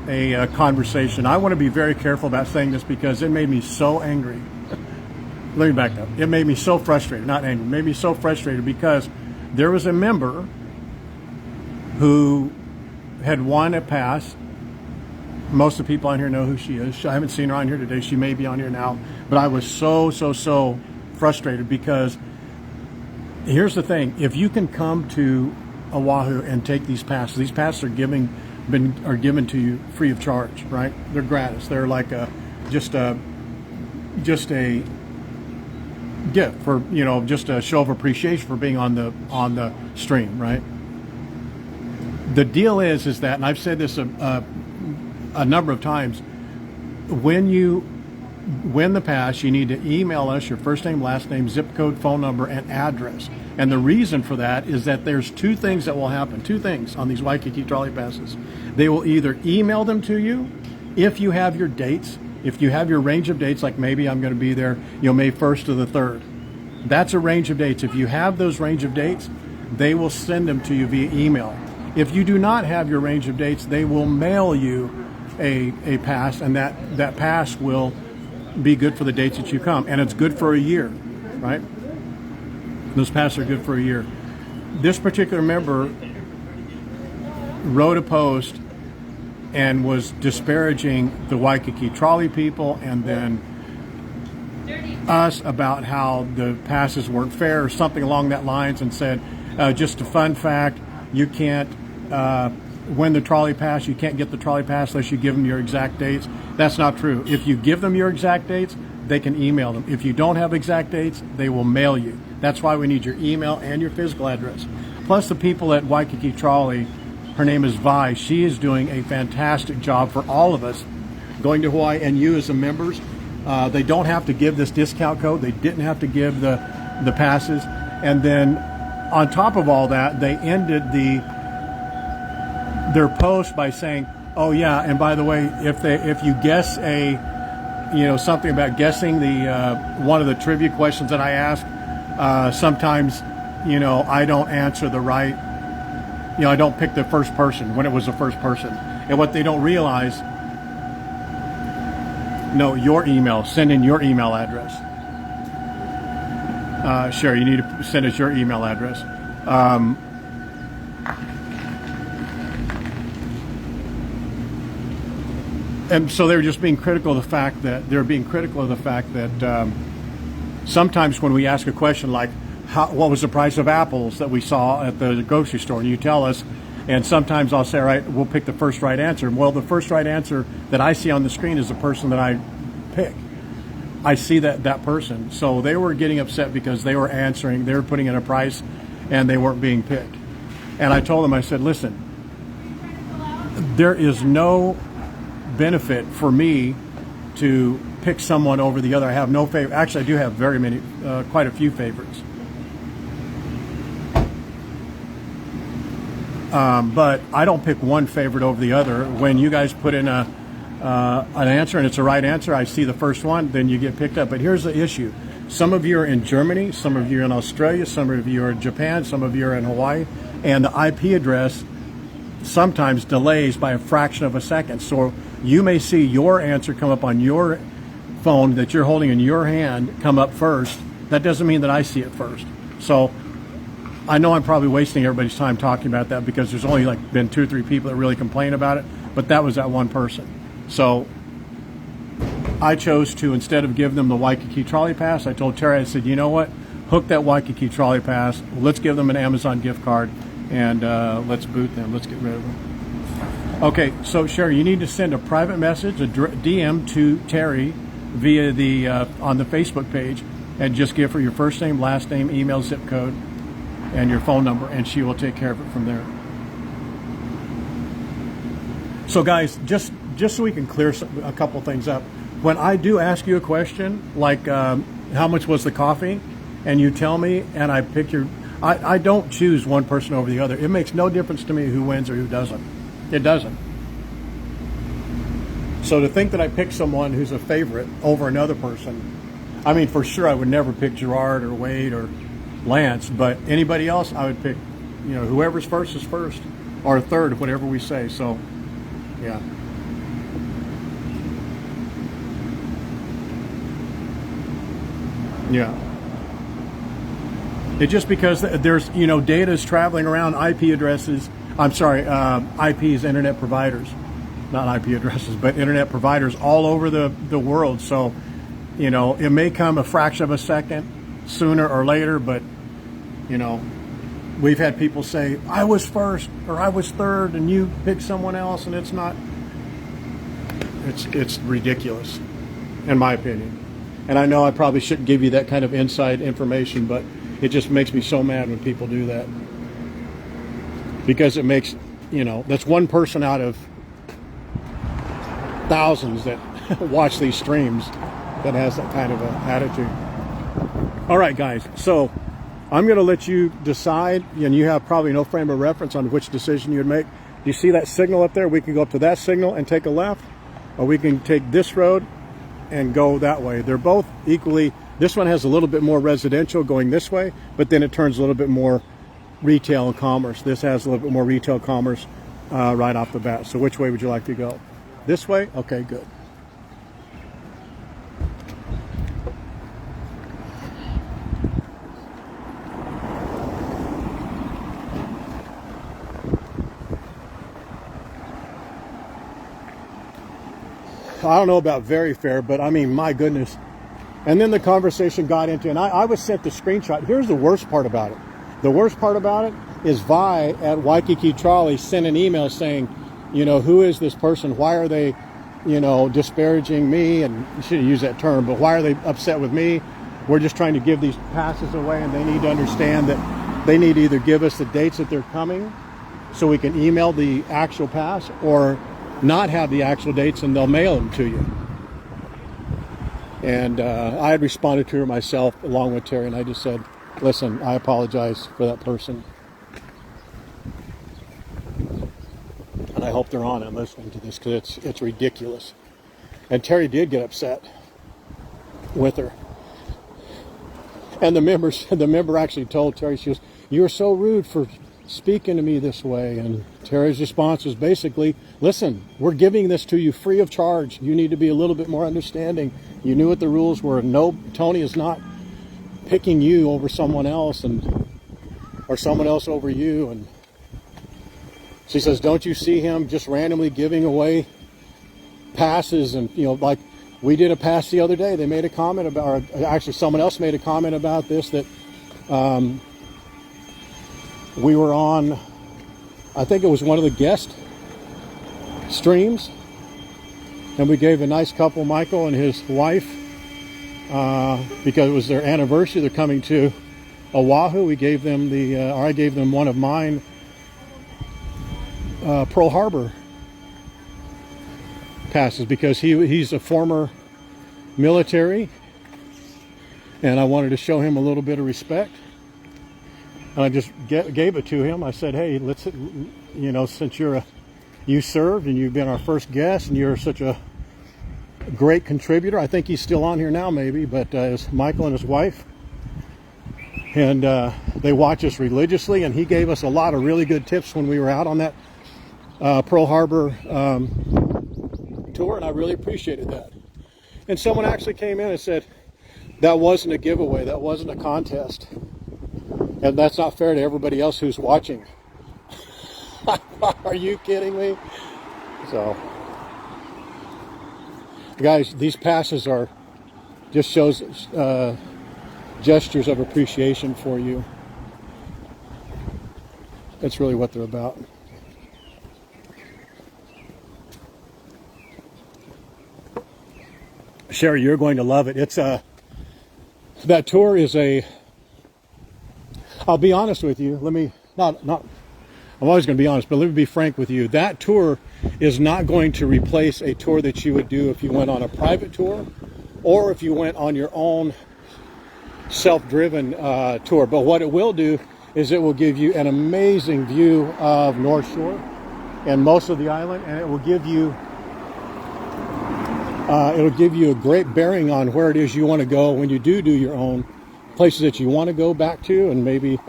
a conversation. I want to be very careful about saying this because it made me so angry. Let me back up. It made me so frustrated, not angry. It made me so frustrated because there was a member who had won a pass. Most of the people on here know who she is. I haven't seen her on here today. She may be on here now. But I was so frustrated because here's the thing. If you can come to Oahu and take these passes are given to you free of charge, right? They're gratis. They're like just a gift for, just a show of appreciation for being on the stream, right? The deal is that, and I've said this a number of times, when you win the pass, you need to email us your first name, last name, zip code, phone number, and address. And the reason for that is that there's two things that will happen. Two things on these Waikiki trolley passes. They will either email them to you if you have your dates. If you have your range of dates, like maybe I'm going to be there, May 1st to the 3rd. That's a range of dates. If you have those range of dates, they will send them to you via email. If you do not have your range of dates, they will mail you a pass, and that pass will be good for the dates that you come. And it's good for a year, right? Those passes are good for a year. This particular member wrote a post and was disparaging the Waikiki trolley people and then us about how the passes weren't fair or something along that lines, and said, just a fun fact, you can't win the trolley pass, you can't get the trolley pass unless you give them your exact dates. That's not true. If you give them your exact dates, they can email them. If you don't have exact dates, they will mail you. That's why we need your email and your physical address. Plus the people at Waikiki Trolley, her name is Vi, she is doing a fantastic job for all of us going to Hawaii, and you as the members. They don't have to give this discount code. They didn't have to give the passes. And then on top of all that, they ended their post by saying, oh yeah, and by the way, if you guess something about guessing the one of the trivia questions that I ask, sometimes you know, I don't answer the right, you know, I don't pick the first person when it was the first person. And what they don't realize, no, your email, send in your email address. Sherry, you need to send us your email address. And so they were just being critical of the fact that sometimes when we ask a question like, what was the price of apples that we saw at the grocery store, and you tell us, and sometimes I'll say, all right, we'll pick the first right answer. Well, the first right answer that I see on the screen is the person that I pick. I see that person. So they were getting upset because they were answering, they were putting in a price, and they weren't being picked. And I told them, I said, listen, there is no benefit for me to pick someone over the other. I have no favorite. Actually, I do have quite a few favorites. But I don't pick one favorite over the other. When you guys put in an answer and it's a right answer, I see the first one, then you get picked up. But here's the issue. Some of you are in Germany, some of you are in Australia, some of you are in Japan, some of you are in Hawaii, and the IP address sometimes delays by a fraction of a second. So you may see your answer come up on your phone that you're holding in your hand come up first. That doesn't mean that I see it first. So I know I'm probably wasting everybody's time talking about that because there's only like been 2 or 3 people that really complain about it, but that was that one person. So I chose to, instead of give them the Waikiki trolley pass, I told Terry, I said, you know what, hook that Waikiki trolley pass, let's give them an Amazon gift card, and let's boot them, let's get rid of them. Okay, so Sherry, you need to send a private message, a DM to Terry via the on the Facebook page, and just give her your first name, last name, email, zip code, and your phone number, and she will take care of it from there. So guys, just so we can clear a couple things up, when I do ask you a question, like how much was the coffee, and you tell me, and I pick I don't choose one person over the other. It makes no difference to me who wins or who doesn't. It doesn't. So to think that I pick someone who's a favorite over another person, I mean, for sure I would never pick Gerard or Wade or Lance, but anybody else I would pick, you know, whoever's first is first, or third, whatever we say. So yeah. Yeah. It's just because there's, you know, data is traveling around, IP addresses, IPs, internet providers, not IP addresses, but internet providers all over the world. So, you know, it may come a fraction of a second sooner or later, but, you know, we've had people say, I was first or I was third and you picked someone else, and it's not, it's ridiculous, in my opinion. And I know I probably shouldn't give you that kind of inside information, but it just makes me so mad when people do that. Because it makes, you know, that's one person out of thousands that watch these streams that has that kind of an attitude. All right, guys, so I'm going to let you decide, and you have probably no frame of reference on which decision you'd make. Do you see that signal up there? We can go up to that signal and take a left, or we can take this road and go that way. They're both equally, this one has a little bit more residential going this way, but then it turns a little bit more retail and commerce. This has a little bit more retail commerce right off the bat. So which way would you like to go? This way? Okay, good. I don't know about very fair, but I mean, my goodness. And then the conversation got into, and I was sent the screenshot. Here's the worst part about it. The worst part about it is Vi at Waikiki Trolley sent an email saying, you know, who is this person? Why are they, you know, disparaging me? And you shouldn't use that term, but why are they upset with me? We're just trying to give these passes away, and they need to understand that they need to either give us the dates that they're coming so we can email the actual pass, or not have the actual dates and they'll mail them to you. And I had responded to her myself along with Terry, and I just said, listen, I apologize for that person. And I hope they're on and listening to this, because it's ridiculous. And Terry did get upset with her. And the member actually told Terry, she goes, "You're so rude for speaking to me this way." And Terry's response was basically, "Listen, we're giving this to you free of charge. You need to be a little bit more understanding. You knew what the rules were. No, Tony is not picking you over someone else, or someone else over you." And she says, "Don't you see him just randomly giving away passes?" And like we did a pass the other day. They made a comment about, or actually someone else made a comment about this, that we were on, I think it was one of the guest streams, and we gave a nice couple, Michael and his wife, because it was their anniversary. They're coming to Oahu. We gave them or I gave them one of mine, Pearl Harbor passes, because he's a former military, and I wanted to show him a little bit of respect. And I just gave it to him. I said, "Hey, let's, since you served and you've been our first guest and you're such a great contributor." I think he's still on here now, maybe, but it's Michael and his wife, and they watch us religiously. And he gave us a lot of really good tips when we were out on that Pearl Harbor tour, and I really appreciated that. And someone actually came in and said, "That wasn't a giveaway, that wasn't a contest, and that's not fair to everybody else who's watching." Are you kidding me? So, guys, these passes are just shows gestures of appreciation for you. That's really what they're about. Sherry, you're going to love it. It's that tour is I'll be honest with you. I'm always going to be honest, but let me be frank with you. That tour is not going to replace a tour that you would do if you went on a private tour, or if you went on your own self-driven tour. But what it will do is it will give you an amazing view of North Shore and most of the island, and it will give you a great bearing on where it is you want to go when you do your own places that you want to go back to and maybe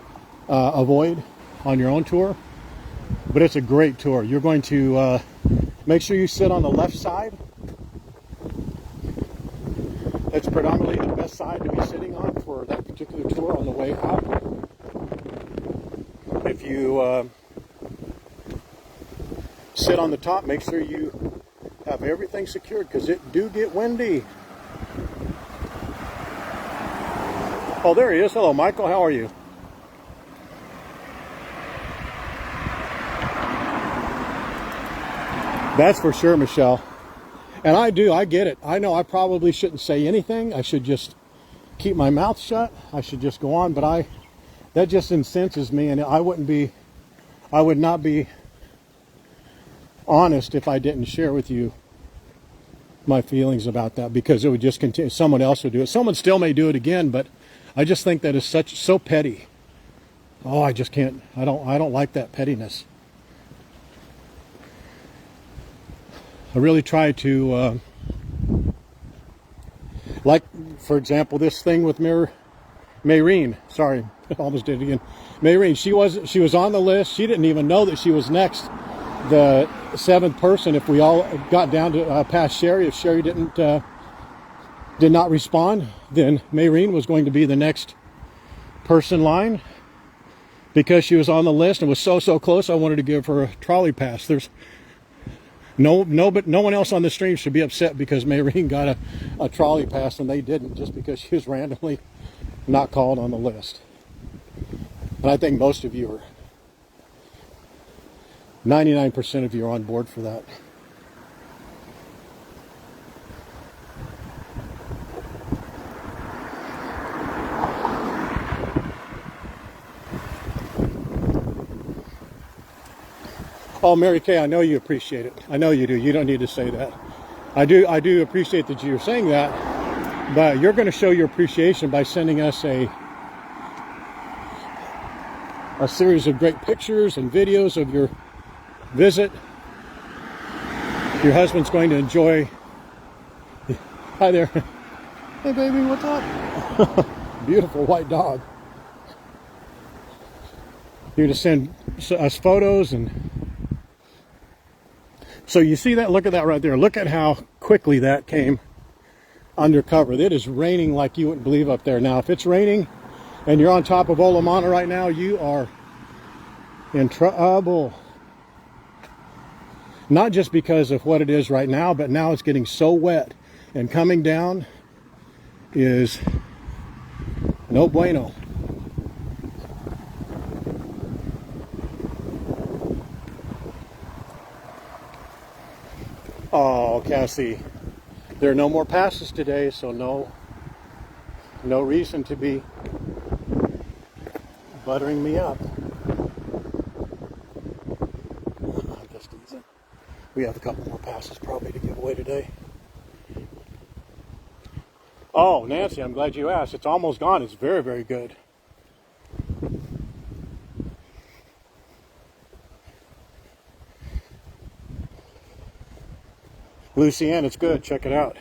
avoid on your own tour. But it's a great tour. You're going to make sure you sit on the left side. That's predominantly the best side to be sitting on for that particular tour on the way out. If you sit on the top, make sure you have everything secured, because it do get windy. Oh, there he is. Hello, Michael. How are you? That's for sure, Michelle. And I get it. I know I probably shouldn't say anything. I should just keep my mouth shut. I should just go on, but that just incenses me, and I would not be honest if I didn't share with you my feelings about that, because it would just continue. Someone else would do it. Someone still may do it again, but I just think that is so petty. Oh, I just can't. I don't like that pettiness. I really try to, like, for example, this thing with Mayreen. Sorry, almost did it again. Mayreen, she was on the list. She didn't even know that she was next, the 7th person. If we all got down to past Sherry, if Sherry did not respond, then Mayreen was going to be the next person in line, because she was on the list and was so close. I wanted to give her a trolley pass. There's no, but no one else on the stream should be upset because Mayreen got a trolley pass and they didn't, just because she was randomly not called on the list. And I think most of you are, 99% of you are on board for that. Oh, Mary Kay, I know you appreciate it. I know you do. You don't need to say that. I do appreciate that you're saying that, but you're going to show your appreciation by sending us a series of great pictures and videos of your visit. Your husband's going to enjoy. Hi there. Hey, baby, what's up? Beautiful white dog. Here to send us photos. And so you see that? Look at that right there. Look at how quickly that came undercover. It is raining like you wouldn't believe up there. Now, if it's raining and you're on top of Olamana right now, you are in trouble. Not just because of what it is right now, but now it's getting so wet, and coming down is no bueno. Oh, Cassie, there are no more passes today, so no reason to be buttering me up. Just easy. We have a couple more passes probably to give away today. Oh, Nancy, I'm glad you asked. It's almost gone. It's very, very good. Lucienne, it's good. Check it out.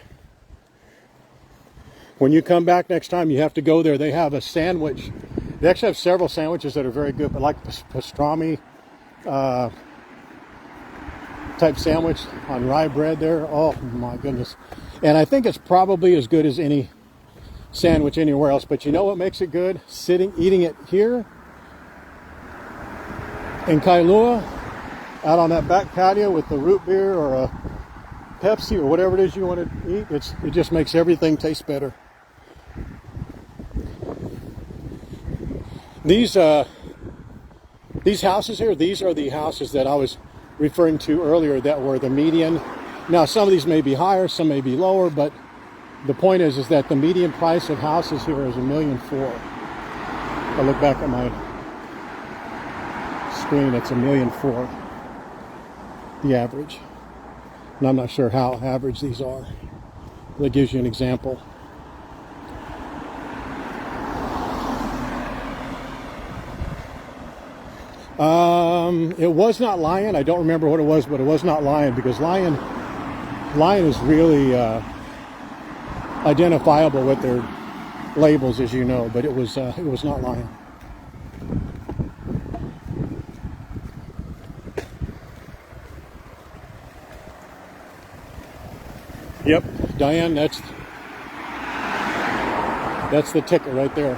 When you come back next time, you have to go there. They have a sandwich. They actually have several sandwiches that are very good, but like pastrami type sandwich on rye bread there. Oh my goodness. And I think it's probably as good as any sandwich anywhere else. But you know what makes it good? Eating it here in Kailua, out on that back patio with the root beer or a Pepsi or whatever it is you want to eat. It just makes everything taste better. These houses here, these are the houses that I was referring to earlier that were the median. Now some of these may be higher, some may be lower, but the point is that the median price of houses here is $1.4 million. I look back at my screen, it's $1.4 million, the average. And I'm not sure how average these are. That gives you an example. It was not lion. I don't remember what it was, but it was not lion, because lion is really identifiable with their labels, as you know. But it was not lion. Yep, Diane, that's the ticket right there.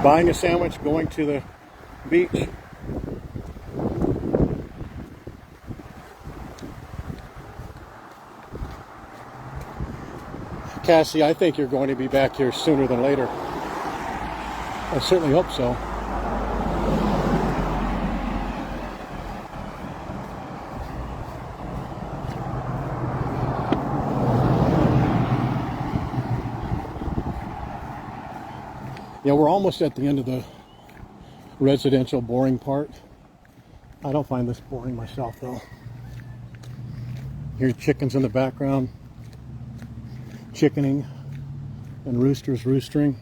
Buying a sandwich, going to the beach. Cassie, I think you're going to be back here sooner than later. I certainly hope so. Yeah, we're almost at the end of the residential boring part. I don't find this boring myself, though. Here's chickens in the background, chickening, and roosters roostering.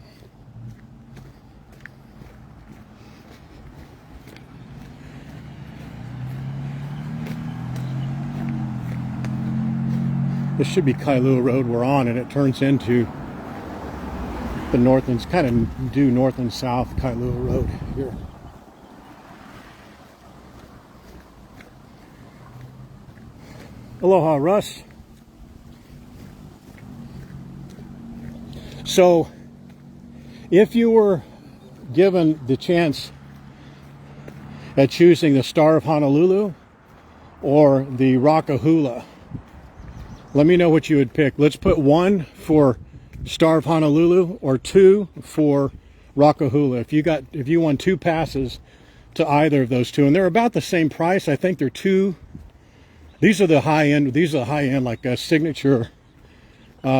This should be Kailua Road we're on, and it turns into the north and kind of due north and south Kailua Road here. Aloha, Russ. So, if you were given the chance at choosing the Star of Honolulu or the Rockahula, let me know what you would pick. Let's put 1 for Star of Honolulu or 2 for Rockahula. If you won 2 passes to either of those two, and they're about the same price. I think they're these are the high end. These are the high end, like a signature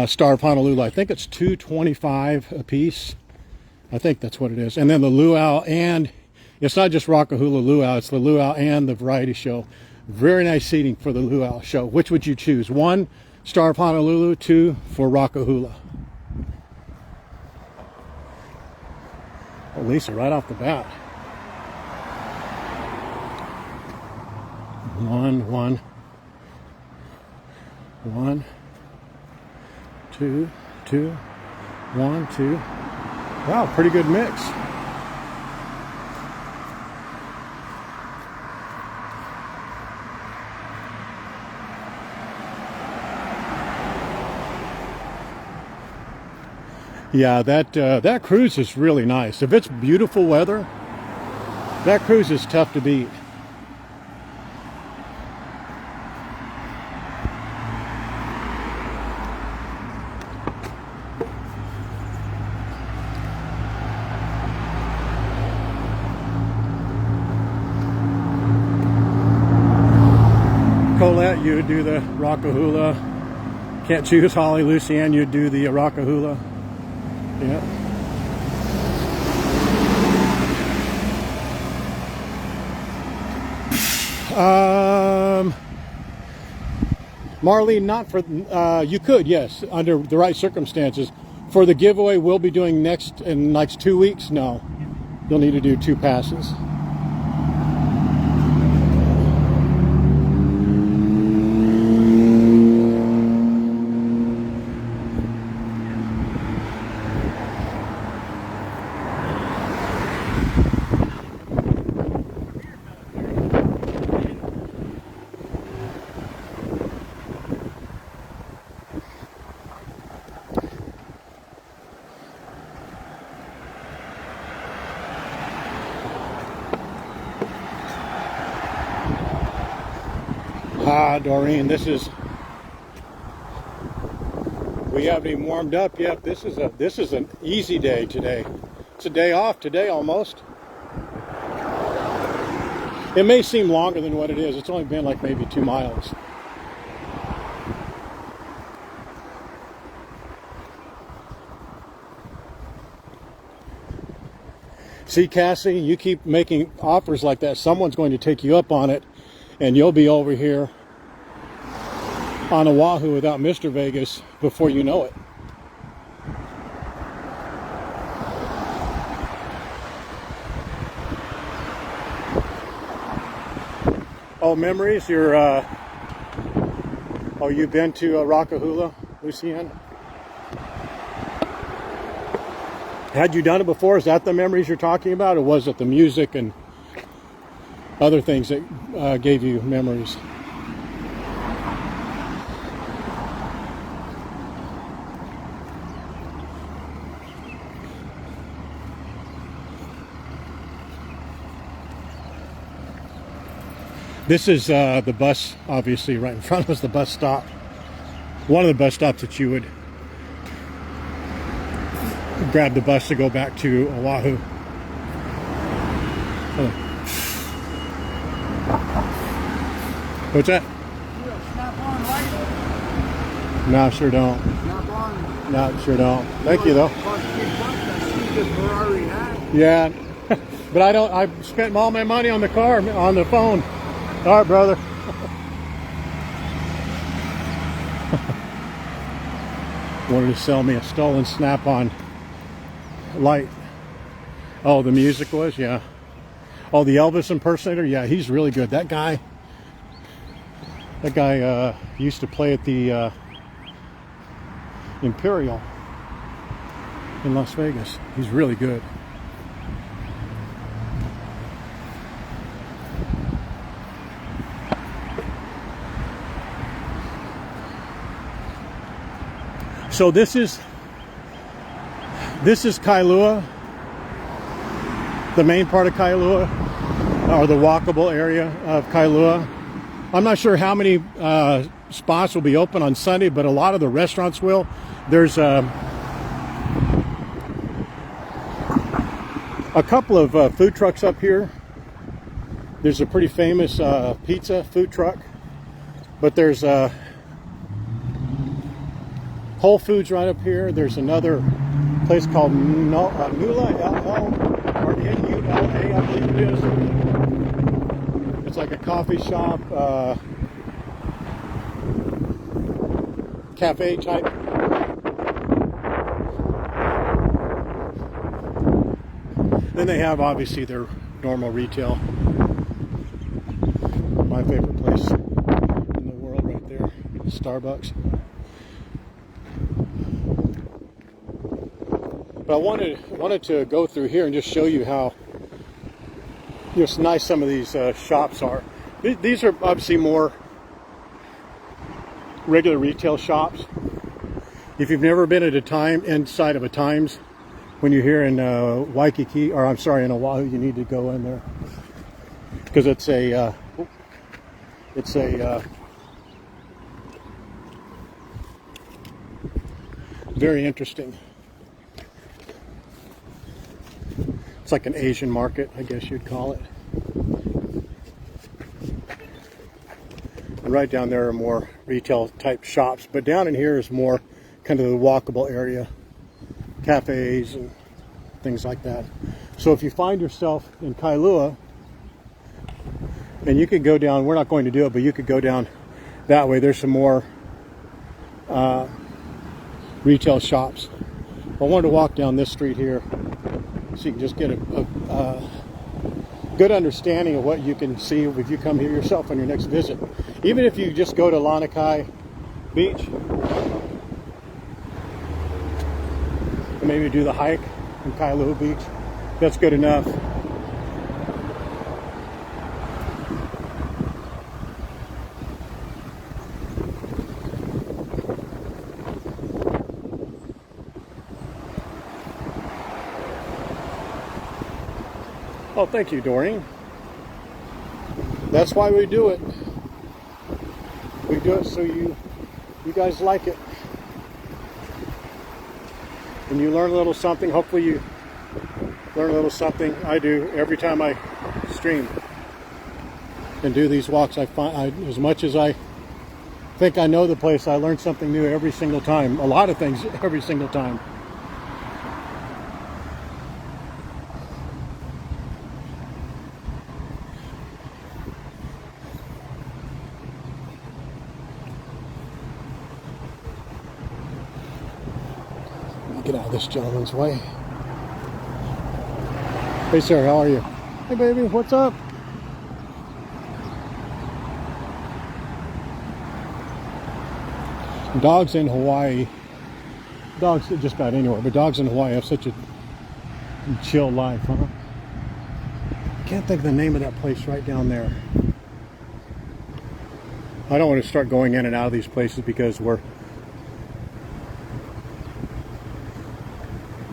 Star of Honolulu. I think it's $225 a piece. I think that's what it is. And then the luau, and it's not just Rockahula luau. It's the luau and the variety show. Very nice seating for the luau show. Which would you choose? 1 Star of Honolulu, 2 for Rockahula. Oh, Lisa, right off the bat. 1, 2, 2. 1, 2. Wow, pretty good mix. Yeah, that cruise is really nice. If it's beautiful weather, that cruise is tough to beat. Colette, you would do the Rockahula. Can't choose Holly. Lucianne, you'd do the Rockahula. Yeah. Marlene, not for you could, yes, under the right circumstances. For the giveaway we'll be doing in next 2 weeks, no. You'll need to do 2 passes. Doreen, we haven't even warmed up yet. This is an easy day today. It's a day off today almost. It may seem longer than what it is. It's only been like maybe 2 miles. See, Cassie, you keep making offers like that, someone's going to take you up on it, and you'll be over here on Oahu without Mr. Vegas before you know it. Oh, memories? You've been to Rockahula, Lucianne? Had you done it before? Is that the memories you're talking about, or was it the music and other things that gave you memories? This is the bus, obviously, right in front of us, the bus stop. One of the bus stops that you would grab the bus to go back to Oahu. Oh. What's that? No, sure don't. No, sure don't. Thank you, though. Yeah, but I spent all my money on the car, on the phone. All right, brother. Wanted to sell me a stolen Snap-on light. Oh, the music was? Yeah. Oh, the Elvis impersonator? Yeah, he's really good. That guy used to play at the Imperial in Las Vegas. He's really good. So this is Kailua, the main part of Kailua, or the walkable area of Kailua. I'm not sure how many spots will be open on Sunday, but a lot of the restaurants will. There's a couple of food trucks up here. There's a pretty famous pizza food truck, but there's Whole Foods right up here. There's another place called Nula, L-O, or N-U-L-A, I believe it is. It's like a coffee shop, cafe type. Then they have, obviously, their normal retail. My favorite place in the world right there, Starbucks. But I wanted to go through here and just show you how just nice some of these shops are. These are obviously more regular retail shops. If you've never been at inside of a Times, when you're here in Waikiki, or I'm sorry, in Oahu, you need to go in there because it's a very interesting. It's like an Asian market, I guess you'd call it. And right down there are more retail type shops, but down in here is more kind of the walkable area, cafes and things like that. So if you find yourself in Kailua, and you could go down, we're not going to do it, but you could go down that way. There's some more retail shops. I wanted to walk down this street here so you can just get a good understanding of what you can see if you come here yourself on your next visit. Even if you just go to Lanikai Beach and maybe do the hike in Kailua Beach, that's good enough. Oh, thank you, Doreen. That's why we do it. We do it so you guys like it. And you learn a little something. Hopefully you learn a little something. I do every time I stream and do these walks. I find as much as I think I know the place, I learn something new every single time. A lot of things every single time. Get out of this gentleman's way. Hey sir, how are you? Hey baby, what's up? Dogs in Hawaii, dogs just about anywhere, but dogs in Hawaii have such a chill life, huh? I can't think of the name of that place right down there. I don't want to start going in and out of these places because we're...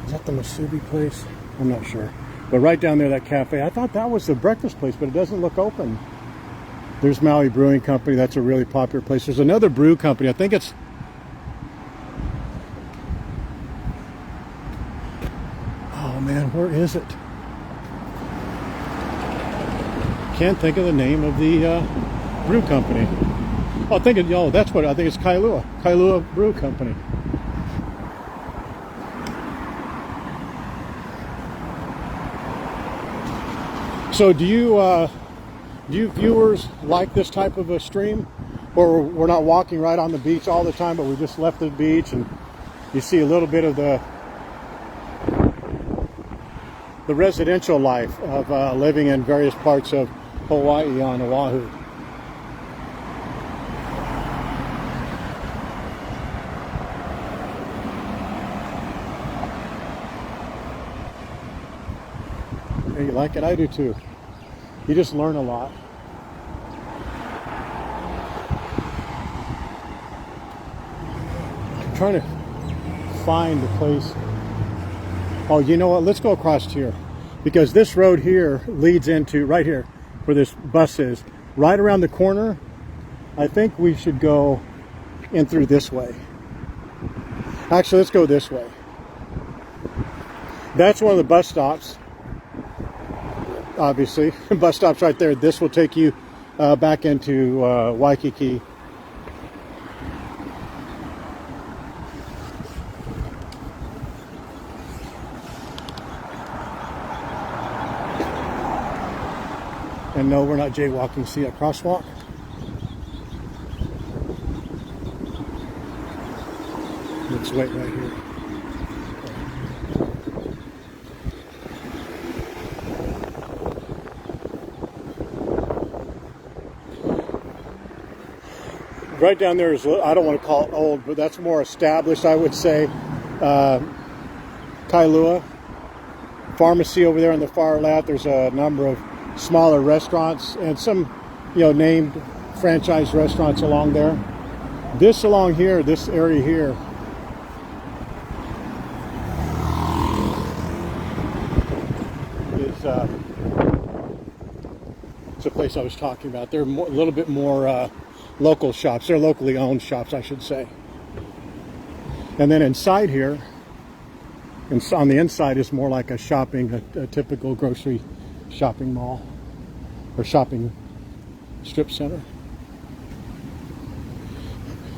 Is that the Masubi place? I'm not sure. But right down there, that cafe, I thought that was the breakfast place, but it doesn't look open. There's Maui Brewing Company. That's a really popular place. There's another brew company. I think it's... Oh man, where is it? Can't think of the name of the brew company. Oh, that's what I think. It's Kailua. Kailua Brew Company. So do you viewers like this type of a stream, or we're not walking right on the beach all the time, but we just left the beach and you see a little bit of the residential life of living in various parts of Hawaii on Oahu. Hey, you like it? I do too. You just learn a lot. I'm trying to find the place. Oh, you know what? Let's go across here, because this road here leads into right here where this bus is. Right around the corner, I think we should go in through this way. Actually, let's go this way. That's one of the bus stops. Obviously, bus stops right there. This will take you back into Waikiki. And no, we're not jaywalking. See a crosswalk? Let's wait right here. Right down there is, I don't want to call it old, but that's more established, I would say. Kailua. Pharmacy over there on the far left. There's a number of smaller restaurants and some, named franchise restaurants along there. This along here, this area here, is it's a place I was talking about. They're a little bit more local shops. They're locally owned shops, I should say. And then inside here, and on the inside is more like a typical grocery shopping mall or shopping strip center.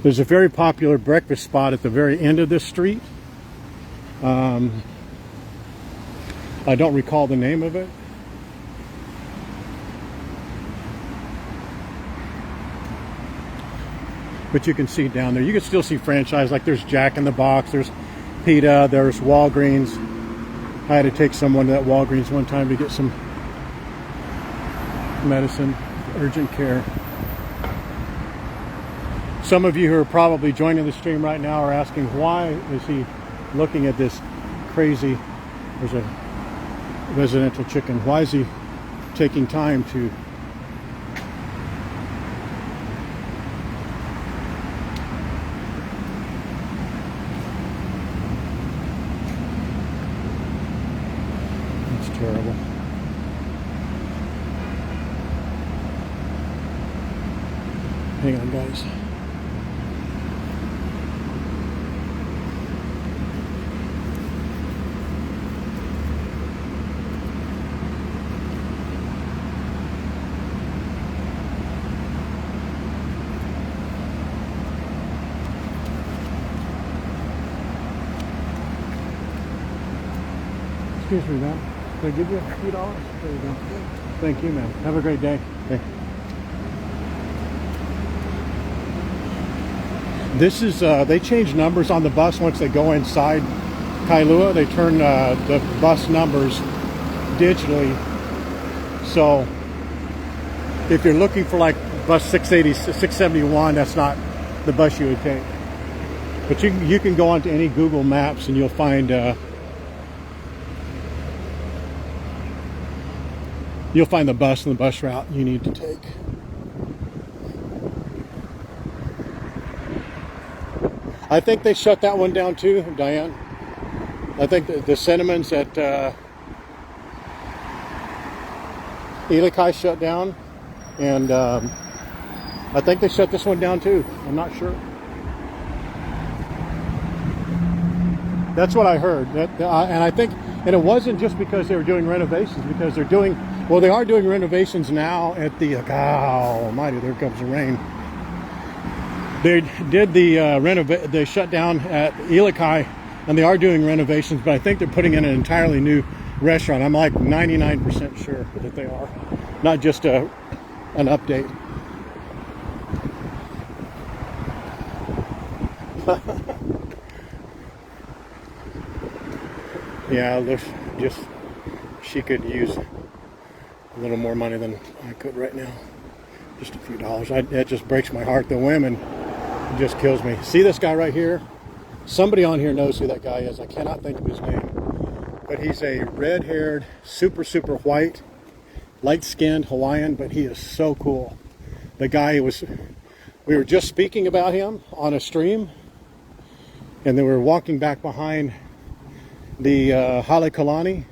There's a very popular breakfast spot at the very end of this street. I don't recall the name of it. But you can see down there, you can still see franchise, like there's Jack in the Box, there's PETA, there's Walgreens. I had to take someone to that Walgreens one time to get some medicine, urgent care. Some of you who are probably joining the stream right now are asking, why is he looking at this crazy, there's a residential chicken, why is he taking time to terrible. Hang on, guys. Excuse me, ma'am. Can I give you a few dollars? There you go. Thank you, ma'am. Have a great day. Okay. This is, they change numbers on the bus once they go inside Kailua. They turn the bus numbers digitally. So if you're looking for like bus 680, 671, that's not the bus you would take. But you can go onto any Google Maps and you'll find the bus and the bus route you need to take. I think they shut that one down too, Diane. I think the Cinnamons at Lanikai shut down, and I think they shut this one down too. I'm not sure. That's what I heard. And I think, and it wasn't just because they were doing renovations, because they are doing renovations now at the, oh almighty, there comes the rain. They did they shut down at Lanikai, and they are doing renovations, but I think they're putting in an entirely new restaurant. I'm like 99% sure that they are, not just an update. Yeah, she could use a little more money than I could right now. Just a few dollars. That just breaks my heart. The women, it just kills me. See this guy right here? Somebody on here knows who that guy is. I cannot think of his name. But he's a red-haired, super white, light-skinned Hawaiian, but he is so cool. The guy we were just speaking about him on a stream, and then we were walking back behind the Halekulani,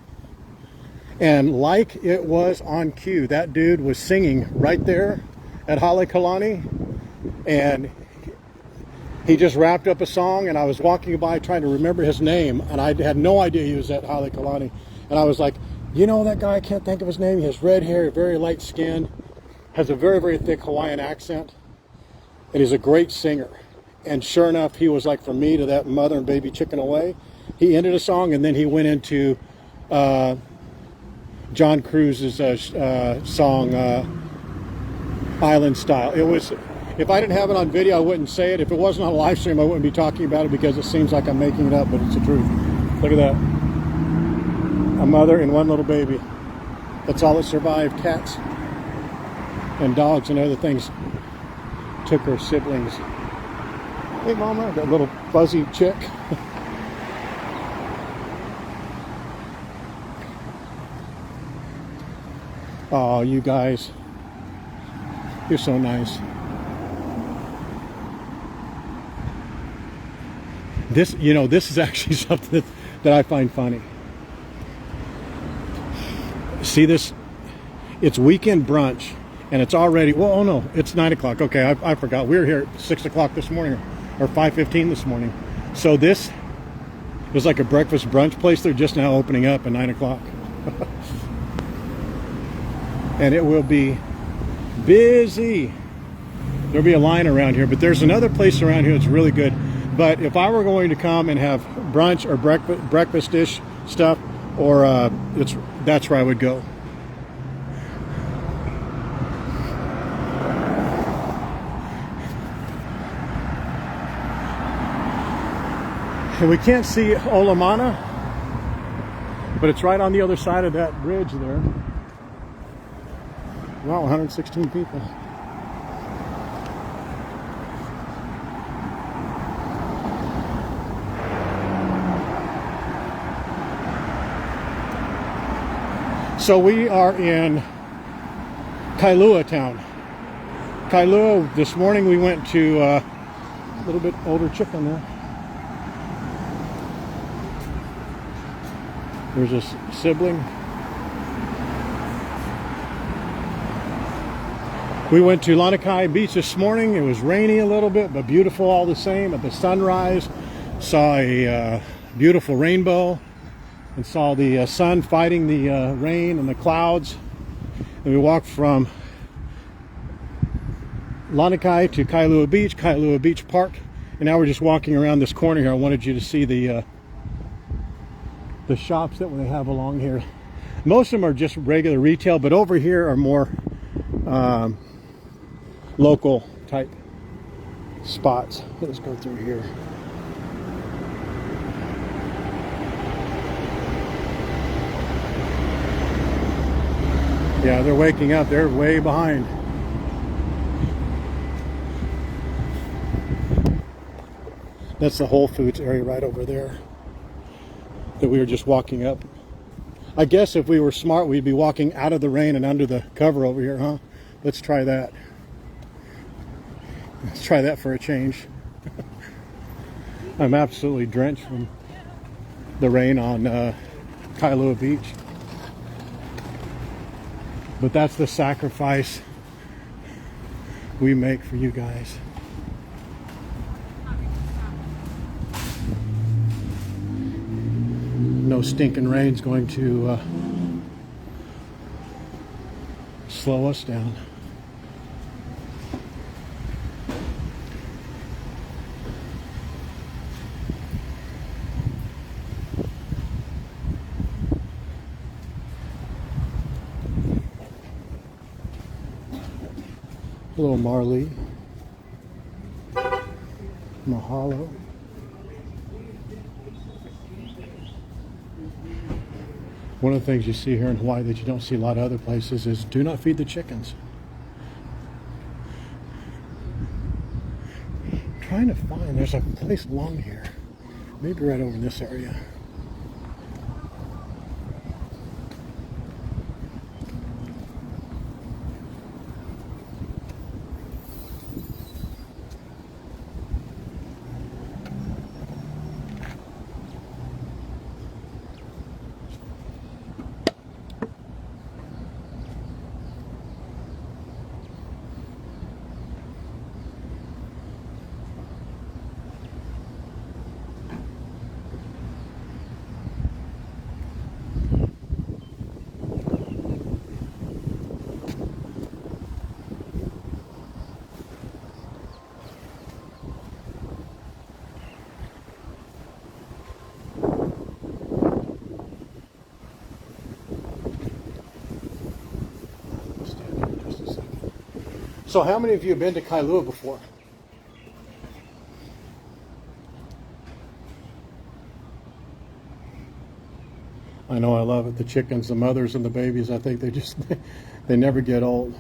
and like it was on cue, that dude was singing right there at Halekulani, and he just wrapped up a song, and I was walking by trying to remember his name, and I had no idea he was at Halekulani, and I was like, you know that guy, I can't think of his name, he has red hair, very light skin, has a very thick Hawaiian accent, and he's a great singer. And sure enough, he was like from me to that mother and baby chicken away. He ended a song, and then he went into John Cruz's song, Island Style. It was, if I didn't have it on video, I wouldn't say it. If it wasn't on a live stream, I wouldn't be talking about it, because it seems like I'm making it up, but it's the truth. Look at that. A mother and one little baby. That's all that survived. Cats and dogs and other things took her siblings. Hey, Mama, that little fuzzy chick. Oh, you guys. You're so nice. This, you know, this is actually something that I find funny. See this? It's weekend brunch, and it's already, well, oh no, it's 9 o'clock. Okay, I forgot. We were here at 6 o'clock this morning, or 5:15 this morning. So this was like a breakfast brunch place. They're just now opening up at 9 o'clock. And it will be busy. There'll be a line around here, but there's another place around here that's really good. But if I were going to come and have brunch or breakfast dish stuff, or that's where I would go. And we can't see Olamana, but it's right on the other side of that bridge there. Wow, 116 people. So we are in Kailua town. Kailua, this morning we went to a little bit older chicken there. There's a sibling. We went to Lanikai Beach this morning. It was rainy a little bit, but beautiful all the same. At the sunrise, saw a beautiful rainbow and saw the sun fighting the rain and the clouds. And we walked from Lanikai to Kailua Beach Park, and now we're just walking around this corner here. I wanted you to see the shops that they have along here. Most of them are just regular retail, but over here are more local type spots. Let's go through here. Yeah, they're waking up. They're way behind. That's the Whole Foods area right over there that we were just walking up. I guess if we were smart, we'd be walking out of the rain and under the cover over here, huh? Let's try that. Let's try that for a change. I'm absolutely drenched from the rain on Kailua Beach. But that's the sacrifice we make for you guys. No stinking rain's going to slow us down. Hello, Marley. Mahalo. One of the things you see here in Hawaii that you don't see a lot of other places is do not feed the chickens. I'm trying to find, there's a place along here. Maybe right over in this area. So how many of you have been to Kailua before? I know, I love it. The chickens, the mothers and the babies, I think they just, they never get old.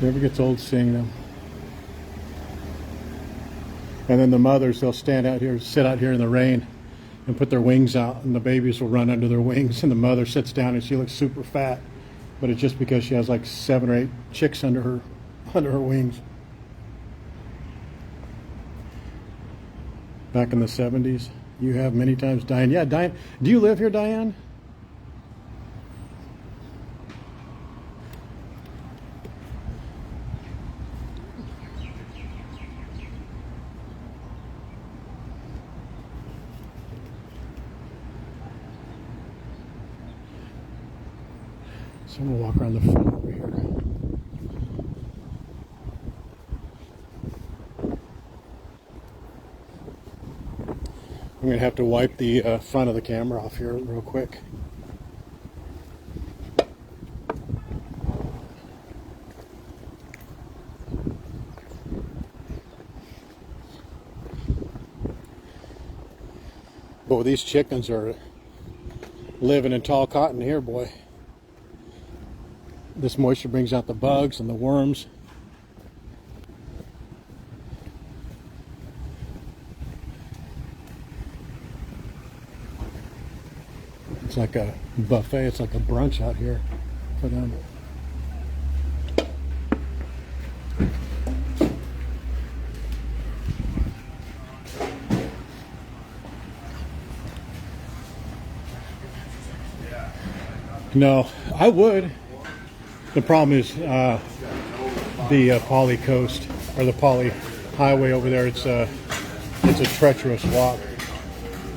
Never gets old seeing them. And then the mothers, they'll stand out here, sit out here in the rain and put their wings out, and the babies will run under their wings, and the mother sits down and she looks super fat, but it's just because she has like 7 or 8 chicks under her wings. Back in the 70s, you have many times, Diane. Yeah, Diane. Do you live here, Diane? So I'm gonna walk around the front over here. I'm gonna have to wipe the front of the camera off here real quick. Boy, these chickens are living in tall cotton here, boy. This moisture brings out the bugs and the worms. It's like a buffet, it's like a brunch out here for them. No, I would. The problem is the Poly Coast, or the Poly Highway over there. It's a treacherous walk.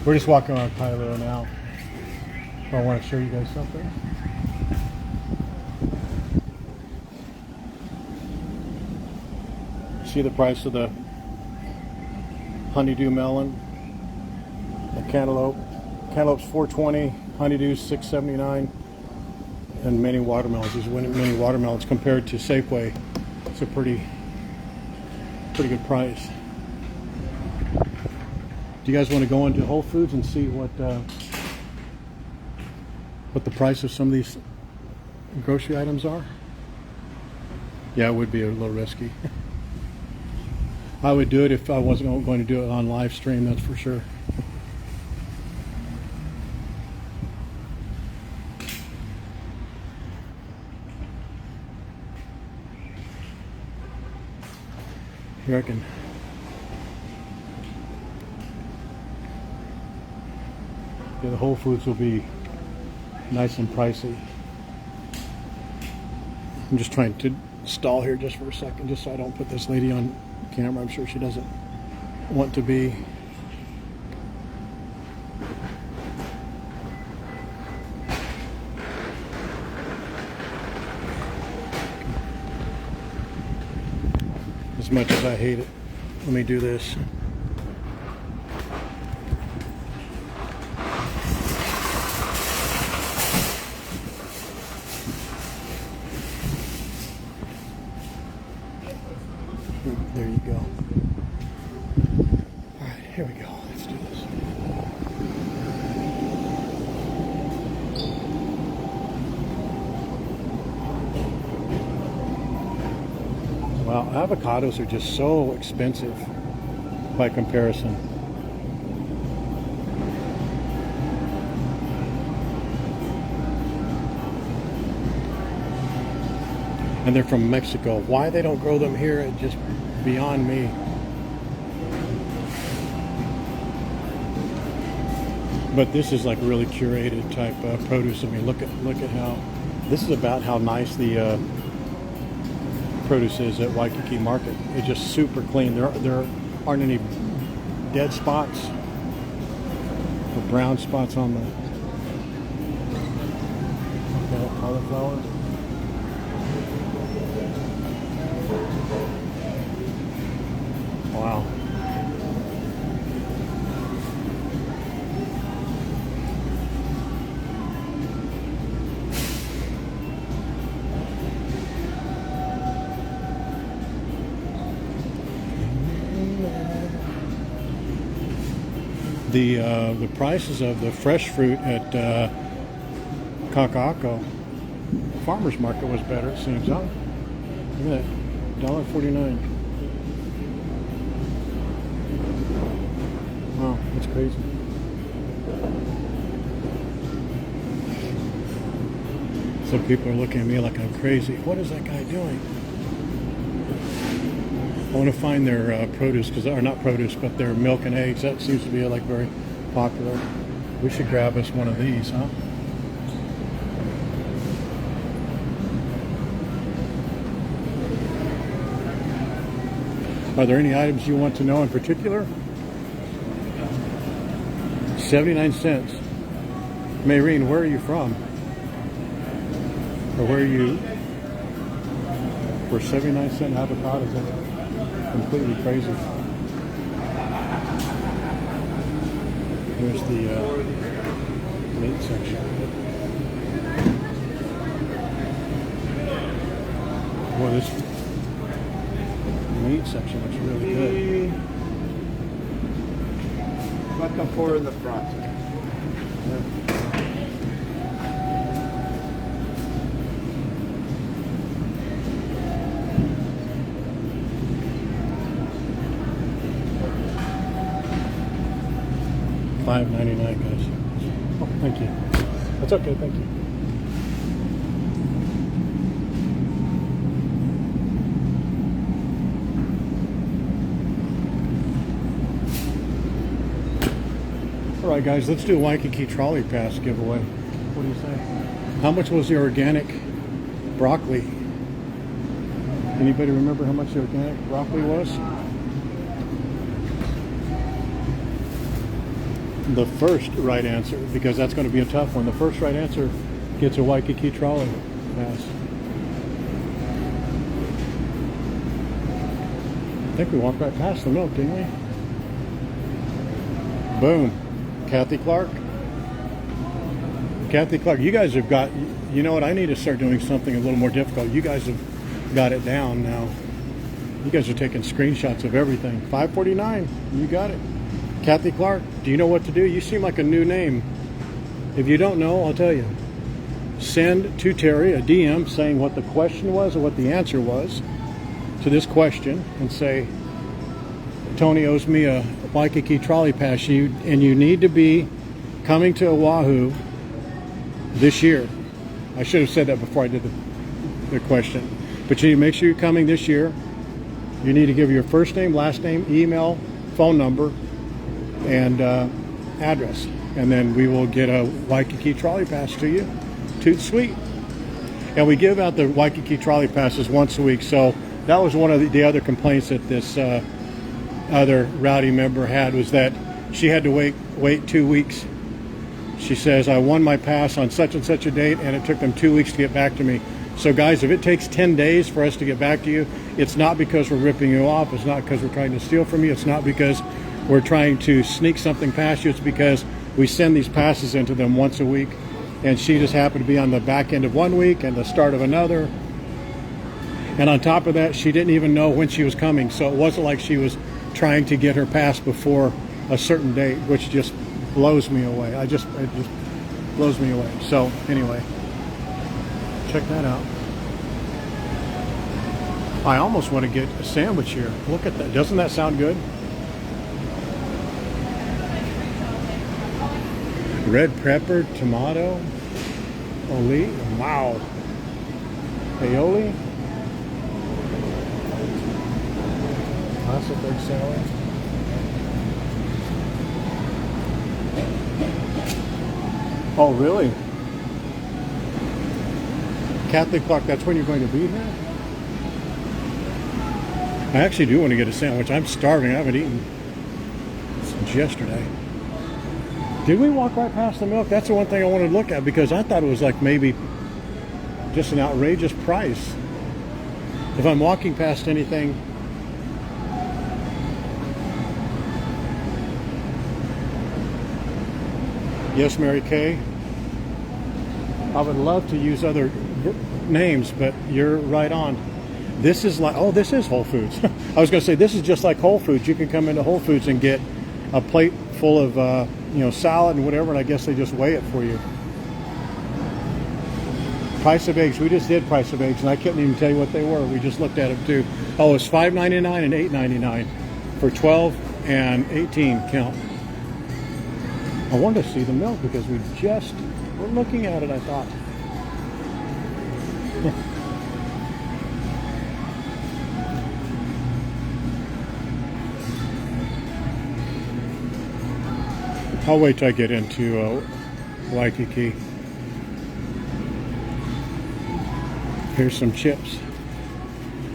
We're just walking around Kailua now. I want to show you guys something. See the price of the honeydew melon, the cantaloupe. Cantaloupe's $4.20, honeydew's $6.79. And many watermelons. These many watermelons compared to Safeway, it's a pretty good price. Do you guys want to go into Whole Foods and see what the price of some of these grocery items are? Yeah, it would be a little risky. I would do it if I wasn't going to do it on live stream, that's for sure. Here I can. Yeah, the Whole Foods will be nice and pricey. I'm just trying to stall here just for a second, just so I don't put this lady on camera. I'm sure she doesn't want to be. As much as I hate it, let me do this. There you go. All right, here we go. Let's do this. Wow, avocados are just so expensive by comparison. And they're from Mexico. Why they don't grow them here is just beyond me. But this is like really curated type produce. I mean, look at how this is about how nice the produce is at Waikiki Market. It's just super clean. There aren't any dead spots or brown spots on the cauliflower. Wow. The prices of the fresh fruit at Kaka'ako farmers market was better, it seems, huh? Look at that, $1.49. Wow, that's crazy. Some people are looking at me like I'm crazy. What is that guy doing? I want to find their produce, or not produce, but their milk and eggs. That seems to be like very popular. We should grab us one of these, huh? Are there any items you want to know in particular? 79 cents. Maureen, where are you from? Or where are you? For 79-cent avocados, that's completely crazy. Here's the meat section. Boy, this meat section looks really good. Got the 4 in the front. $5.99, guys. Oh, thank you. That's okay, thank you. All right, guys, let's do a Waikiki Trolley Pass giveaway. What do you say? How much was the organic broccoli? Anybody remember how much the organic broccoli was? The first right answer, because that's going to be a tough one. The first right answer gets a Waikiki Trolley Pass. I think we walked right past the milk, didn't we? Boom. Kathy Clark. Kathy Clark, you guys have got, you know what, I need to start doing something a little more difficult. You guys have got it down now. You guys are taking screenshots of everything. $5.49, you got it. Kathy Clark, do you know what to do? You seem like a new name. If you don't know, I'll tell you. Send to Terry a DM saying what the question was or what the answer was to this question and say, Tony owes me a Waikiki Trolley Pass, and you need to be coming to Oahu this year. I should have said that before I did the question. But you need to make sure you're coming this year. You need to give your first name, last name, email, phone number, and address. And then we will get a Waikiki Trolley Pass to you. Toot sweet. And we give out the Waikiki Trolley Passes once a week. So that was one of the other complaints that this other rowdy member had, was that she had to wait 2 weeks. She says, I won my pass on such and such a date, and it took them 2 weeks to get back to me. So guys, if it takes 10 days for us to get back to you, it's not because we're ripping you off. It's not because we're trying to steal from you. It's not because we're trying to sneak something past you. It's because we send these passes into them once a week, and she just happened to be on the back end of 1 week and the start of another. And on top of that, she didn't even know when she was coming. So it wasn't like she was trying to get her pass before a certain date, which just blows me away. It just blows me away. So anyway, check that out. I almost want to get a sandwich here. Look at that. Doesn't that sound good? Red pepper, tomato, olive. Wow. Aioli. Classic egg salad. Oh, really? Catholic Clark, that's when you're going to be here? I actually do want to get a sandwich. I'm starving. I haven't eaten since yesterday. Did we walk right past the milk? That's the one thing I wanted to look at, because I thought it was like maybe just an outrageous price. If I'm walking past anything. Yes, Mary Kay. I would love to use other names, but you're right on. This is like, oh, this is Whole Foods. I was going to say, this is just like Whole Foods. You can come into Whole Foods and get a plate full of, salad and whatever, and I guess they just weigh it for you. Price of eggs. We just did price of eggs, and I couldn't even tell you what they were. We just looked at them too. Oh, it's $5.99 and $8.99 for 12 and 18 count. I wanted to see the milk because we just were looking at it, I thought. I'll wait till I get into Waikiki. Here's some chips.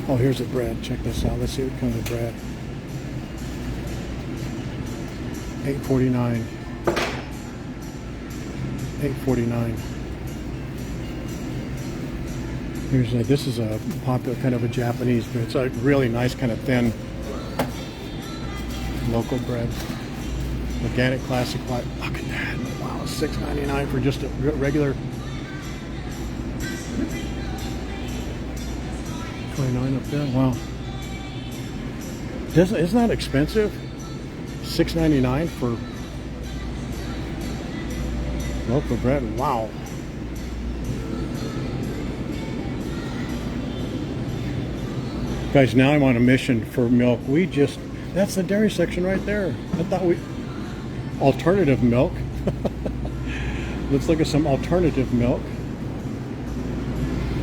Oh, here's the bread. Check this out. Let's see what comes with bread. $8.49. $8.49. Here's this is a popular kind of a Japanese, but it's a really nice kind of thin local bread. Organic classic white. Look at that! Wow, $6.99 for just a regular. 29 up there. Wow. Isn't that expensive? $6.99 for local bread. Wow. Guys, now I'm on a mission for milk. That's the dairy section right there. I thought alternative milk. Let's look at some alternative milk.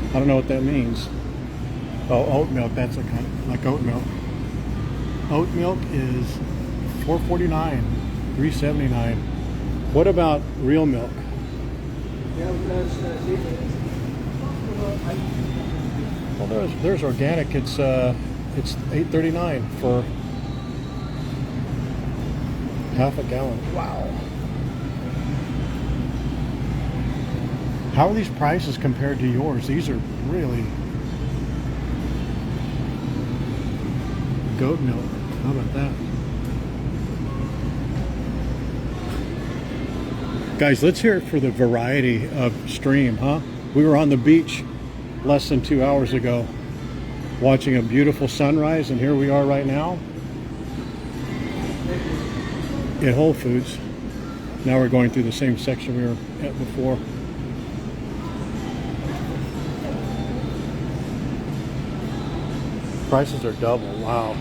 I don't know what that means. Oh, oat milk. That's a kind of like oat milk. Oat milk is $4.49, $3.79. What about real milk? Well, there's organic. It's $8.39 for half a gallon. Wow. How are these prices compared to yours? These are really goat milk. How about that? Guys, let's hear it for the variety of stream, huh? We were on the beach less than 2 hours ago watching a beautiful sunrise, and here we are right now at Whole Foods. Now we're going through the same section we were at before. Prices are double. Wow.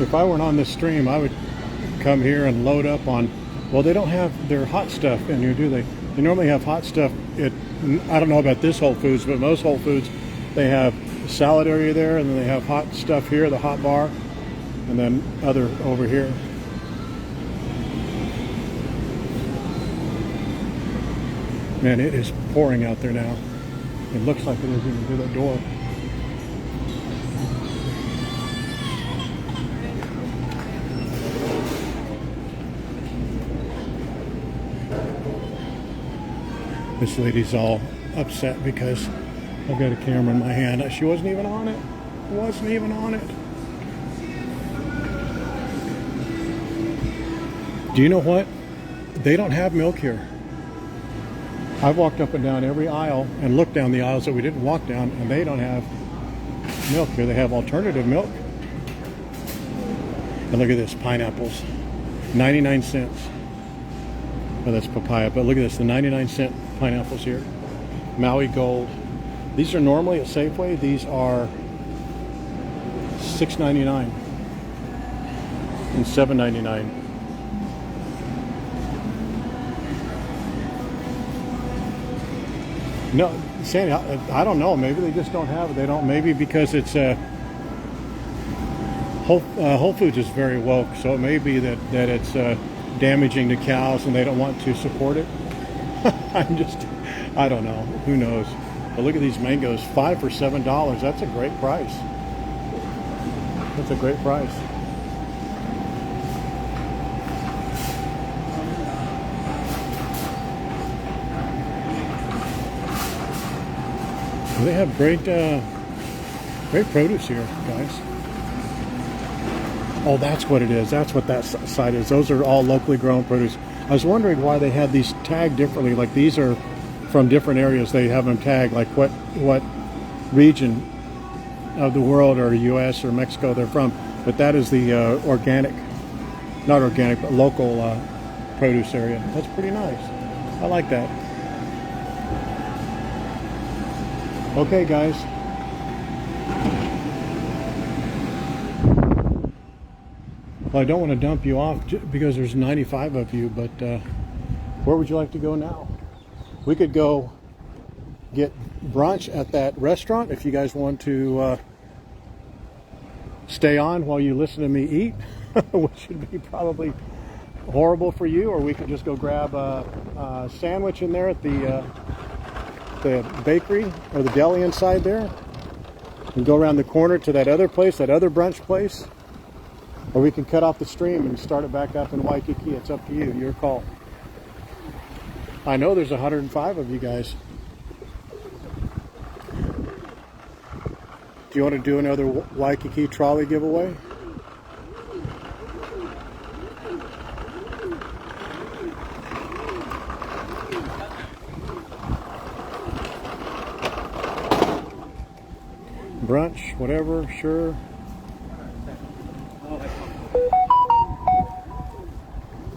If I weren't on this stream, I would come here and load up on, well, they don't have their hot stuff in here, do they? They normally have hot stuff at, I don't know about this Whole Foods, but most Whole Foods, they have a salad area there, and then they have hot stuff here, the hot bar, and then other over here. Man, it is pouring out there now. It looks like it is even through that door. This lady's all upset because I've got a camera in my hand. She wasn't even on it. Wasn't even on it. Do you know what? They don't have milk here. I've walked up and down every aisle and looked down the aisles that we didn't walk down, and they don't have milk here. They have alternative milk. And look at this, pineapples. 99 cents. Oh, that's papaya, but look at this, the 99-cent pineapples here. Maui Gold. These are normally at Safeway. These are $6.99 and $7.99. No, Sandy, I don't know. Maybe they just don't have it. They don't. Maybe because it's Whole Foods is very woke, so it may be that it's damaging to cows and they don't want to support it. I don't know. Who knows? But look at these mangoes, 5 for $7. That's a great price. That's a great price. They have great produce here, guys. Oh, that's what it is. That's what that side is. Those are all locally grown produce. I was wondering why they had these tagged differently. Like these are from different areas. They have them tagged like what region of the world, or US or Mexico they're from, but that is the organic, not organic, but local produce area. That's pretty nice. I like that. Okay, guys. Well, I don't want to dump you off because there's 95 of you, but where would you like to go now? We could go get brunch at that restaurant if you guys want to stay on while you listen to me eat, which would be probably horrible for you, or we could just go grab a sandwich in there at the bakery or the deli inside there and go around the corner to that other place, that other brunch place, or we can cut off the stream and start it back up in Waikiki. It's up to you, your call. I know there's 105 of you guys. Do you want to do another Waikiki trolley giveaway? Brunch, whatever, sure.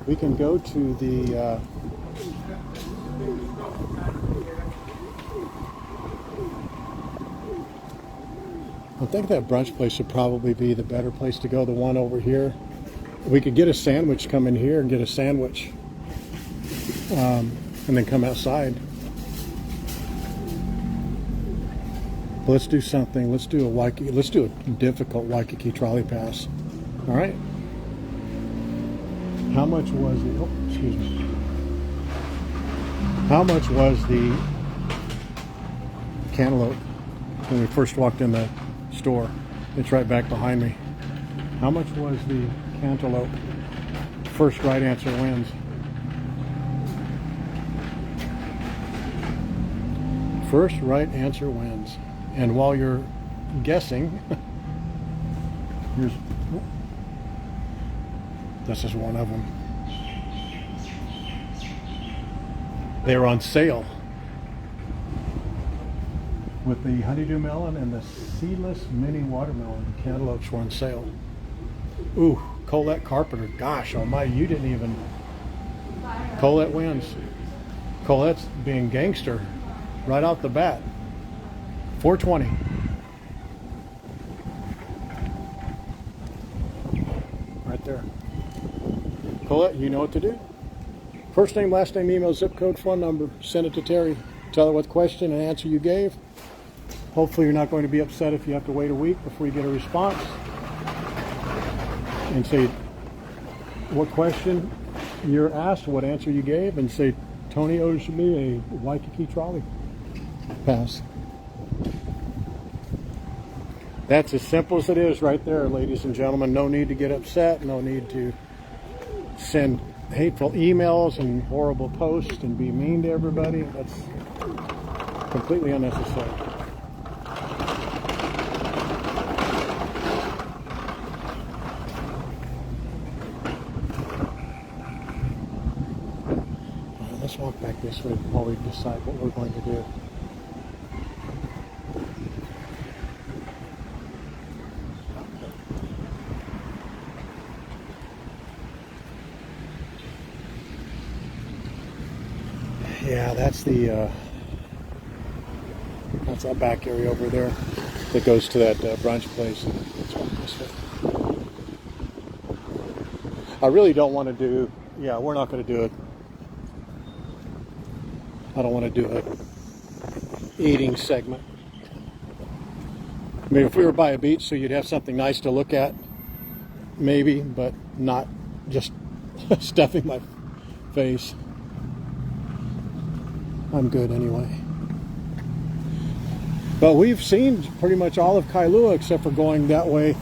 We can go to the I think that brunch place would probably be the better place to go, the one over here. We could get a sandwich, come in here and get a sandwich, and then come outside. Let's do something. Let's do a difficult Waikiki trolley pass. All right. How much was the? Oh, excuse me. How much was the cantaloupe when we first walked in the store? It's right back behind me. How much was the cantaloupe? First right answer wins. First right answer wins. And while you're guessing, this is one of them. They were on sale with the honeydew melon and the seedless mini watermelon. The cantaloupes were on sale. Ooh, Colette Carpenter. Gosh almighty, you didn't even. Colette wins. Colette's being gangster right off the bat. 420. Right there. Colette, you know what to do. First name, last name, email, zip code, phone number. Send it to Terry. Tell her what question and answer you gave. Hopefully you're not going to be upset if you have to wait a week before you get a response. And say what question you're asked, what answer you gave, and say Tony owes me a Waikiki trolley pass. That's as simple as it is right there, ladies and gentlemen. No need to get upset. No need to send hateful emails and horrible posts and be mean to everybody. That's completely unnecessary. All right, let's walk back this way while we decide what we're going to do. Yeah, that's that back area over there that goes to that brunch place. Let's walk this way. I really don't want to do. Yeah, we're not going to do it. I don't want to do an eating segment. I mean, if we were by a beach, so you'd have something nice to look at, maybe, but not just stuffing my face. I'm good anyway. But we've seen pretty much all of Kailua except for going that way,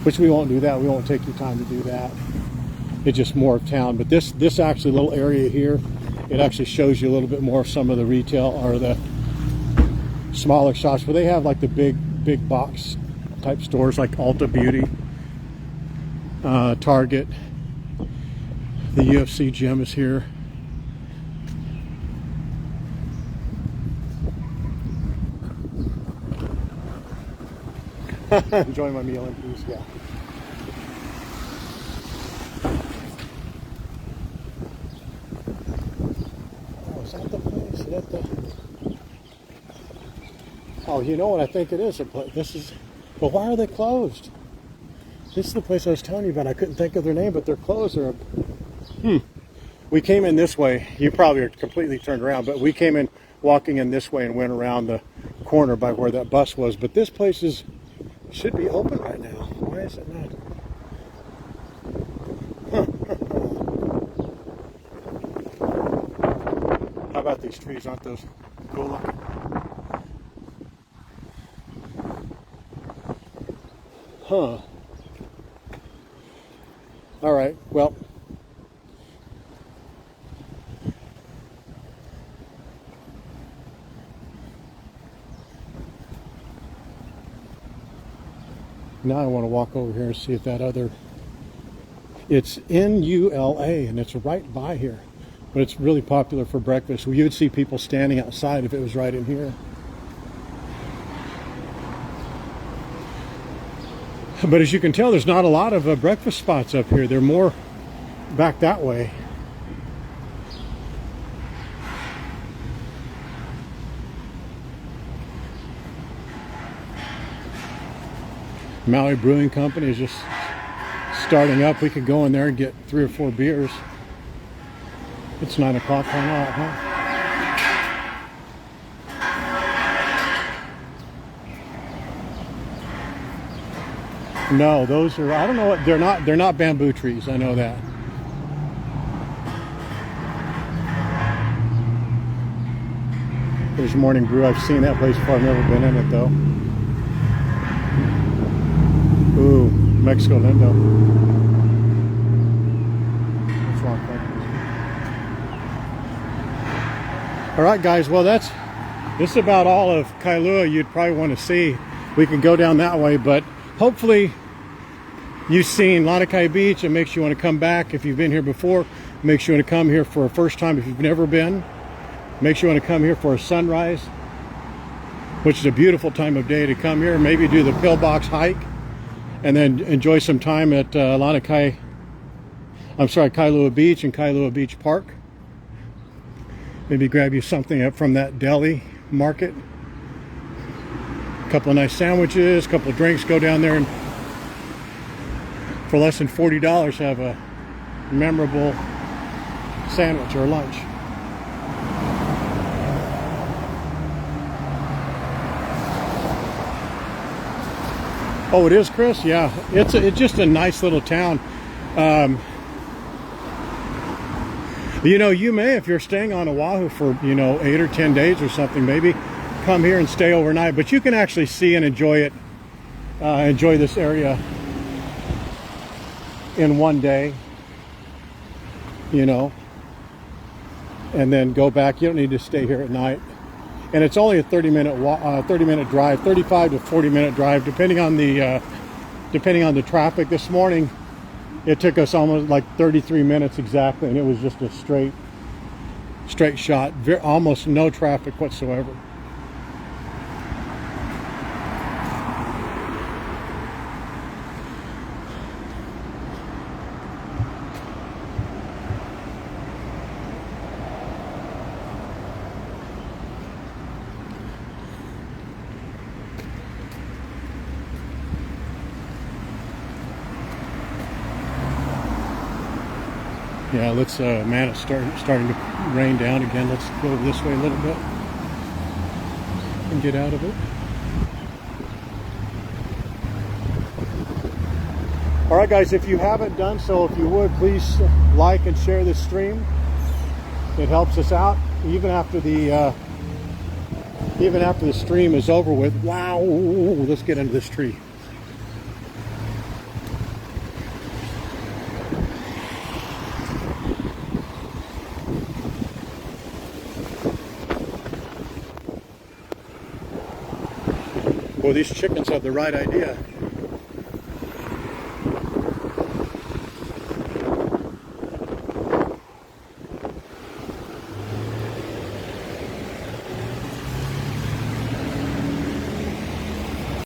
which we won't do that. We won't take your time to do that. It's just more of town. But this actually little area here, it actually shows you a little bit more of some of the retail or the smaller shops. But they have like the big box type stores like Ulta Beauty, Target. The UFC gym is here. Enjoy my meal in peace, yeah. Oh, is that the place? Is that the... Oh, you know what I think it is? This is... But why are they closed? This is the place I was telling you about. I couldn't think of their name, but they're closed. We came in this way. You probably are completely turned around, but we came in walking in this way and went around the corner by where that bus was. But this place should be open right now. Why is it not? How about these trees? Aren't those cool looking? Huh. All right, well. Now I want to walk over here and see if that other... It's NULA, and it's right by here. But it's really popular for breakfast. You would see people standing outside if it was right in here. But as you can tell, there's not a lot of breakfast spots up here. They're more back that way. Maui Brewing Company is just starting up. We could go in there and get 3 or 4 beers. It's 9 o'clock, why not, huh? No, those are, I don't know what, they're not bamboo trees, I know that. There's Morning Brew. I've seen that place before. I've never been in it though. Ooh, Mexico Lindo. What's wrong with that? All right, guys. Well, this is about all of Kailua you'd probably want to see. We can go down that way, but hopefully you've seen Lanikai Beach. It makes you want to come back. If you've been here before, it makes you want to come here for a first time. If you've never been, it makes you want to come here for a sunrise, which is a beautiful time of day to come here. Maybe do the pillbox hike and then enjoy some time at Kailua Beach and Kailua Beach Park. Maybe grab you something up from that deli market. A couple of nice sandwiches, a couple of drinks, go down there and for less than $40 have a memorable sandwich or lunch. Oh, it is, Chris? Yeah, it's just a nice little town. You know, you may, if you're staying on Oahu for, 8 or 10 days or something, maybe come here and stay overnight. But you can actually see and enjoy it, enjoy this area in one day, and then go back. You don't need to stay here at night. And it's only a 30-minute drive, 35 to 40-minute drive, depending on the traffic. This morning, it took us almost like 33 minutes exactly, and it was just a straight shot. Almost no traffic whatsoever. Yeah, let's, man, it's starting to rain down again. Let's go this way a little bit and get out of it. All right, guys, if you haven't done so, if you would, please like and share this stream. It helps us out, even after the stream is over with. Wow, let's get into this tree. Boy, these chickens have the right idea.